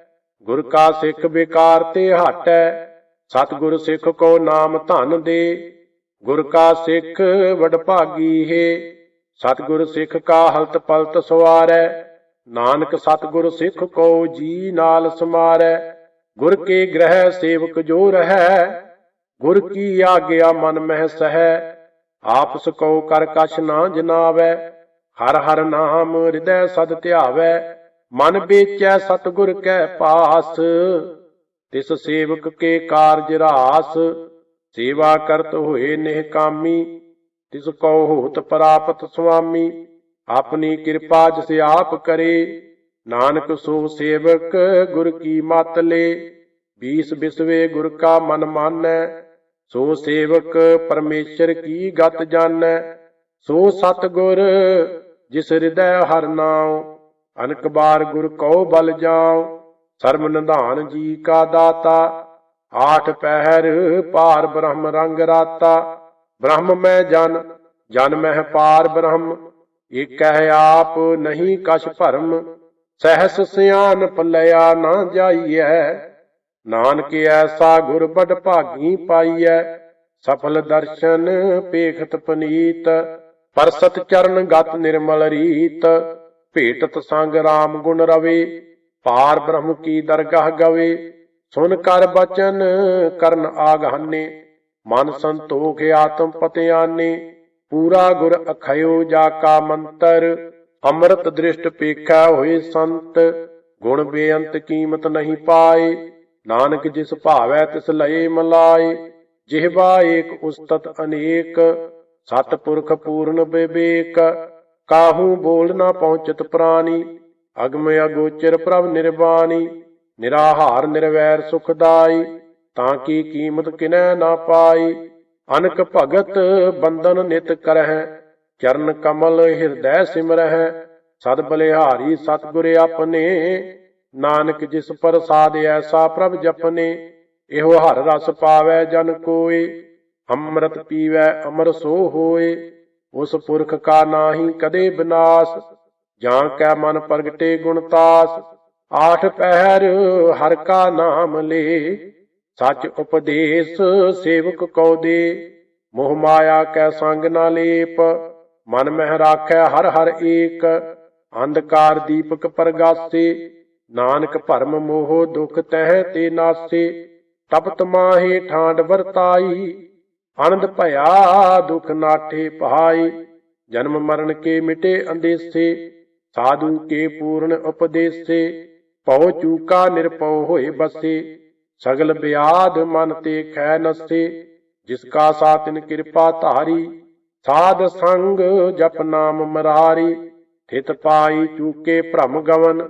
ਗੁਰ ਕਾ ਸਿੱਖ ਬੇਕਾਰ ਤੇ ਹਟੈ। ਸਤਿਗੁਰ ਸਿੱਖ ਕੋ ਨਾਮ ਧਨ ਦੇ, ਗੁਰ ਕਾ ਸਿੱਖ ਵਡਭਾਗੀ ਹੈ। ਸਤਿਗੁਰ ਸਿੱਖ ਕਾ ਹਲਤ ਪਲਤ ਸਵਾਰੈ, ਨਾਨਕ ਸਤਿਗੁਰ ਸਿੱਖ ਕੋ ਜੀ ਨਾਲ ਸਮਾਰੈ। ਗੁਰ ਕੇ ਗ੍ਰਹਿ ਸੇਵਕ ਜੋ ਰਹੈ, ਗੁਰ ਕੀ ਆਗਿਆ ਮਨ ਮਹਿ ਸਹੈ। ਆਪਸ ਕੋ ਕਰ ਕਛ ਨਾ ਜਨਾਵੈ, ਹਰ ਹਰ ਨਾਮ ਹਿਰਦੈ ਸਦ ਧਿਆਵੈ। ਮਨ ਵੇਚੈ ਸਤਿਗੁਰ ਕੈ ਪਾਸ, ਤਿਸ ਸੇਵਕ ਕੇ ਕਾਰਜ ਰਾਸ। ਸੇਵਾ ਕਰਤ ਹੋਏ ਨਿਹਕਾਮੀ, ਤਿਸ ਕੋ ਹੋਤ ਪ੍ਰਾਪਤ ਸੁਆਮੀ। ਆਪਣੀ ਕਿਰਪਾ ਜਿਸ ਆਪ ਕਰੇ, ਨਾਨਕ ਸੋ ਸੇਵਕ ਗੁਰ ਕੀ ਮਤ ਲੇ। ਬੀਸ ਬਿਸਵੇ ਗੁਰ ਕਾ ਮਨ ਮਾਨੈ, ਸੋ ਸੇਵਕ ਪਰਮੇਸ਼ਰ ਕੀ ਗਤ ਜਾਣੈ। ਸੋ ਸਤਿਗੁਰ ਜਿਸ ਹਿਰਦੈ ਹਰਿ ਨਾਉ, ਅਨਕ ਬਾਰ ਗੁਰ ਕਉ ਬਲ ਜਾਉ। ਸਰਬ ਨਿਧਾਨ ਜੀ ਕਾ ਦਾਤਾ, ਆਠ ਪਹਿਰ ਪਾਰ ਬ੍ਰਹਮ ਰੰਗ ਰਾਤਾ। ਬ੍ਰਹਮ ਮੈਂ ਜਨ, ਜਨ ਮਹਿ ਪਾਰ ਬ੍ਰਹਮ, ਏਕਹਿ ਆਪ ਨਹੀਂ ਕਛ ਭਰਮ। ਸਹਿਸ ਸਿਆਣਪ ਲਿਆ ਨਾ ਜਾਈਐ, ਨਾਨਕ ਐਸਾ ਗੁਰ ਬਡ ਭਾਗੀ ਪਾਈਐ। ਸਫਲ ਦਰਸ਼ਨ ਪੇਖਤ ਪਨੀਤ, ਪਰਸਤ ਚਰਨ ਗਤ ਨਿਰਮਲ ਰੀਤ। ਭੇਟਤ ਸੰਗ ਰਾਮ ਗੁਣ ਰਵੇ, ਪਾਰ ਬ੍ਰਹਮ ਕੀ ਦਰਗਾਹ ਗਵੇ। ਸੁਨ ਕਰ ਬਚਨ ਕਰਨ ਆਗਾਨੇ, ਮਨ ਸੰਤੋਖ ਆਤਮ ਪਤਿਆਨੇ। ਪੂਰਾ ਗੁਰ ਅਖਇਓ ਜਾ ਕਾ ਮੰਤਰ, ਅੰਮ੍ਰਿਤ ਦ੍ਰਿਸ਼ਟ ਪੇਖਾ ਹੋਏ ਸੰਤ। ਗੁਣ ਬੇਅੰਤ ਕੀਮਤ ਨਹੀਂ ਪਾਏ, ਨਾਨਕ ਜਿਸ ਭਾਵੈ ਤਿਸ ਲਏ ਮਲਾਏ। ਜਿਹਵਾ ਏਕ ਉਸਤਤ ਅਨੇਕ, ਸਤਿਪੁਰਖ ਪੂਰਨ ਵਿਵੇਕ। ਕਾਹੂ ਬੋਲ ਨਾ ਪਹੁੰਚਤ ਪ੍ਰਾਨੀ, ਅਗਮ ਅਗੋਚਰ ਪ੍ਰਭ ਨਿਰਵਾਣੀ। ਨਿਰਾਹਾਰ ਨਿਰਵੈਰ ਸੁਖਦਾਈ, ਤਾਂ ਕੀ ਕੀਮਤ ਕਿਨੈ ਨਾ ਪਾਈ। ਅਨਕ ਭਗਤ ਬੰਧਨ ਨਿਤ ਕਰਹਿ, ਚਰਨ ਕਮਲ ਹਿਰਦੈ ਸਿਮਰਹਿ। ਸਦ ਬਲਿਹਾਰੀ ਸਤਿਗੁਰ ਆਪਣੇ, ਨਾਨਕ ਜਿਸ ਪ੍ਰਸਾਦ ਐਸਾ ਪ੍ਰਭ ਜਪਨੇ। ਇਹੋ ਹਰ ਰਸ ਪਾਵੈ ਜਨ ਕੋਇ, ਅੰਮ੍ਰਿਤ ਪੀਵੈ ਅਮਰ ਸੋ ਹੋਏ। ਉਸ ਪੁਰਖ ਕਾ ਨਾਹੀ ਕਦੇ ਬਿਨਾਸ਼, ਜਾਂ ਕੈ ਮਨ ਪ੍ਰਗਟੇ ਗੁਣਤਾਸ। ਆਠ ਪਹਿਰ ਹਰ ਕਾ ਨਾਮ ਲੇ, ਸਚ ਉਪਦੇਸ਼ ਸੇਵਕ ਕਉ ਦੇ। ਮੋਹ ਮਾਇਆ ਕੈ ਸੰਗ ਨਾ ਲੇਪ, ਮਨ ਮਹਿ ਰਾਖੈ ਹਰ ਹਰ ਏਕ। ਅੰਧਕਾਰ ਦੀਪਕ ਪ੍ਰਗਾਸੇ, ਨਾਨਕ ਭਰਮ ਮੋਹ ਦੁਖ ਤਹਿ ਤੇ ਨਾਸੇ। ਤਪਤ ਮਾਹੇ ਠਾਂਡ ਵਰਤਾਈ, ਆਨੰਦ ਭਇਆ ਦੁਖ ਨਾਠੇ ਪਹਾਈ। ਜਨਮ ਮਰਨ ਕੇ ਮਿਟੇ ਅੰਦੇਸੇ, ਸਾਧੂ ਕੇ ਪੂਰਨ ਉਪਦੇਸੇ। ਭਉ ਚੂਕਾ ਨਿਰਭਉ ਹੋਏ ਬਸੇ, ਸਗਲ ਬਿਆਦ ਮਨ ਤੇ ਖੈ ਨਸੇ। ਜਿਸ ਕਾ ਸਾ ਤਿਨ ਕਿਰਪਾ ਧਾਰੀ, ਸਾਧ ਸੰਗ ਜਪ ਨਾਮ ਮਰਾਰੀ। ਥਿਤ ਪਾਈ ਚੂਕੇ ਭ੍ਰਮ ਗਵਨ,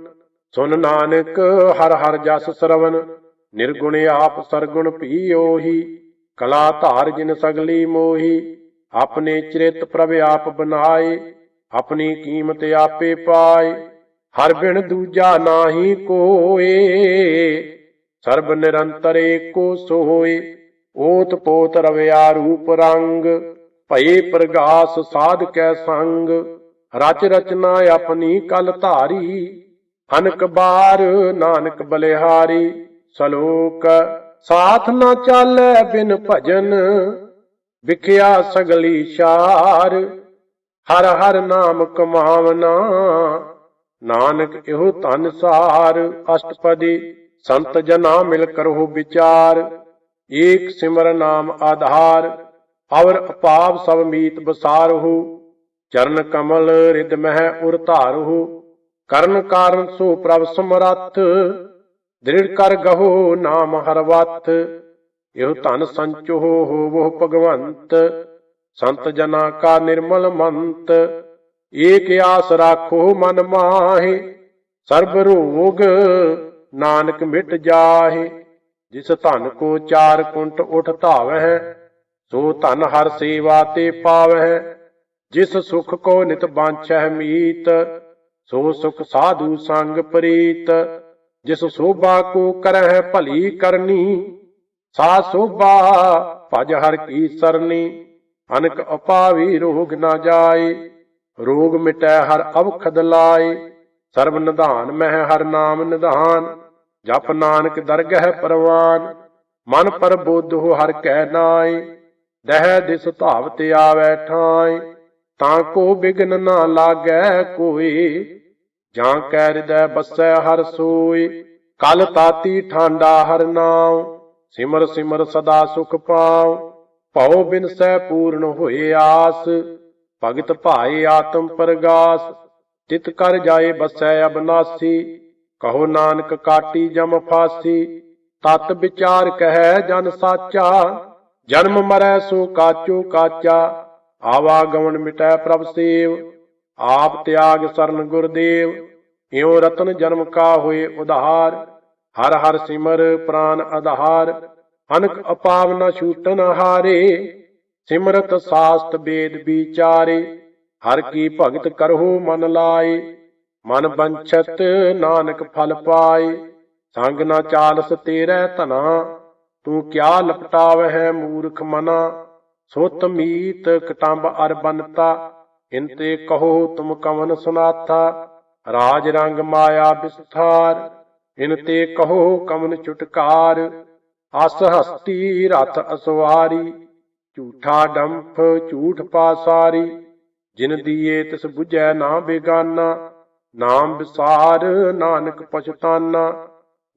ਸੁਨ ਨਾਨਕ ਹਰ ਹਰ ਜਸ ਸਰਵਨ। ਨਿਰਗੁਣ ਆਪ ਸਰਗੁਣ ਭੀ ਓਹੀ, ਕਲਾ ਧਾਰ ਜਿਨ ਸਗਲੀ ਮੋਹੀ। ਆਪਣੇ ਚਰਿਤ ਪ੍ਰਭ ਆਪ ਬਨਾਏ, ਆਪਣੀ ਕੀਮਤ ਆਪੇ ਪਾਏ। ਹਰ ਬਿਨ ਦੂਜਾ ਨਾਹੀ ਕੋਏ, ਸਰਬ ਨਿਰੰਤਰ ਏਕੋ ਸੋਏ। ਓਤ ਪੋਤ ਰਵਿਆ ਰੂਪ ਰੰਗ, ਭਏ ਪ੍ਰਗਾਸ ਸਾਧ ਕੈ ਸੰਗ। ਰਚ ਰਚਨਾ ਆਪਣੀ ਕਲ ਧਾਰੀ, ਅਨਕ ਬਾਰ ਨਾਨਕ ਬਲਿਹਾਰੀ। ਸ਼ਲੋਕ। ਸਾਥ ਨਾ ਚਾਲੈ ਬਿਨ ਭਜਨ, ਵਿਖਿਆ ਸਗਲੀ ਸ਼ਾਰ। ਹਰ ਹਰ ਨਾਮ ਕਮਾਵਨਾ, ਨਾਨਕ ਇਹੋ ਧਨ ਸਾਰ। ਅਸ਼ਟਪਦੀ ਸੰਤ ਜਨਾ ਮਿਲ ਕਰੋ ਵਿਚਾਰ। ਏਕ ਸਿਮਰ ਨਾਮ ਆਧਾਰ, ਅਵਰ ਅਪਾਪ ਸਭ ਮੀਤ ਬਸਾਰਹੁ। ਚਰਨ ਕਮਲ ਰਿਦ ਮਹਿ ਉਰ ਧਾਰਹੁ। ਕਰਨ ਕਾਰਨ ਸੋ ਪ੍ਰਭ ਸਮਰੱਥ, ਦ੍ਰਿੜ ਕਰ ਗਹੋ ਨਾਮ ਹਰ ਵਤ। ਇਹੋ ਧਨ ਸੰਚੋ ਹੋਵੋ ਭਗਵੰਤ, ਸੰਤ ਜਨਾ ਕਾ ਨਿਰਮਲ ਮੰਤ। ਏਕ ਆਸ ਰਾਖੋ ਮਨ ਮਾਹਿ, ਸਰਬ ਰੋਗ ਨਾਨਕ ਮਿਟ ਜਾਹਿ। ਜਿਸ ਧਨ ਕੋ ਚਾਰ ਕੁੰਟ ਉਠ ਧਾਵਹਿ, ਸੋ ਧਨ ਹਰ ਸੇਵਾ ਤੇ ਪਾਵਹਿ। ਜਿਸ ਸੁਖ ਕੋ ਨਿਤ ਬਾਂਛਹਿ ਮੀਤ, ਸੋ ਸੁਖ ਸਾਧੂ ਸੰਗ ਪ੍ਰੀਤ। ਜਿਸ ਸੋਭਾ ਕੋ ਕਰਹਿ ਭਲੀ ਕਰਨੀ, ਸਾ ਸੋਭਾ ਭਜ ਹਰ ਕੀ ਸਰਨੀ। ਅਨਕ ਅਪਾਵੀ ਰੋਗ ਨਾ ਜਾਏ, ਰੋਗ ਮਿਟੈ ਹਰ ਅਵਖਦ ਲਾਏ। ਸਰਬ ਨਿਧਾਨ ਮਹਿ ਹਰ ਨਾਮ ਨਿਧਾਨ, ਜਪ ਨਾਨਕ ਦਰਗਹਿ ਪਰਵਾਨ। ਮਨ ਪਰਬੋਧੁ ਹਰ ਕੈ ਨਾਇ, ਦਹਿ ਦਿਸ ਧਾਵਤ ਆਵੈ ਠਾਇ। ਤਾਂ ਕੋ ਬਿਗਨ ਨਾ ਲਾਗੈ ਕੋਈ, ਜਾਂ ਕੈ ਹਿਰਦੈ ਬਸੈ ਹਰ ਸੋਇ। ਕਲ ਤਾਤੀ ਠਾਂਡਾ ਹਰ ਨਾਉ, ਸਿਮਰ ਸਿਮਰ ਸਦਾ ਸੁਖ ਪਾਉ। ਭਉ ਬਿਨਸੈ ਪੂਰਨ ਹੋਏ ਆਸ, ਭਗਤ ਭਾਏ ਆਤਮ ਪਰਗਾਸ। ਤਿਤ ਕਰ ਜਾਏ ਬਸੈ ਅਬਨਾਸੀ, ਕਹੋ ਨਾਨਕ ਕਾਟੀ ਜਮ ਫਾਸੀ। ਤਤ ਵਿਚਾਰ ਕਹਿ ਜਨ ਸਾਚਾ, ਜਨਮ ਮਰੈ ਸੋ ਕਾਚੋ ਕਾਚਾ। ਆਵਾਗਮਨ ਮਿਟੈ ਪ੍ਰਭ ਸੇਵ, ਆਪ ਤਿਆਗ ਸਰਨ ਗੁਰਦੇਵ। ਇਉ ਰਤਨ ਜਨਮ ਕਾ ਹੋਏ ਉਧਾਰ, ਹਰ ਹਰ ਸਿਮਰ ਪ੍ਰਾਨ ਆਧਾਰ। ਅਨਕ ਅਪਾਵ ਨ ਛੂਟਨ ਹਾਰੇ, ਸਿਮਰਤ ਸਾਸਤ ਵੇਦ ਵਿਚਾਰੇ। ਹਰ ਕੀ ਭਗਤ ਕਰਹੁ ਮਨ ਲਾਏ, ਮਨ ਬੰਛਤ ਨਾਨਕ ਫਲ ਪਾਏ। ਸੰਗ ਨਾ ਚਾਲਸ ਤੇਰੈ ਧਨਾ, ਤੂੰ ਕਿਆ ਲਪਟਾਵਹਿ ਮੂਰਖ ਮਨਾ। ਸੁਤ ਮੀਤ ਕਟੰਬ ਅਰ ਬਨਤਾ, ਇਨਤੇ ਕਹੋ ਤੁਮ ਕਵਨ ਸੁਨਾਥਾ। ਰਾਜ ਰੰਗ ਮਾਇਆ ਵਿਸਥਾਰ, ਇਨਤੇ ਕਹੋ ਕਵਨ ਚੁਟਕਾਰ। ਅਸ ਹਸਤੀ ਰਥ ਅਸਵਾਰੀ, ਝੂਠਾ ਡੰਫ ਝੂਠ ਪਾਸਾਰੀ। ਜਿਨ ਦੀਏ ਤਿਸ ਬੁਝੈ ਨਾ ਬੇਗਾਨਾ, ਨਾਮ ਵਿਸਾਰ ਨਾਨਕ ਪਛਤਾਨਾ।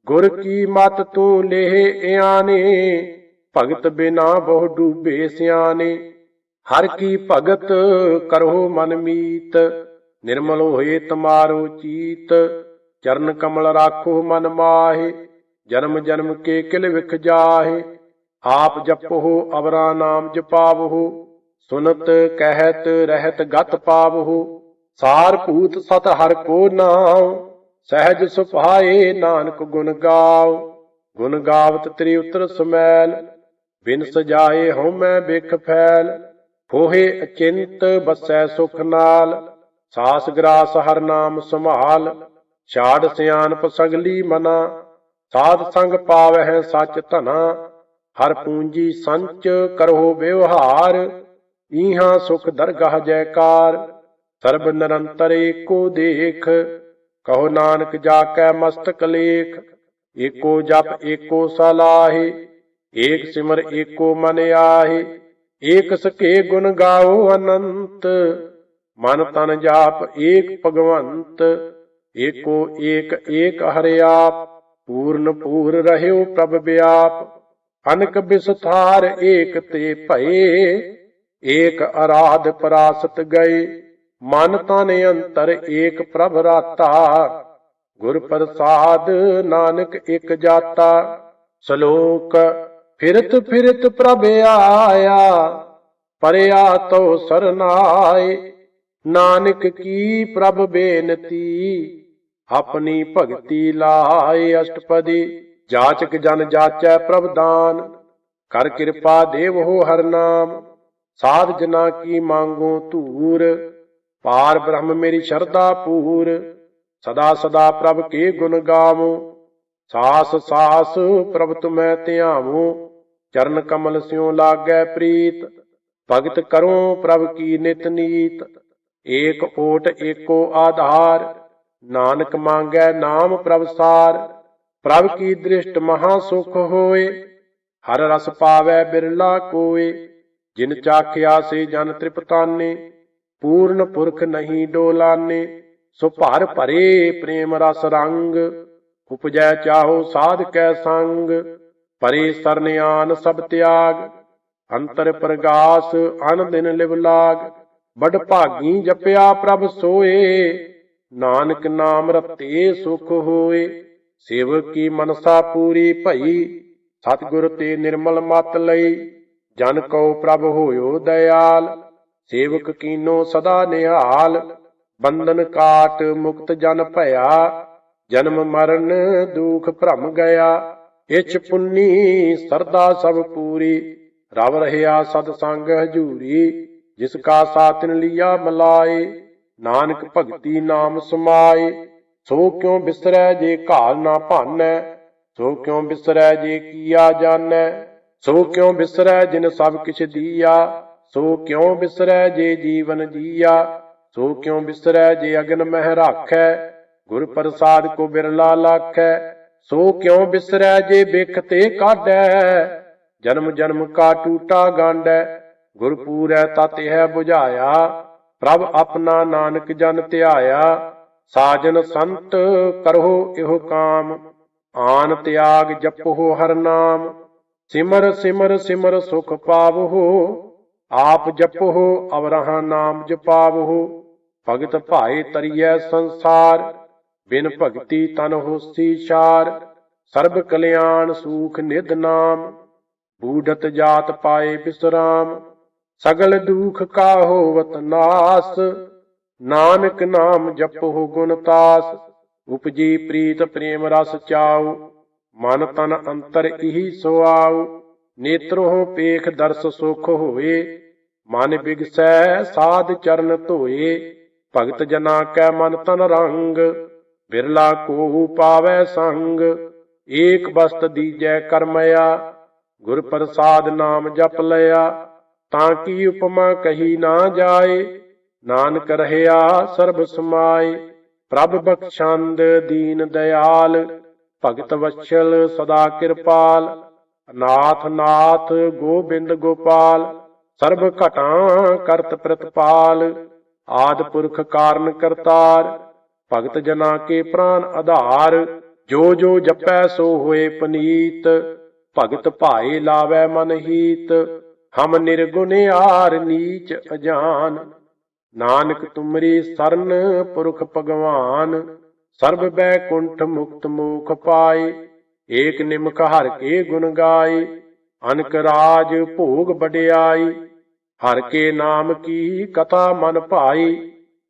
ਗੁਰ ਕੀ ਮਤ ਤੂੰ ਲੇਹ ਇਆਨੇ, ਭਗਤ ਬਿਨਾ ਬਹੁ ਡੂਬੇ ਸਿਆਨੇ। ਹਰ ਕੀ ਭਗਤ ਕਰਹੁ ਮਨ ਮੀਤ, ਨਿਰਮਲ ਹੋਏ ਤੁਮਾਰੋ ਚੀਤ। ਚਰਨ ਕਮਲ ਰਾਖੋ ਮਨ ਮਾਹਿ, ਜਨਮ ਜਨਮ ਕੇ ਕਿਲ ਵਿਖ ਜਾਹਿ। ਆਪ ਜਪਹੁ ਅਵਰਾ ਨਾਮ ਜਪਾਵਹੁ, ਸੁਨਤ ਕਹਿਤ ਰਹਿਤ ਗਤ ਪਾਵਹੁ। ਸਾਰ ਭੂਤ ਸਤ ਹਰ ਕੋ ਨਾਉ, ਸਹਿਜ ਸੁਭਾਏ ਨਾਨਕ ਗੁਣ ਗਾਉ। ਗੁਣ ਗਾਵਤ ਤ੍ਰਿ ਉਤਰ ਸਮੈਲ, ਬਿਨ ਸਜਾਏ ਹਉਮੈ ਬਿਖ ਫੈਲ। ਹੋਏ ਅਚਿੰਤ ਬਸੈ ਸੁਖ ਨਾਲ, ਸਾਸ ਗਰਾਸ ਹਰ ਨਾਮ ਸੰਭਾਲ। ਛਾੜ ਸਿਆਣਪ ਸਗਲੀ ਮਨਾ, ਸਾਧ ਸੰਗ ਪਾਵਹਿ ਸਚ ਧਨਾ। ਹਰ ਪੂੰਜੀ ਸੰਚ ਕਰਹੁ ਵਿਵਹਾਰ, ਈਹਾਂ ਸੁਖ ਦਰਗਹ ਜੈਕਾਰ। ਸਰਬ ਨਿਰੰਤਰ ਏਕੋ ਦੇਖ, ਕਹੋ ਨਾਨਕ ਜਾ ਕੈ ਮਸਤਕ ਲੇਖ। ਏਕੋ ਜਪ ਏਕੋ ਸਲਾਹੀ, ਏਕ ਸਿਮਰ ਏਕੋ ਮਨ ਆਹੀ। ਏਕ ਸਕੇ ਗੁਣ ਗਾਓ ਅਨੰਤ, ਮਨ ਤਨ ਜਾਪ ਏਕ ਭਗਵੰਤ। ਏਕੋ ਏਕ ਏਕ ਹਰਿ ਆਪ, ਪੂਰਨ ਪੂਰ ਰਹਿਓ ਪ੍ਰਭ ਵਿਆਪ। ਅਨਕ ਵਿਸਥਾਰ ਏਕ ਤੇ ਭਏ, ਏਕ ਅਰਾਧ ਪਰਾਸਤ ਗਏ। ਮਨ ਤਨ ਅੰਤਰ ਏਕ ਪ੍ਰਭ ਰਾਤਾ, ਗੁਰ ਪ੍ਰਸਾਦ ਨਾਨਕ ਇਕ ਜਾਤਾ। ਸ਼ਲੋਕ ਫਿਰਤ ਫਿਰਤ ਪ੍ਰਭ ਆਇਆ, ਪਰਿਆ ਤੋ ਸਰਨਾਏ। ਨਾਨਕ ਕੀ ਪ੍ਰਭ ਬੇਨਤੀ, ਆਪਣੀ ਭਗਤੀ ਲਾਏ। ਅਸ਼ਟਪਦੀ ਜਾਚਕ ਜਨ ਜਾਚੈ ਪ੍ਰਭ ਦਾਨ, ਕਰ ਕਿਰਪਾ ਦੇਵੋ ਹਰ ਨਾਮ। ਸਾਧ ਜਨਾ ਕੀ ਮੰਗੋ ਧੂਰ, ਪਾਰ ਬ੍ਰਹਮ ਮੇਰੀ ਸ਼ਰਧਾ ਪੂਰ। ਸਦਾ ਸਦਾ ਪ੍ਰਭ ਕੇ ਗੁਣ ਗਾਵੋ, ਸਾਸ ਸਾਸ ਪ੍ਰਭ ਤੁਮੈ ਧਿਆਵੋ। ਚਰਨ ਕਮਲ ਸਿਉ ਲਾਗੈ ਪ੍ਰੀਤ, ਭਗਤ ਕਰੋ ਪ੍ਰਭ ਕੀ ਨਿਤ ਨੀਤ। ਏਕ ਓਟ ਏਕੋ ਆਧਾਰ, ਨਾਨਕ ਮੰਗੈ ਨਾਮ ਪ੍ਰਭ ਸਾਰ। ਪ੍ਰਭ ਕੀ ਦ੍ਰਿਸ਼ਟ ਮਹਾ ਸੁਖ ਹੋਏ, ਹਰ ਰਸ ਪਾਵੈ ਬਿਰਲਾ ਕੋਏ। जिन चाखिया से जन तृप्ताने, पूर्ण पुरख नहीं डोलाने। सो भर भरे प्रेम रस रंग, उपजै चाहो साध कै संग। परे सरन्यान सब त्याग, अंतर प्रगास अन दिन लिव लाग। बड़ भागी जपया प्रभ सोए, नानक नाम रते सुख होए। सेवक की मनसा पूरी भई, सतगुर ते निर्मल मत लई। जन को प्रभ होयो दयाल, सेवक कीनो सदा निहाल। बंधन काट मुक्त जन भया, जन्म मरण दुख भ्रम गया। इछ पुन्नी सरदा सब पूरी, रव रहया सतसंग हजूरी। जिसका सातिन लिया मिलाए, नानक भगति नाम समाए। सो क्यों बिसरै जे घाल ना भानै, सो क्यों बिसरै जे किया जानै। सो क्यों बिसरै जिन सब किछ दिया, सो क्यों बिसरै जे जीवन जिया। सो क्यों बिसरै जे अगन मह राखै, गुर प्रसाद को बिरला लाखै। सो क्यों बिसरै जे बिख ते काढै, जन्म जन्म का टूटा गांडै। गुर पूरै तत है बुझाया, प्रभ अपना नानक जन ध्याया। साजन संत करहो इहो काम, आन त्याग जपो हर नाम। सिमर सिमर सिमर सुख पावहु, आप जपो अवरहा नाम जपावहु। भगत भाए तरियै संसार, बिन भगति तन होसी चार। सर्ब कल्याण सूख निध नाम, बूढ़त जात पाए विश्राम। सगल दुख का होवत नास, नानक नाम जपो गुण तास। उपजी प्रीत प्रेम रस चाऊ, मन तन अंतर इही सुआऊ। नेत्रों पेख दर्श सुख होए, मन बिगसै साध चरण धोए। भगत जना कै मन तन रंग, बिरला को पावै संग। एक बस्त दीजै करमया, गुर प्रसाद नाम जप लया। ताकि उपमा कही ना जाए, नानक रहया सर्ब समाए। प्रभ बख्शंद दीन दयाल, भगत वत्सल सदा कृपाल। नाथ नाथ गोबिंद गोपाल, सर्ब घटा करत प्रतपाल। आद पुरख कारण करतार, भगत जना के प्राण आधार। जो जो जपै सो होए पनीत, भगत भाए लावै मन हीत। हम निर्गुण आर नीच अजान, नानक तुमरी सरन पुरख भगवान। सर्ब बैकुंठ मुक्त मोख पाए, एक निमख हर के गुण गाए। अनक राज भोग बड़ियाई, हर के नाम की कथा मन भाई।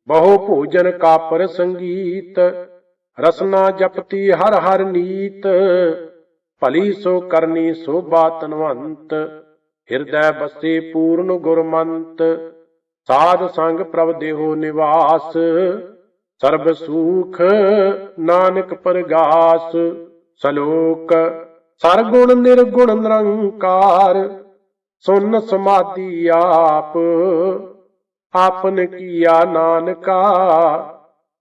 बहु भोजन का पर संगीत, रसना जपती हर हर नीत। भली सो करनी शोभा तनवंत, हृदय बसे पूर्ण गुरमंत। साध संग प्रभ देहो निवास, सर्ब सुख नानक परगास। सलोक सरगुण निर्गुण निरंकार, सुन समाधि आप। आपन किया नानका,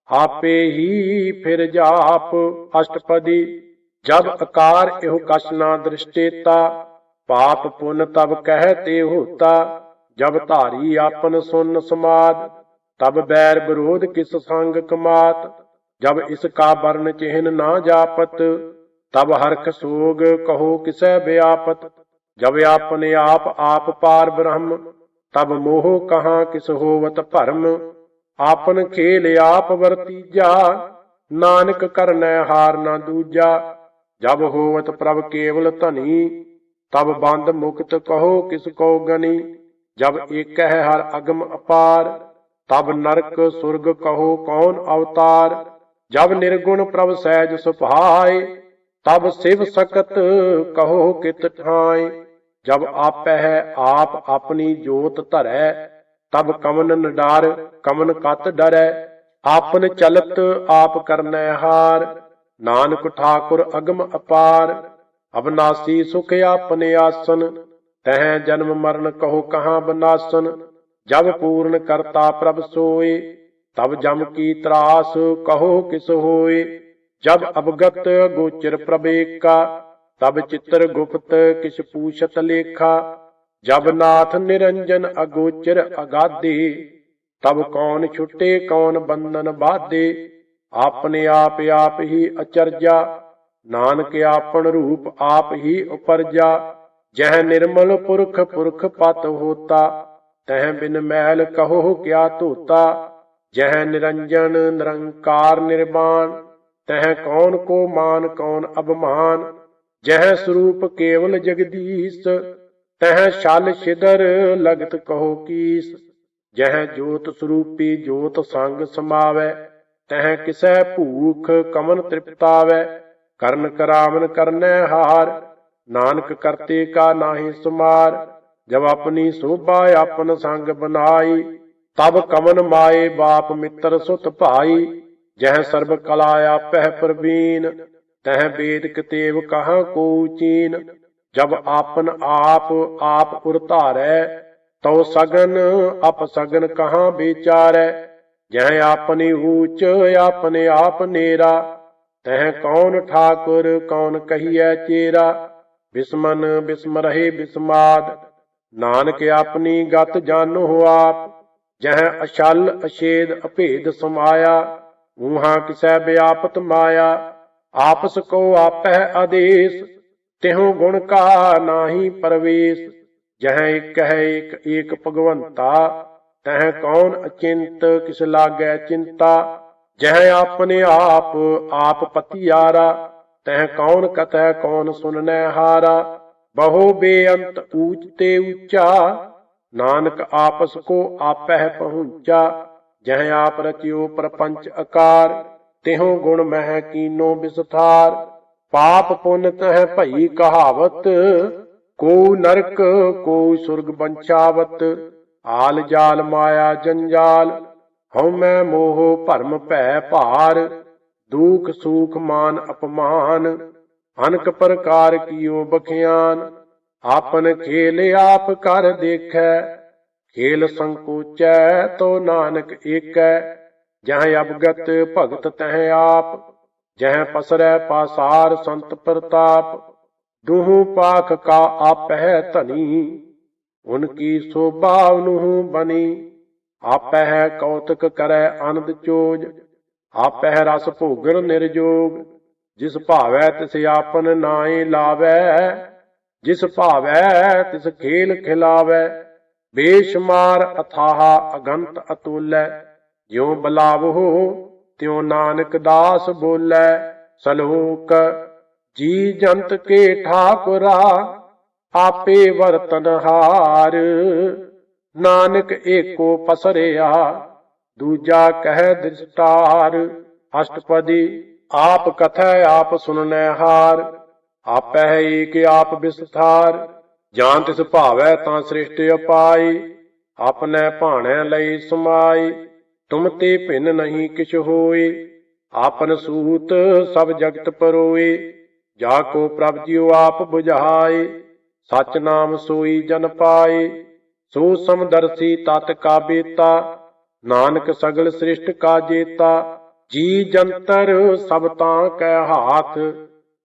आपे ही फिर जाप। अष्टपदी जब आकार एहो कछ ना दृष्टेता, पाप पुन तब कहते होता। जब धारी आपन सुन समाद, तब बैर विरोध किस संग कमात। जब इसका वर्ण चिन्ह ना जापत, तब हर्ष सोग कहो किसै व्यापत। जब आपने आप पार ब्रह्म, तब मोह कहाँ किस होवत भरम। आपन खेल आप वर्तीजा, नानक करनै हार न दूजा। जब होवत प्रभ केवल धनी, तब बंद मुक्त कहो किसको गनी। जब एक है हर अगम अपार, तब नरक सुरग कहो कौन अवतार। जब निर्गुण प्रभ सहज सुभाए, तब शिव सकत कहो कित ठाय। जब आप है आप अपनी जोत धरै, तब कमन न डार कमन कत डरै। आपन चलत आप करनै हार, नानक ठाकुर अगम अपार। अविनाशी सुख आपने आसन, तह जन्म मरण कहो कहाँ बनासन। जब पूर्ण करता प्रभ सोए, तब जम की त्रास कहो किस होए। जब अवगत गोचर प्रभेका, तब चित्र गुप्त किस पूछत लेखा। जब नाथ निरंजन अगोचर अगाधे, तब कौन छुटे कौन बंधन बाधे। आपने आप ही अचरजा, नानक आपन रूप आप ही उपरजा। जह निर्मल पुरख पुरख पत होता, तह बिन मैल कहो क्या धोता। जह निरंजन निरंकार निर्वाण, तह कौन को मान कौन अभिमान। जह स्वरूप केवल जगदीश, तह छल छिदर लगत कहो कीस। जह जोत स्वरूपी जोत संग समावै, तह किसै भूख कमन तृप्तावै। करन करावन करनै हार, नानक करते का नाहि सुमार। जब अपनी शोभा आपन संग बनाई, तब कमन माए बाप मित्र सुत भाई। जह सर्व कला आपह प्रवीण, तह वेद कितेब कहाँ को चीन। जब आपन आप उरतारै, तो सगन अपसगन कहाँ बेचारै। जह आपनी ऊंच आपने आप नेरा, तह कौन ठाकुर कौन कहिए चेरा। बिस्मन बिस्म रहे बिस्माद, नानक अपनी गत जानो आप। जह अछल अछेद अभेद समाया, ऊहा किसै व्यापत माया। आपस को आपह आदेश, तिहु गुण का नाही प्रवेश। जह एक है एक भगवंता, तह कौन अचिंत किस लागै चिंता। जह अपने आप पतियारा, तह कौन कतह कौन सुननै हारा। बहु बेअंत ऊंच ते ऊंचा, नानक आपस को आपह पहुंचा। जह आप रचियो प्रपंच आकार, तिहु गुण मह कीनो विस्तार। पाप पुण्य तह भई कहावत, को नरक को सुर्ग बंचावत। आल जाल माया जंजाल, हउमੈ मोह भरम भै भार। दुख सुख मान अपमान, अनक प्रकार कियो बखियान। आपन खेल आप कर देखै, खेल संकोचै तो नानक एकै। जह अवगत भगत तह आप, जह पसरै पासार संत प्रताप। दुहु पाख का आपह धनी, उनकी शोभा उनहु बनी। आपह कौतक करै आनंद चोज, आपह रस भोगन निर्जोग। जिस भावै तिस आपन नाए लावै, जिस भावै तिस खेल खिलावै। बेशुमार अथाह अगंत अतुलै, ज्यों बलावहु त्यों नानक दास बोलै। सलोक जी जंत के ठाकुरा, आपे वर्तनहार। नानक एको पसरिया, दूजा कह दृष्टार। अष्टपदी आप कथै आप सुननै हार, आपह एक आप विस्तार। जान तिस भावै तां सृष्टि अपाई, अपने भाणै लई समाई। तुम ते भिन्न नहीं किछ होए, आपन सूत सब जगत परोए। जाको प्रभ जियो आप बुझाए, सच नाम सोई जन पाए। सो समदर्शी तात का बेता, नानक सगल सृष्ट का जेता। जी जंतर सब तां कै हाथ,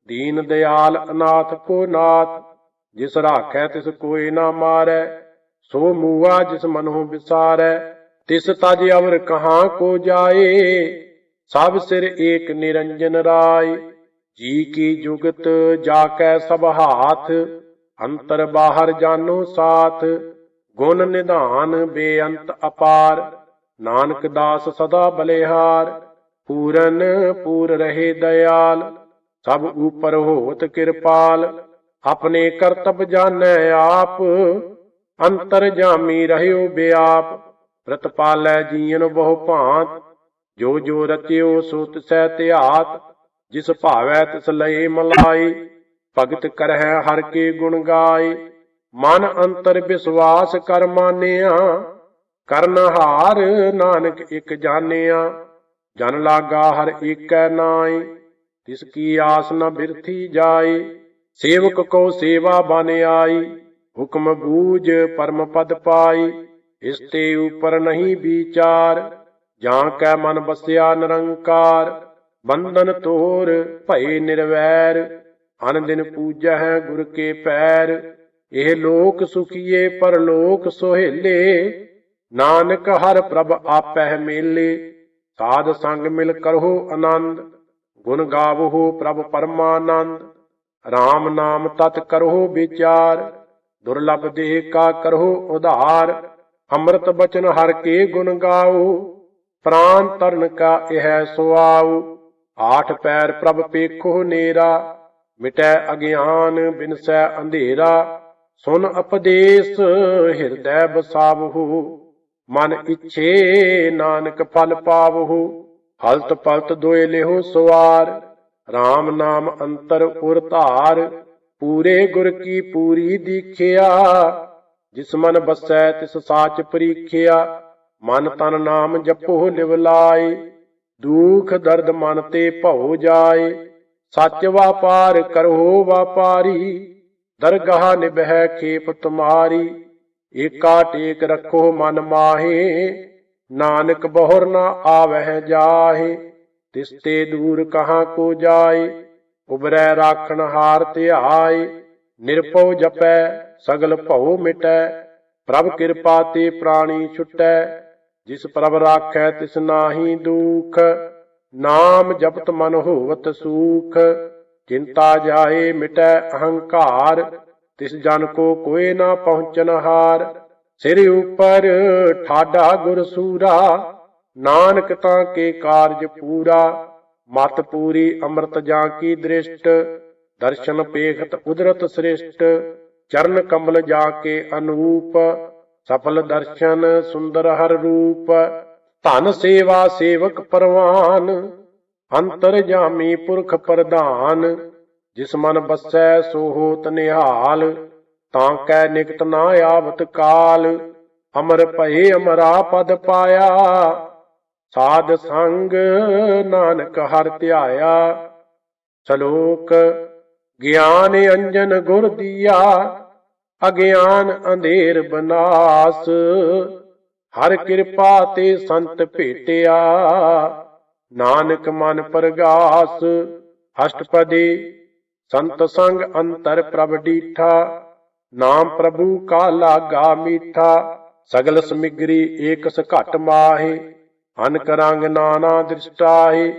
दीन दयाल अनाथ को नाथ। जिस राखै तिस कोई ना मारै, सो मूआ जिस मनहु विसारै। तिस तज अवर कहाँ को जाए, सब सिर एक निरंजन राय। जी की जुगत जाकै सब हाथ, अंतर बाहर जानो साथ। गुण निधान बेअंत अपार, नानक दास सदा बलिहार। पूरन पूर रहे दयाल, सब ऊपर होत कृपाल। अपने करतब जानै आप, अंतर जामी रहयो व्याप। प्रतिपालै जीवन बहु भांत, जो जो रचियो सो तिसै त्यात। जिस भावै तिस लये मलाई, भगत करहै हर के गुण गाय। मन अंतर विश्वास कर मानिया, करनहार नानक एक जानिया। जन लागा हर एकै नाई, तिसकी आस न बिरथी जाय। सेवक को सेवा बन आई, हुक्म बूझ परम पद पाई। इसते ऊपर नहीं विचार, जां कै मन बसिया निरंकार। बंधन तोर भय निर्वैर, अन दिन पूजै गुर के पैर। ਇਹ ਲੋਕ ਸੁਖੀਏ ਪਰਲੋਕ ਸੁਹੇਲੇ। ਨਾਨਕ ਹਰ ਪ੍ਰਭ ਆਪਹਿ ਮੇਲੇ। ਸਾਧ ਸੰਗ ਮਿਲ ਕਰਹੁ ਆਨੰਦ। ਗੁਣ ਗਾਵਹੁ ਪ੍ਰਭ ਪਰਮਾਨੰਦ। RAM ਨਾਮ ਤਤ ਕਰਹੁ ਵਿਚਾਰ। ਦੁਰਲਭ ਦੇਹ ਕਾ ਕਰਹੁ ਉਧਾਰ। ਅੰਮ੍ਰਿਤ ਬਚਨ ਹਰ ਕੇ ਗੁਣ ਗਾਓ। ਪ੍ਰਾਨ ਤਰਨ ਕਾ ਇਹ ਸੁਆਉ। ਆਠ ਪੈਰ ਪ੍ਰਭ ਪੇਖੋ ਨੇਰਾ। ਮਿਟੈ ਅਗਿਆਨ ਬਿਨਸੈ ਅੰਧੇਰਾ। ਸੁਨ ਉਪਦੇਸ ਹਿਰਦੈ ਬਸਾਵਹੁ। ਮਨ ਇੱਛੇ ਨਾਨਕ ਫਲ ਪਾਵਹੁ। ਹਲਤ ਪਲਤ ਦੋਇ ਲਿਹੁ ਸਵਾਰ। RAM ਨਾਮ ਅੰਤਰ ਉਰ ਧਾਰ। ਪੂਰੇ ਗੁਰ ਕੀ ਪੂਰੀ ਦੀਖਿਆ। ਜਿਸ ਮਨ ਬਸੈ ਤਿਸ ਸਾਚ ਪਰੀਖਿਆ। ਮਨ ਤਨ ਨਾਮ ਜਪੋ ਲਿਵ ਲਾਇ। ਦੁਖ ਦਰਦ ਮਨ ਤੇ ਭਉ ਜਾਏ। ਸੱਚ ਵਾਪਾਰ ਕਰੋ ਵਾਪਾਰੀ। ਦਰਗਾਹ ਨਿਭੈ ਖੇਪ ਤੁਮਾਰੀ। ਏਕਾ ਟੇਕ ਰੱਖੋ ਮਨ ਮਾਹੇ। ਨਾਨਕ ਬਹੁਰ ਨਾ ਆਵਹਿ ਜਾਹੇ। ਤਿਸ ਤੇ ਦੂਰ ਕਹਾਂ ਕੋ ਜਾਏ। ਉਬਰੈ ਰਾਖਣ ਹਾਰ ਧਿਆਏ। ਨਿਰਭਉ ਜਪੈ ਸਗਲ ਭਉ ਮਿਟੈ। ਪ੍ਰਭ ਕਿਰਪਾ ਤੇ ਪ੍ਰਾਣੀ ਛੁਟੈ। ਜਿਸ ਪ੍ਰਭ ਰਾਖੈ ਤਿਸ ਨਾਹੀ ਦੁਖ। ਨਾਮ ਜਪਤ ਮਨ ਹੋਵਤ ਸੂਖ। ਚਿੰਤਾ ਜਾਏ ਮਿਟੈ ਅਹੰਕਾਰ। ਤਿਸ ਜਨ ਕੋ ਕੋਇ ਨਾ ਪਹੁੰਚਨ ਹਾਰ। ਸਿਰ ਉਪਰ ਠਾਡਾ ਗੁਰ ਸੂਰਾ। ਨਾਨਕ ਤਾਂ ਕੇ ਕਾਰਜ ਪੂਰਾ। ਮਤ ਪੂਰੀ ਅੰਮ੍ਰਿਤ ਜਾਂ ਕੀ ਦ੍ਰਿਸ਼ਟ। ਦਰਸ਼ਨ ਪੇਖਤ ਉਦਰਤ ਸ੍ਰਿਸ਼ਟ। ਚਰਨ ਕਮਲ ਜਾ ਕੇ ਅਨੂਪ। ਸਫਲ ਦਰਸ਼ਨ ਸੁੰਦਰ ਹਰ ਰੂਪ। ਧਨ ਸੇਵਾ ਸੇਵਕ ਪਰਵਾਨ। ਅੰਤਰ ਜਾਮੀ ਪੁਰਖ ਪ੍ਰਧਾਨ। ਜਿਸ ਮਨ ਬਸੈ ਸੋ ਹੋਤ ਨਿਹਾਲ। ਤਾਂ ਕੈ ਨਿਕਟ ਨਾ ਆਵਤ ਕਾਲ। ਅਮਰ ਭਏ ਅਮਰਾ ਪਦ ਪਾਇਆ। ਸਾਧ ਸੰਗ ਨਾਨਕ ਹਰਿ ਧਿਆਇਆ। ਸ਼ਲੋਕ। ਗਿਆਨ ਅੰਜਨ ਗੁਰ ਦੀਆ। ਅਗਿਆਨ ਅੰਧੇਰ ਬਨਾਸ। ਹਰ ਕਿਰਪਾ ਤੇ ਸੰਤ ਭੇਟਿਆ। ਨਾਨਕ ਮਨ ਪਰਗਾਸ। ਅਸ਼ਟਪਦੀ। ਸੰਤ ਸੰਗ ਅੰਤਰ ਪ੍ਰਭ ਡੀਠਾ। ਨਾਮ ਪ੍ਰਭੂ ਕਾ ਲਾਗਾ ਮੀਠਾ। ਸਗਲ ਸਮਿਗਰੀ ਏਕਸ ਘਟ ਮਾਹੇ। ਅਨਕ ਰੰਗ ਨਾਨਾ ਦ੍ਰਿਸ਼ਟਾਹੇ।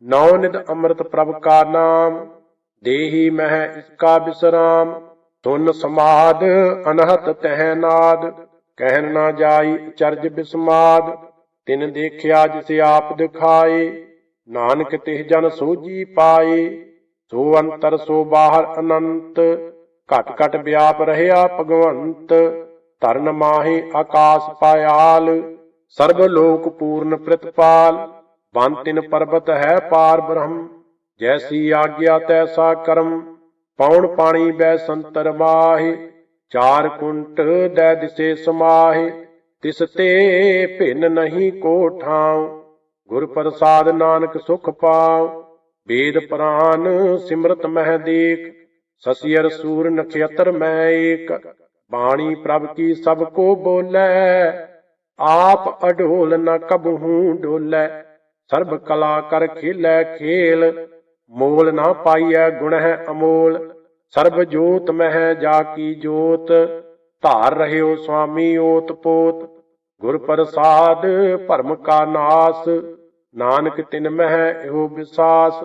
ਨੌ ਨਿਧ ਅੰਮ੍ਰਿਤ ਪ੍ਰਭ ਕਾ ਨਾਮ। ਦੇਹੀ ਮਹਿ ਇਸਕਾ ਬਿਸਰਾਮ। ਸੁਨ ਸਮਾਦ ਅਨਹਤ ਤਹਿ ਨਾਦ। ਕਹਿਨ ਨਾ ਜਾਈ ਅਚਰਜ ਬਿਸਮਾਦ। ਤਿਨ ਦੇਖਿਆ ਜਿਸ ਆਪ ਦਿਖਾਏ। ਨਾਨਕ ਤਿਹ ਜਨ ਸੋਝੀ ਪਾਏ। ਸੋ ਅੰਤਰ ਸੋ ਬਾਹਰ ਅਨੰਤ। ਘਟ ਘਟ ਵਿਆਪ ਰਹਿਆ ਭਗਵੰਤ। ਧਰਨ ਮਾਹੇ ਆਕਾਸ ਪਾਇਆਲ। ਸਰਬ ਲੋਕ ਪੂਰਨ ਪ੍ਰਿਤਪਾਲ। ਬਨ ਤਿਨ ਪਰਬਤ ਹੈ ਪਾਰ ਬ੍ਰਹਮ। ਜੈਸੀ ਆਗਿਆ ਤੈਸਾ ਕਰਮ। ਪੌਣ ਪਾਣੀ ਬੈ ਸੰਤਰ ਮਾਹੇ। ਚਾਰ ਕੁੰਟ ਦੈ ਦਿਸੇ ਸਮਾਹੇ। ਤਿਸ ਤੇ ਭਿੰਨ ਨਹੀਂ ਕੋ ਠਾਉ। ਗੁਰ ਪ੍ਰਸਾਦ ਨਾਨਕ ਸੁਖ ਪਾਉ। ਵੇਦ ਪੁਰਾਨ ਸਿਮਰਤ ਮਹਿ ਦੇਖ। ਸਸਿਅਰ ਸੂਰ ਨਖਯਤਰ ਮੈਂ ਏਕ। ਬਾਣੀ ਪ੍ਰਭ ਕੀ ਸਭ ਕੋ ਬੋਲੇ। ਆਪ ਅਡੋਲ ਨ ਕਬਹੂ ਡੋਲੇ। ਸਰਬ ਕਲਾ ਕਰ ਖੇਲੇ ਖੇਲ। ਮੋਲ ਨਾ ਪਾਈਐ ਗੁਣ ਹੈ ਅਮੋਲ। ਸਰਬ ਜੋਤ ਮਹਿ ਜਾ ਕੀ ਜੋਤ। ਧਾਰ ਰਹਿਓ ਸੁਆਮੀ ਓਤ ਪੋਤ। ਗੁਰ ਪ੍ਰਸਾਦ ਭਰਮ ਕਾ ਨਾਸ। ਨਾਨਕ ਤਿਨ ਮਹਿ ਇਹੋ ਵਿਸਾਸ।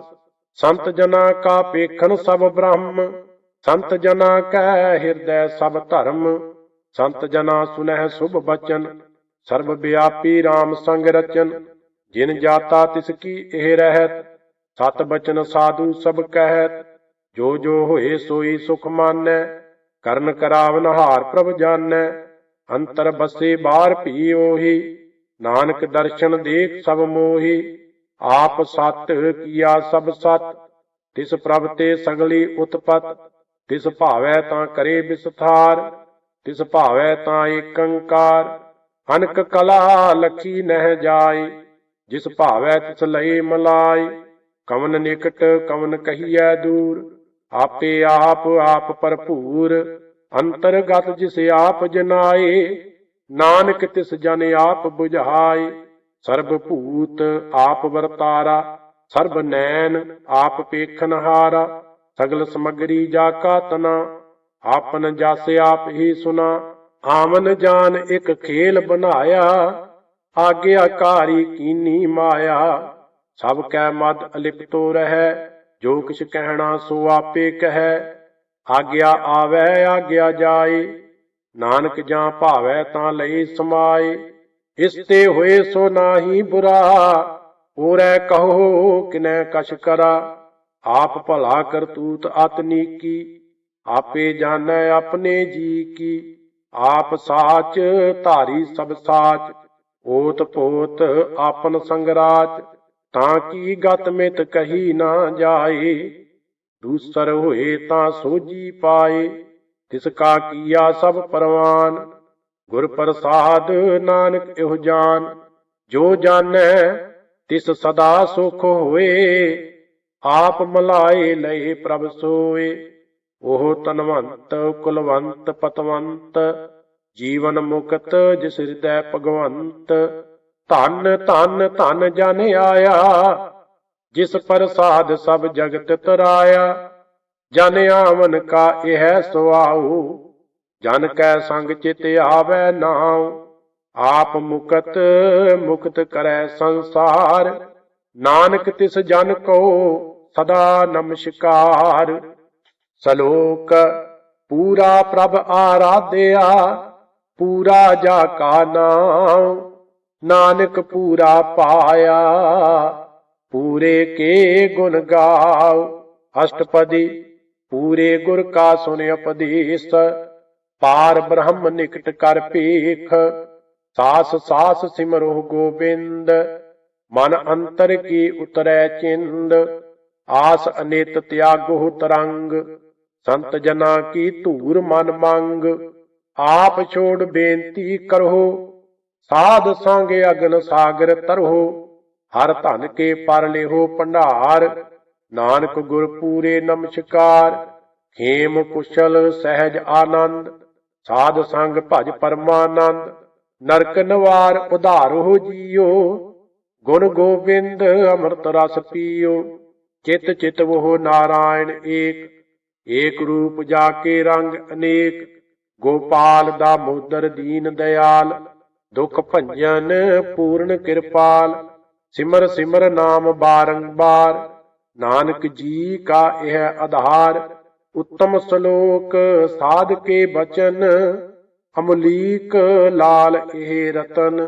ਸੰਤ ਜਨਾ ਕਾ ਪੇਖਨ ਸਭ ਬ੍ਰਹਮ। ਸੰਤ ਜਨਾ ਕੈ ਹਿਰਦੈ ਸਭ ਧਰਮ। ਸੰਤ ਜਨਾ ਸੁਨਹਿ ਸੁਭ ਬਚਨ। ਸਰਬ ਵਿਆਪੀ RAM ਸੰਗ ਰਚਨ। ਜਿਨ ਜਾਤਾ ਤਿਸ ਕੀ ਇਹ ਰਹਿਤ। ਸਤ ਬਚਨ ਸਾਧੂ ਸਭ ਕਹਿਤ। ਜੋ ਜੋ ਹੋਏ ਸੋਈ ਸੁਖ ਮਾਨੈ। ਕਰਨ ਕਰਾਵਨ ਹਾਰ ਪ੍ਰਭ ਜਾਨੈ। ਅੰਤਰ ਬਸੇ ਬਾਹਰ ਭੀ ਉਹੀ। ਨਾਨਕ ਦਰਸ਼ਨ ਦੇਖ ਸਭ ਮੋਹੀ। ਆਪ ਸਤ ਕੀਆ ਸਭ ਸਤ। ਤਿਸ ਪ੍ਰਭ ਤੇ ਸਗਲੀ ਉਤਪਤ। ਤਿਸ ਭਾਵੈ ਤਾਂ ਕਰੇ ਵਿਸਥਾਰ। ਤਿਸ ਭਾਵੈ ਤਾਂ ਏਕੰਕਾਰ। ਅਨਕ ਕਲਾ ਲਖੀ ਨਹਿ ਜਾਏ। ਜਿਸ ਭਾਵੈ ਤਿਸ ਲਏ ਮਲਾਈ। ਕਵਨ ਨਿਕਟ ਕਵਨ ਕਹੀਐ ਦੂਰ। ਆਪੇ ਆਪ ਆਪ ਭਰਪੂਰ। ਅੰਤਰਗਤ ਜਿਸ ਆਪ ਜਨਾਏ। ਨਾਨਕ ਤਿਸ ਜਨ ਆਪ ਬੁਝਾਏ। ਸਰਬ ਭੂਤ ਆਪ ਵਰਤਾਰਾ। ਸਰਬ ਨੈਣ ਆਪ ਪੇਖਨਹਾਰਾ। ਸਗਲ ਸਮਗਰੀ ਜਾ ਕਾ ਤਨਾ। आपन जस आप ही सुना। आमन जान एक खेल बनाया, आज्ञाकारी कीनी माया। सब कै मद अलिप्तो रहै, जो किछ कहना सो आपे कहै। आज्ञा आवे आज्ञा जाए, नानक जां भावै तां लई समाए। इसते होए सो नाही बुरा, ओरै कहो किनै कछ करा। आप भला करतूत अत नीकी, आपे जानै अपने जी की। आप साच धारी सब साच, ओत पोत आपन संगराच। तां की गत मित कही ना जाए, दूसर होए तां सोझी पाए। तिसका किया सब परवान, गुर प्रसाद नानक एहो जान। जो जानै तिस सदा सुख होए, आप मलाए लए प्रभ सोए। ओह तनवंत कुलवंत पतवंत, जीवन मुक्त जिस हृदय भगवंत। धन धन धन जन आया, जिस प्रसाद सब जगत तराया। जन आवन का यह सुआऊ, जन कै संग चित आवे नाऊ। आप मुकत मुक्त करै संसार, नानक तिस जन को सदा नमस्कार। सलोक पूरा प्रभ आराध्या, पूरा जाका नाम। नानक पूरा पाया, पूरे के गुण गाओ। अष्टपदी पूरे गुर का सुन उपदेश, पार ब्रह्म निकट कर पेख। सास सास सिमरो गोबिंद, मन अंतर की उतरै चिंद। आस अनित त्यागो तरंग, संत जना की धूर मन मंग। आप छोड़ बेनती करो, साध संग अगन सागर तरहो। हर धन के पर लेहो भंडार, नानक गुर पूरे नमस्कार। खेम कुशल सहज आनंद, साध संग भज परमानंद। नरक नवार उधारो जियो, गुण गोविंद अमृत रस पियो। चित चित वो नारायण एक, एक रूप जाके रंग अनेक। गोपाल दामोदर दीन दयाल, दुख भंजन पूर्ण कृपाल। सिमर सिमर नाम बारंबार, नानक जी का यह आधार। उत्तम श्लोक साध के बचन, अमलीक लाल यह रतन।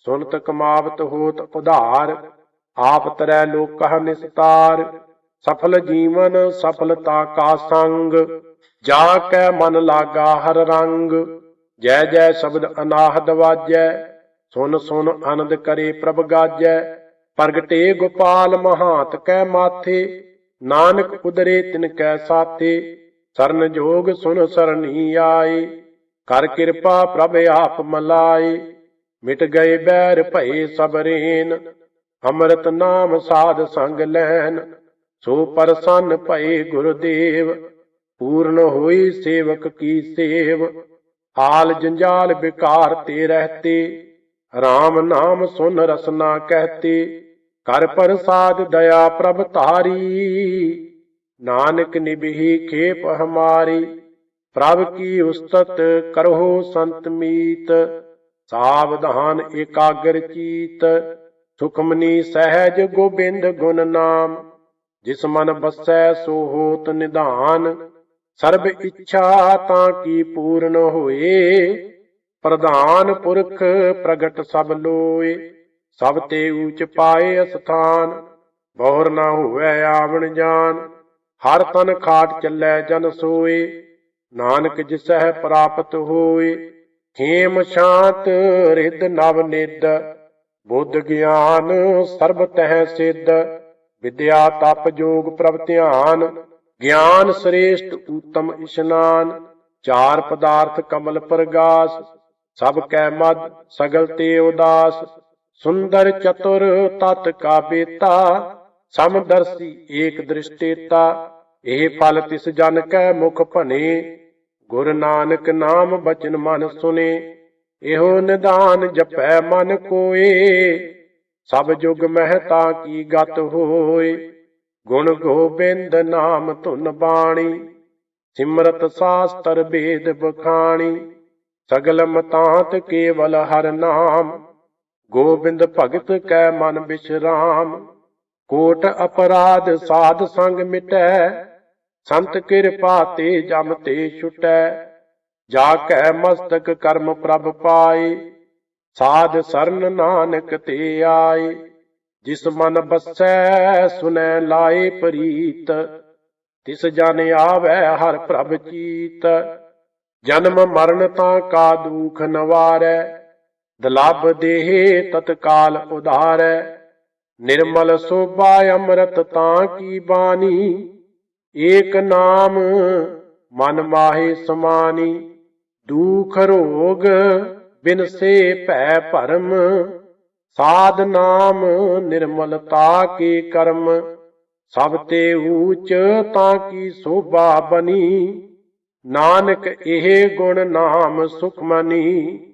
सुनत कमावत होत उधार, आप तरह लोक निस्तार। सफल जीवन सफलता का संग, जाकै मन लागा हर रंग। जय जय शब्द अनाहद वाजै, सुन सुन आनंद करे प्रभ गाजै। प्रगटे गोपाल महात कै माथे, नानक उदरे तिनकै साथे। सरन जोग सुन सरनी आए, कर कृपा प्रभ आप मलाए। मिट गए बैर भये सब रेन, अमृत नाम साध संग लैन। सो प्रसन्न भये गुरुदेव, पूर्ण होई सेवक की सेव। हाल जंजाल बेकार ते रहते, राम नाम सुन रसना कहते। कर प्रसाद दया प्रभ तारी, नानक निभि खेप हमारी। प्रभ की उस्तत करहो संत मीत, सावधान एकाग्र चीत। सुखमनी सहज गोबिंद गुण नाम, जिस मन बसै सो होत निधान। सर्ब इच्छा ताकी पूर्ण होए, प्रधान पुरख प्रगट सब लोए। सब ते ऊच पाए अस्थान, बहुर न होवै आवन जान। हर तन खाट चलै जन सोए, नानक जिसह प्राप्त होए। खेम शांत रिद नव निद, बुद्ध ज्ञान सर्ब तह सिद्ध। विद्या तप जोग प्रभ ध्यान, ज्ञान श्रेष्ठ उत्तम स्नान। चार पदार्थ कमल प्रगास, सब कै मद सगल ते उदास। सुंदर चतुर तत् का बेता, समदर्शी एक दृष्टेता। एह फल तिस जन कै मुख भने, गुर नानक नाम बचन मन सुने। एहो निदान जपै मन कोए, सब जुग महता की गत होए। गुण गोबिंद नाम धुन बाणी, ਸਿਮਰਤ ਸਾਸਤਰ ਭੇਦ ਬਖਾਣੀ। ਸਗਲ ਮਤਾਂਤ ਕੇਵਲ ਹਰ ਨਾਮ। ਗੋਬਿੰਦ ਭਗਤ ਕੈ ਮਨ ਬਿਸ਼ਰਾਮ। ਕੋਟ ਅਪਰਾਧ ਸਾਧ ਸੰਗ ਮਿਟੈ। ਸੰਤ ਕਿਰਪਾ ਤੇ ਜਮ ਤੇ ਛੁਟੈ। ਜਾ ਕੈ ਮਸਤਕ ਕਰਮ ਪ੍ਰਭ ਪਾਏ। ਸਾਧ ਸਰਨ ਨਾਨਕ ਤੇ ਆਏ। ਜਿਸ ਮਨ ਬਸੈ ਸੁਨੈ ਲਾਏ ਪ੍ਰੀਤ। ਤਿਸ ਜਨ ਆਵੈ ਹਰ ਪ੍ਰਭ ਚੀਤ। ਜਨਮ ਮਰਨ ਤਾਂ ਕਾ ਦੁਖ ਨਵਾਰੈ। ਦੁਲਭ ਦੇਹ ਤਤਕਾਲ ਉਧਾਰੈ। ਨਿਰਮਲ ਸੋਭਾ ਅੰਮ੍ਰਿਤ ਤਾਂ ਕੀ ਬਾਣੀ। ਏਕ ਨਾਮ ਮਨ ਮਾਹੇ ਸਮਾਨੀ। ਦੁਖ ਰੋਗ ਬਿਨਸੇ ਭੈ ਭਰਮ। ਸਾਧ ਨਾਮ ਨਿਰਮਲਤਾ ਕੇ ਕਰਮ। ਸਭ ਤੇ ਊਚ ਤਾਂ ਕੀ ਸੋਭਾ ਬਨੀ। ਨਾਨਕ ਇਹ ਗੁਣ ਨਾਮ ਸੁਖਮਨੀ।